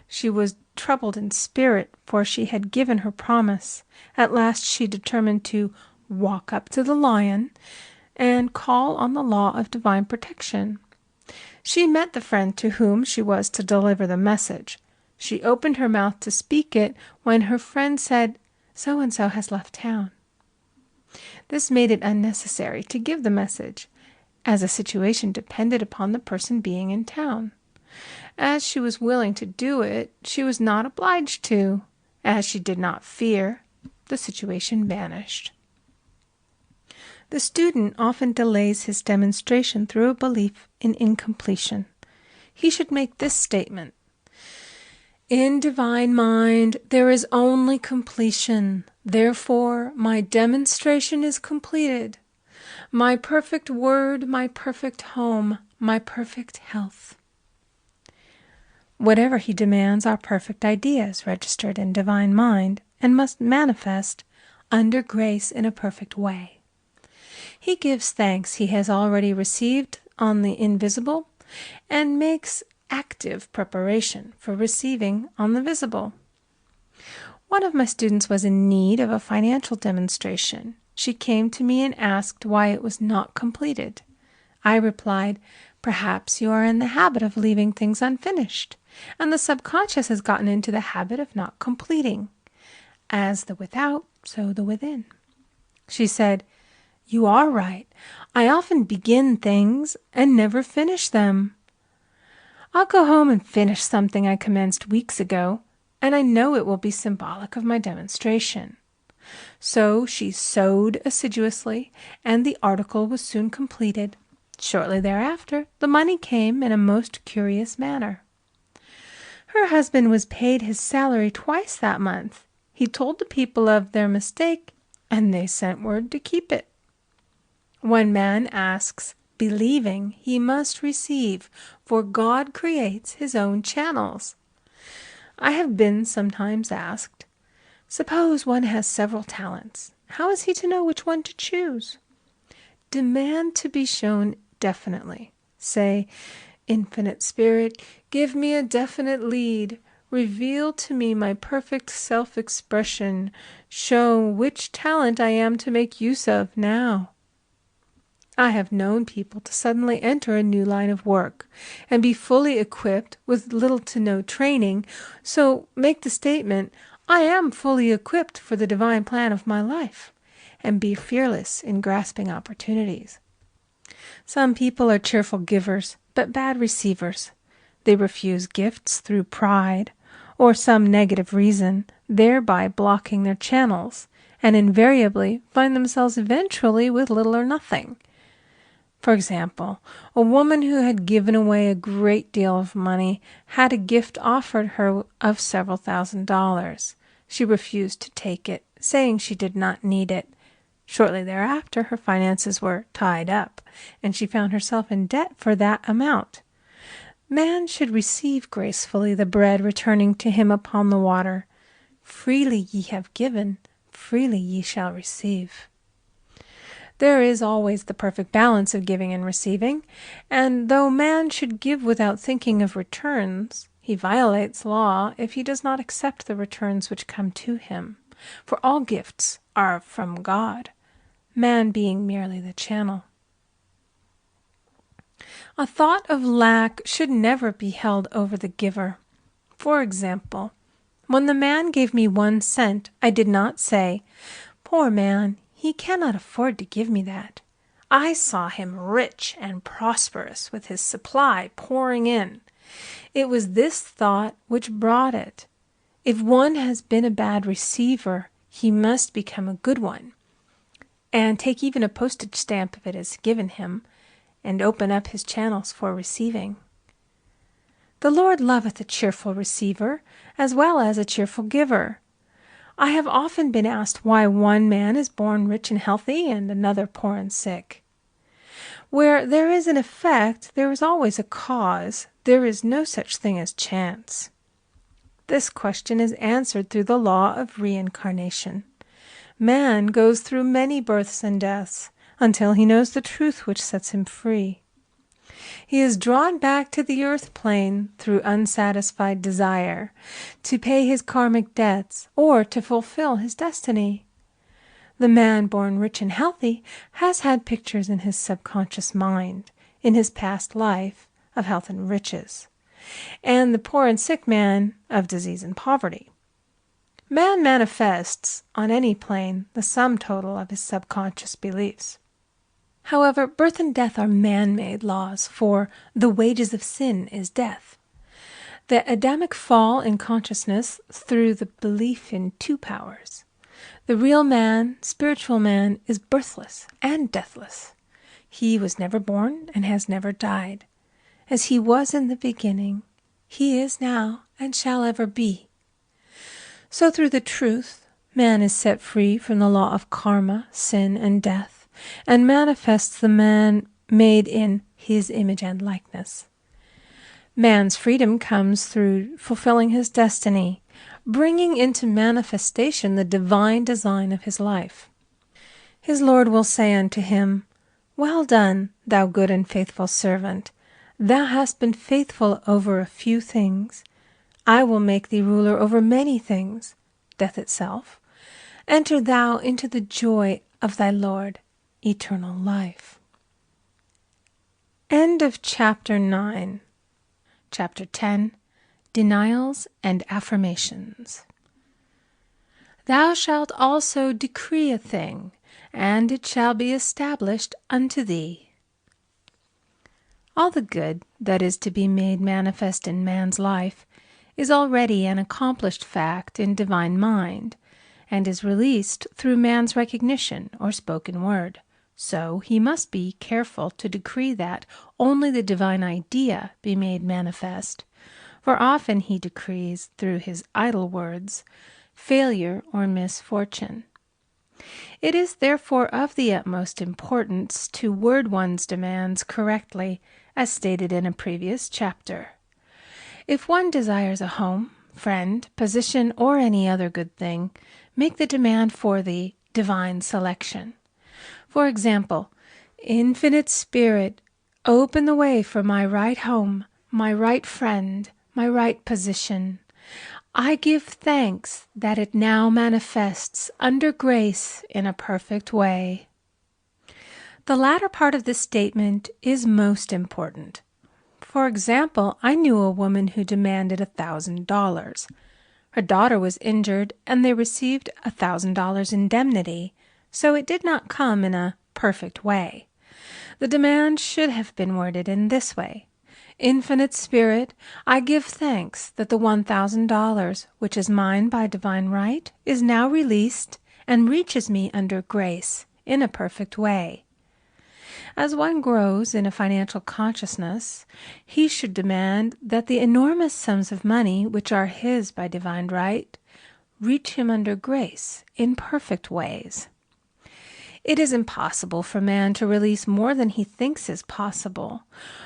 She was troubled in spirit, for she had given her promise. At last she determined to walk up to the lion and call on the law of divine protection. She met the friend to whom she was to deliver the message. She opened her mouth to speak it when her friend said, "So-and-so has left town." This made it unnecessary to give the message, as a situation depended upon the person being in town. As she was willing to do it, she was not obliged to. As she did not fear, the situation vanished. The student often delays his demonstration through a belief in incompletion. He should make this statement: "In divine mind there is only completion. Therefore my demonstration is completed. My perfect word, my perfect home, my perfect health." Whatever he demands are perfect ideas registered in divine mind and must manifest under grace in a perfect way. He gives thanks he has already received on the invisible and makes active preparation for receiving on the visible. One of my students was in need of a financial demonstration. She came to me and asked why it was not completed. I replied, "Perhaps you are in the habit of leaving things unfinished, and the subconscious has gotten into the habit of not completing. As the without, so the within." She said, "You are right. I often begin things and never finish them. I'll go home and finish something I commenced weeks ago, and I know it will be symbolic of my demonstration." So she sewed assiduously, and the article was soon completed. Shortly thereafter, the money came in a most curious manner. Her husband was paid his salary twice that month. He told the people of their mistake, and they sent word to keep it. When man asks, believing, he must receive, for God creates his own channels. I have been sometimes asked, suppose one has several talents. How is he to know which one to choose? Demand to be shown definitely. Say, "Infinite Spirit, give me a definite lead. Reveal to me my perfect self-expression. Show which talent I am to make use of now." I have known people to suddenly enter a new line of work and be fully equipped with little to no training, so make the statement, "I am fully equipped for the divine plan of my life," and be fearless in grasping opportunities. Some people are cheerful givers, but bad receivers. They refuse gifts through pride or some negative reason, thereby blocking their channels, and invariably find themselves eventually with little or nothing. For example, a woman who had given away a great deal of money had a gift offered her of several $1,000s. She refused to take it, saying she did not need it. Shortly thereafter, her finances were tied up, and she found herself in debt for that amount. Man should receive gracefully the bread returning to him upon the water. Freely ye have given, freely ye shall receive. There is always the perfect balance of giving and receiving, and though man should give without thinking of returns, he violates law if he does not accept the returns which come to him, for all gifts are from God, man being merely the channel. A thought of lack should never be held over the giver. For example, when the man gave me 1 cent, I did not say, "Poor man, he cannot afford to give me that." I saw him rich and prosperous with his supply pouring in. It was this thought which brought it. If one has been a bad receiver, he must become a good one, and take even a postage stamp if it is given him, and open up his channels for receiving. The Lord loveth a cheerful receiver, as well as a cheerful giver. I have often been asked why one man is born rich and healthy and another poor and sick. Where there is an effect, there is always a cause. There is no such thing as chance. This question is answered through the law of reincarnation. Man goes through many births and deaths until he knows the truth which sets him free. He is drawn back to the earth plane through unsatisfied desire, to pay his karmic debts or to fulfill his destiny. The man born rich and healthy has had pictures in his subconscious mind, in his past life, of health and riches, and the poor and sick man of disease and poverty. Man manifests, on any plane, the sum total of his subconscious beliefs. However, birth and death are man-made laws, for the wages of sin is death. The Adamic fall in consciousness through the belief in 2 powers. The real man, spiritual man, is birthless and deathless. He was never born and has never died. As he was in the beginning, he is now and shall ever be. So through the truth, man is set free from the law of karma, sin, and death, and manifests the man made in his image and likeness. Man's freedom comes through fulfilling his destiny, bringing into manifestation the divine design of his life. His Lord will say unto him, "Well done, thou good and faithful servant. Thou hast been faithful over a few things. I will make thee ruler over many things," death itself. "Enter thou into the joy of thy Lord, eternal life." End of Chapter 9. Chapter 10. Denials and Affirmations. Thou shalt also decree a thing, and it shall be established unto thee. All the good that is to be made manifest in man's life is already an accomplished fact in divine mind, and is released through man's recognition or spoken word. So he must be careful to decree that only the divine idea be made manifest, for often he decrees through his idle words failure or misfortune. It is therefore of the utmost importance to word one's demands correctly, as stated in a previous chapter. If one desires a home, friend, position, or any other good thing, make the demand for the divine selection. For example, Infinite Spirit, open the way for my right home, my right friend, my right position. I give thanks that it now manifests under grace in a perfect way. The latter part of this statement is most important. For example, I knew a woman who demanded $1,000. Her daughter was injured, and they received $1,000 indemnity, so it did not come in a perfect way. The demand should have been worded in this way: Infinite Spirit, I give thanks that the $1,000, which is mine by divine right, is now released and reaches me under grace in a perfect way. As one grows in a financial consciousness, he should demand that the enormous sums of money which are his by divine right reach him under grace in perfect ways. It is impossible for man to release more than he thinks is possible,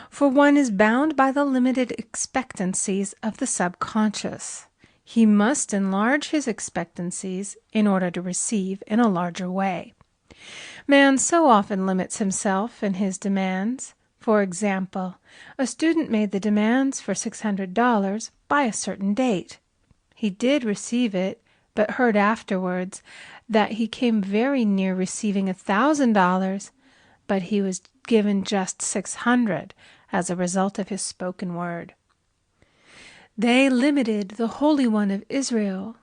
for one is bound by the limited expectancies of the subconscious. He must enlarge his expectancies in order to receive in a larger way. Man so often limits himself in his demands. For example, a student made the demands for $600 by a certain date. He did receive it, but heard afterwards that he came very near receiving $1,000, but he was given just $600 as a result of his spoken word. They limited the Holy One of Israel.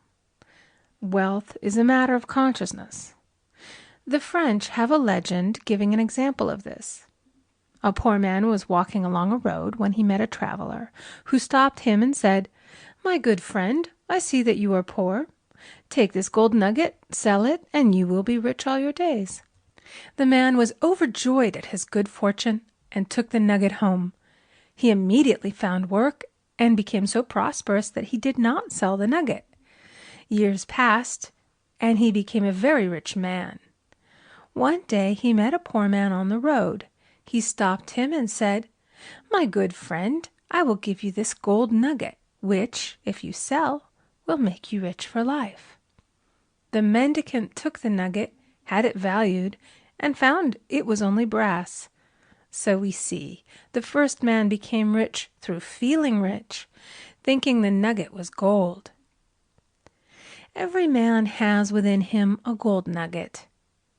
Wealth is a matter of consciousness. The French have a legend giving an example of this. A poor man was walking along a road when he met a traveler, who stopped him and said, "My good friend, I see that you are poor. Take this gold nugget, sell it, and you will be rich all your days." The man was overjoyed at his good fortune and took the nugget home. He immediately found work and became so prosperous that he did not sell the nugget. Years passed, and he became a very rich man. One day he met a poor man on the road. He stopped him and said, "My good friend, I will give you this gold nugget, which, if you sell, will make you rich for life." The mendicant took the nugget, had it valued, and found it was only brass. So we see, the first man became rich through feeling rich, thinking the nugget was gold. Every man has within him a gold nugget.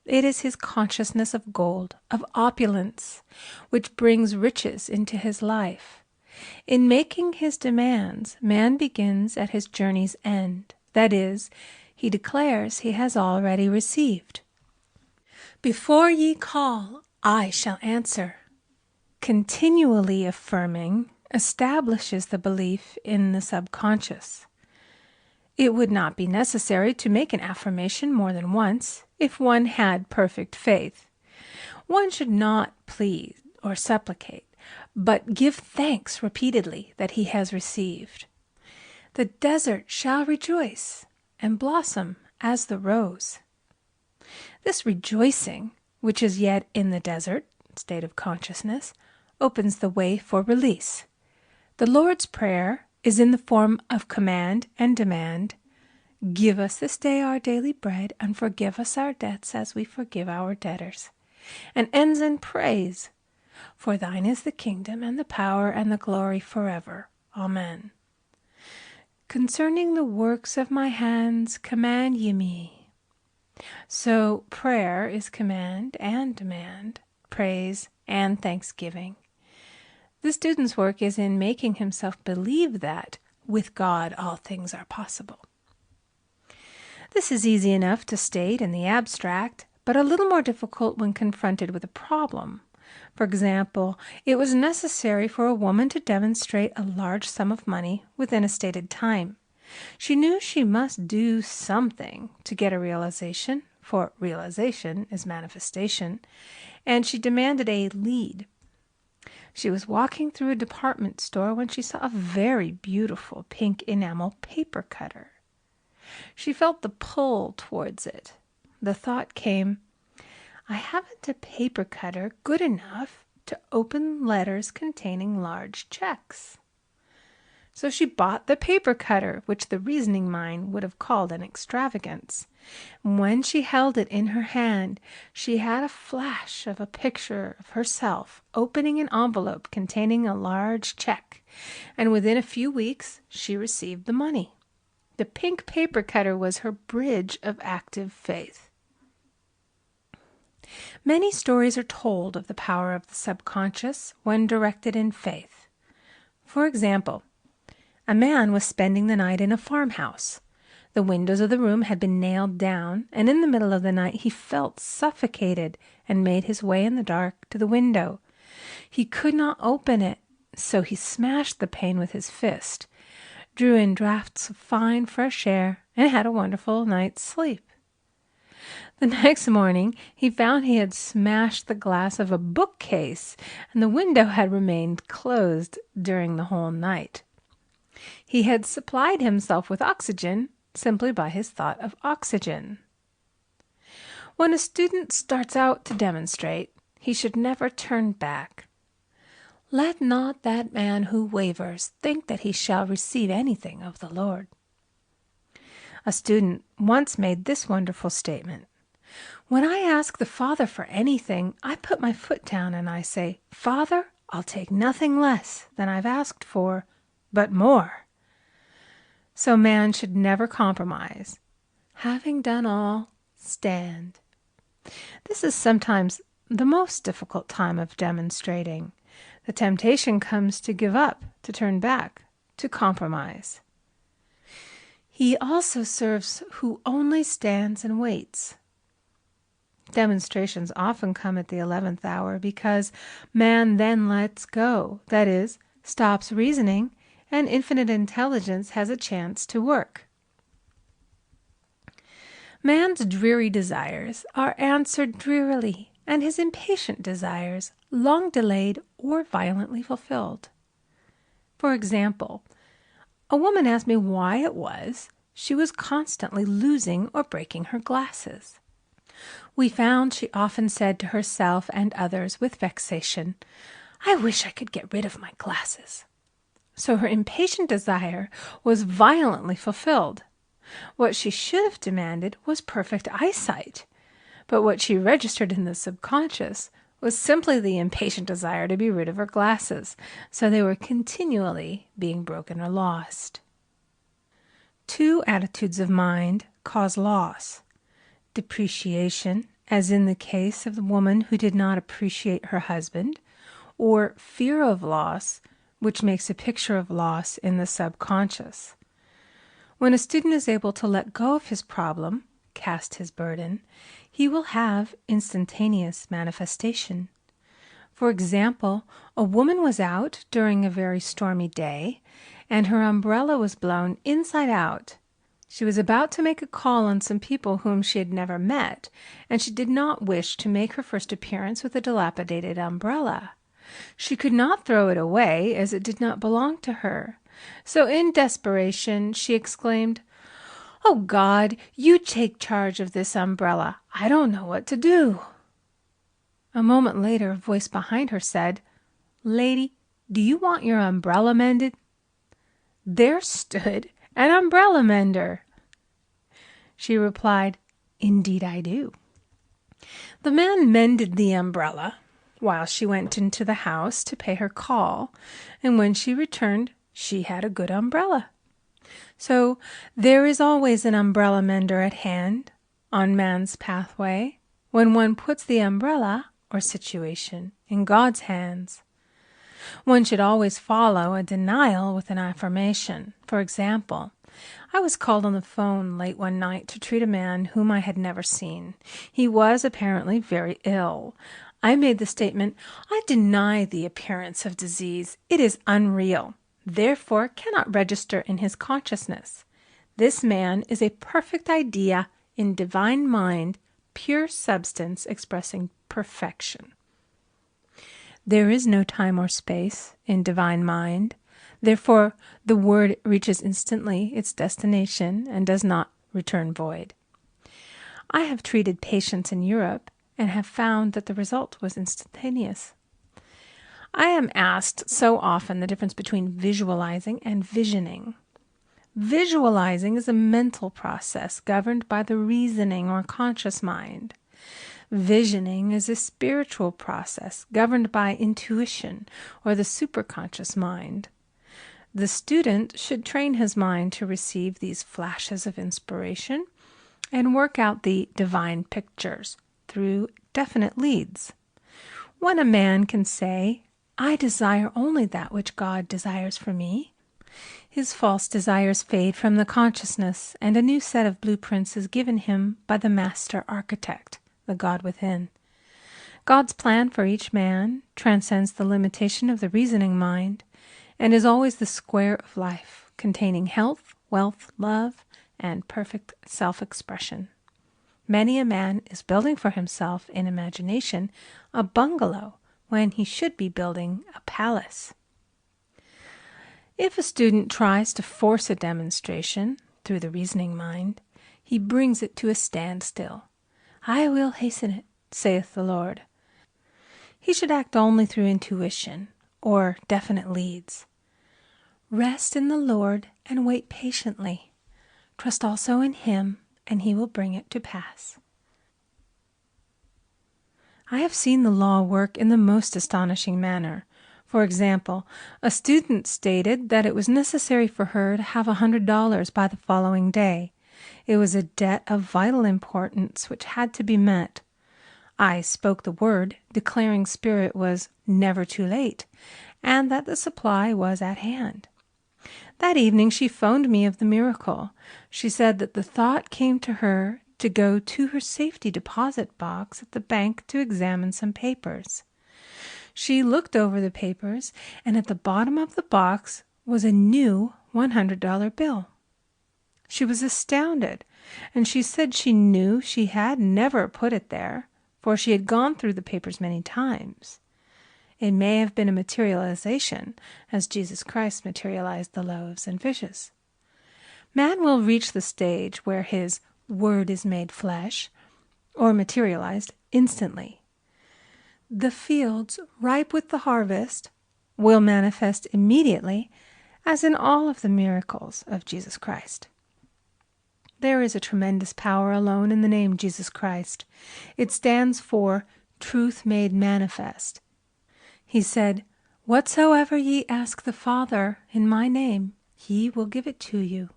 It is his consciousness of gold, of opulence, which brings riches into his life. In making his demands, man begins at his journey's end. That is, he declares he has already received. "Before ye call, I shall answer." Continually affirming establishes the belief in the subconscious. It would not be necessary to make an affirmation more than once if one had perfect faith. One should not plead or supplicate, but give thanks repeatedly that he has received. The desert shall rejoice and blossom as the rose. This rejoicing, which is yet in the desert state of consciousness, opens the way for release. The Lord's Prayer is in the form of command and demand. Give us this day our daily bread, and forgive us our debts as we forgive our debtors. And ends in praise. For thine is the kingdom and the power and the glory forever. Amen. Concerning the works of my hands, command ye me. So prayer is command and demand, praise and thanksgiving. The student's work is in making himself believe that with God all things are possible. This is easy enough to state in the abstract, but a little more difficult when confronted with a problem. For example, it was necessary for a woman to demonstrate a large sum of money within a stated time. She knew she must do something to get a realization, for realization is manifestation, and she demanded a lead. She was walking through a department store when she saw a very beautiful pink enamel paper cutter. She felt the pull towards it. The thought came, I haven't a paper cutter good enough to open letters containing large checks. So she bought the paper cutter, which the reasoning mind would have called an extravagance. When she held it in her hand, she had a flash of a picture of herself opening an envelope containing a large check, and within a few weeks she received the money. The pink paper cutter was her bridge of active faith. Many stories are told of the power of the subconscious when directed in faith. For example, a man was spending the night in a farmhouse. The windows of the room had been nailed down, and in the middle of the night he felt suffocated and made his way in the dark to the window. He could not open it, so he smashed the pane with his fist, drew in draughts of fine fresh air, and had a wonderful night's sleep. The next morning he found he had smashed the glass of a bookcase, and the window had remained closed during the whole night. He had supplied himself with oxygen simply by his thought of oxygen. When a student starts out to demonstrate, he should never turn back. Let not that man who wavers think that he shall receive anything of the Lord. A student once made this wonderful statement: "When I ask the Father for anything, I put my foot down and I say, 'Father, I'll take nothing less than I've asked for, but more.'" So man should never compromise. Having done all, stand. This is sometimes the most difficult time of demonstrating. The temptation comes to give up, to turn back, to compromise. He also serves who only stands and waits. Demonstrations often come at the 11th hour because man then lets go, that is, stops reasoning, and infinite intelligence has a chance to work. Man's dreary desires are answered drearily, and his impatient desires long delayed or violently fulfilled. For example, a woman asked me why it was she was constantly losing or breaking her glasses. We found she often said to herself and others with vexation, "I wish I could get rid of my glasses." So her impatient desire was violently fulfilled. What she should have demanded was perfect eyesight, but what she registered in the subconscious was simply the impatient desire to be rid of her glasses, so they were continually being broken or lost. Two attitudes of mind cause loss: depreciation, as in the case of the woman who did not appreciate her husband, or fear of loss, which makes a picture of loss in the subconscious. When a student is able to let go of his problem, cast his burden, he will have instantaneous manifestation. For example, a woman was out during a very stormy day, and her umbrella was blown inside out. She was about to make a call on some people whom she had never met, and she did not wish to make her first appearance with a dilapidated umbrella. She could not throw it away, as it did not belong to her. So in desperation she exclaimed, "Oh God, you take charge of this umbrella. I don't know what to do." A moment later a voice behind her said, "Lady, do you want your umbrella mended?" There stood an umbrella mender. She replied, "Indeed I do." The man mended the umbrella while she went into the house to pay her call, and when she returned she had a good umbrella. So there is always an umbrella mender at hand on man's pathway when one puts the umbrella or situation in God's hands. One should always follow a denial with an affirmation. For example, I was called on the phone late one night to treat a man whom I had never seen. He was apparently very ill. I made the statement, "I deny the appearance of disease. It is unreal, therefore cannot register in his consciousness. This man is a perfect idea in divine mind, pure substance expressing perfection." There is no time or space in divine mind. Therefore, the word reaches instantly its destination and does not return void. I have treated patients in Europe and have found that the result was instantaneous. I am asked so often the difference between visualizing and visioning. Visualizing is a mental process governed by the reasoning or conscious mind. Visioning is a spiritual process governed by intuition or the superconscious mind. The student should train his mind to receive these flashes of inspiration and work out the divine pictures through definite leads. When a man can say, "I desire only that which God desires for me," his false desires fade from the consciousness, and a new set of blueprints is given him by the master architect, the God within. God's plan for each man transcends the limitation of the reasoning mind and is always the square of life, containing health, wealth, love, and perfect self-expression. Many a man is building for himself in imagination a bungalow when he should be building a palace. If a student tries to force a demonstration through the reasoning mind, he brings it to a standstill. "I will hasten it, saith the Lord." He should act only through intuition or definite leads. "Rest in the Lord and wait patiently. Trust also in Him, and He will bring it to pass." I have seen the law work in the most astonishing manner. For example, a student stated that it was necessary for her to have $100 by the following day. It was a debt of vital importance which had to be met. I spoke the word, declaring Spirit was never too late, and that the supply was at hand. That evening she phoned me of the miracle. She said that the thought came to her to go to her safety deposit box at the bank to examine some papers. She looked over the papers, and at the bottom of the box was a new $100 bill. She was astounded, and she said she knew she had never put it there, for she had gone through the papers many times. It may have been a materialization, as Jesus Christ materialized the loaves and fishes. Man will reach the stage where his word is made flesh, or materialized instantly. The fields ripe with the harvest will manifest immediately, as in all of the miracles of Jesus Christ. There is a tremendous power alone in the name Jesus Christ. It stands for truth made manifest. He said, "Whatsoever ye ask the Father in my name, He will give it to you."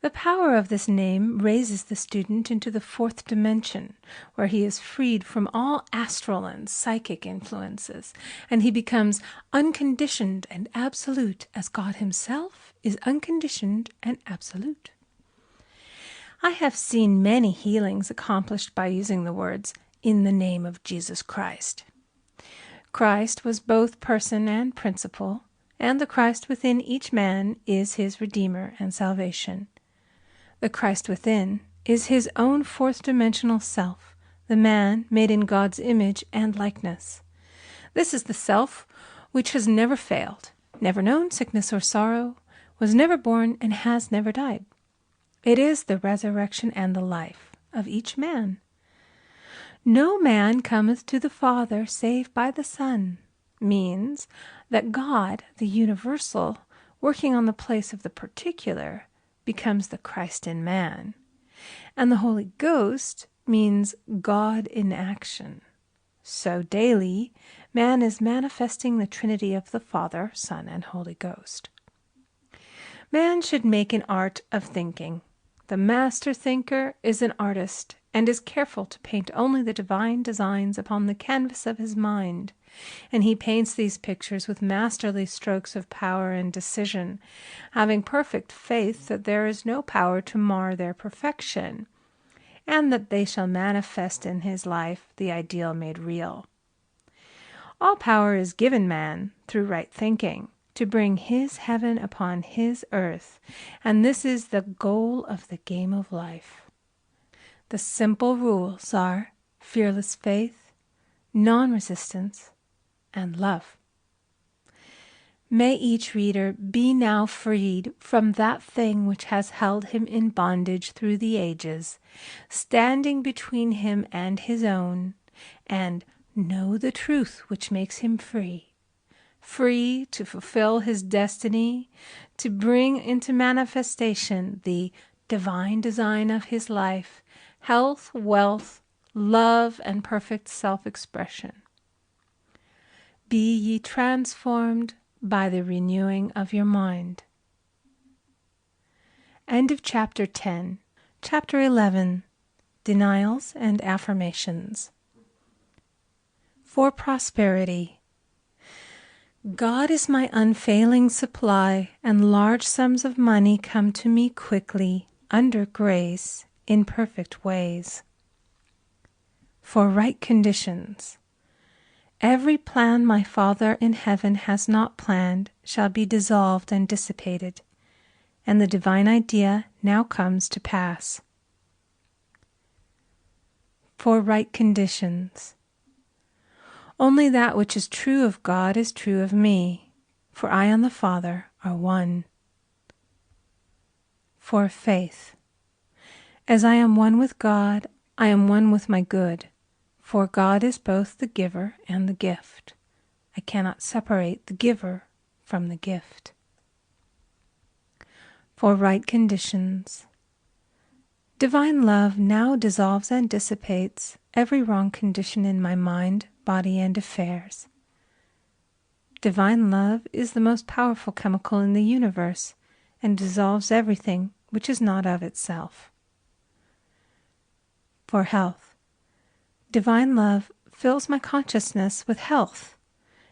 The power of this name raises the student into the fourth dimension, where he is freed from all astral and psychic influences, and he becomes unconditioned and absolute, as God Himself is unconditioned and absolute. I have seen many healings accomplished by using the words, "in the name of Jesus Christ." Christ was both person and principle, and the Christ within each man is his Redeemer and salvation. The Christ within is his own fourth-dimensional self, the man made in God's image and likeness. This is the self which has never failed, never known sickness or sorrow, was never born, and has never died. It is the resurrection and the life of each man. "No man cometh to the Father save by the Son," means that God, the universal, working on the place of the particular, becomes the Christ in man. And the Holy Ghost means God in action. So daily, man is manifesting the Trinity of the Father, Son, and Holy Ghost. Man should make an art of thinking. The master thinker is an artist, and is careful to paint only the divine designs upon the canvas of his mind, and he paints these pictures with masterly strokes of power and decision, having perfect faith that there is no power to mar their perfection, and that they shall manifest in his life the ideal made real. All power is given man, through right thinking, to bring his heaven upon his earth, and this is the goal of the game of life. The simple rules are fearless faith, non-resistance, and love. May each reader be now freed from that thing which has held him in bondage through the ages, standing between him and his own, and know the truth which makes him free. Free to fulfill his destiny, to bring into manifestation the divine design of his life, health, wealth, love, and perfect self-expression. Be ye transformed by the renewing of your mind. End of Chapter 10. Chapter 11. Denials and Affirmations. For prosperity. God is my unfailing supply, and large sums of money come to me quickly, under grace, in perfect ways. For right conditions. Every plan my Father in heaven has not planned shall be dissolved and dissipated, and the divine idea now comes to pass. For right conditions. Only that which is true of God is true of me, for I and the Father are one. For faith. As I am one with God, I am one with my good, for God is both the giver and the gift. I cannot separate the giver from the gift. For right conditions. Divine love now dissolves and dissipates every wrong condition in my mind, body, and affairs. Divine love is the most powerful chemical in the universe and dissolves everything which is not of itself. For health. Divine love fills my consciousness with health,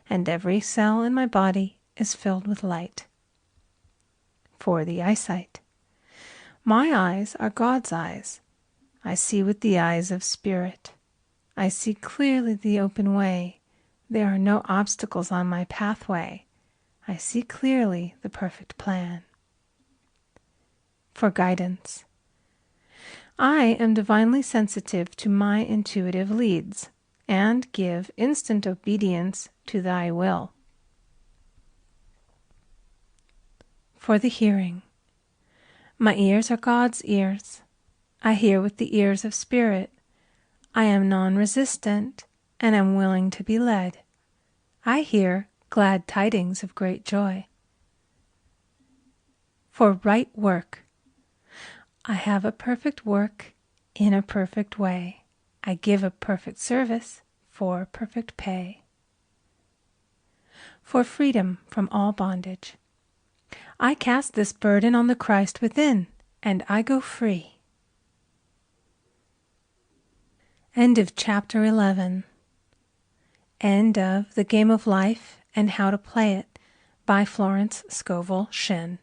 and every cell in my body is filled with light. For the eyesight. My eyes are God's eyes. I see with the eyes of spirit. I see clearly the open way. There are no obstacles on my pathway. I see clearly the perfect plan. For guidance. I am divinely sensitive to my intuitive leads, and give instant obedience to thy will. For the hearing. My ears are God's ears. I hear with the ears of spirit. I am non-resistant and am willing to be led. I hear glad tidings of great joy. For right work. I have a perfect work in a perfect way. I give a perfect service for perfect pay. For freedom from all bondage. I cast this burden on the Christ within, and I go free. End of Chapter 11. End of The Game of Life and How to Play It by Florence Scovel Shinn.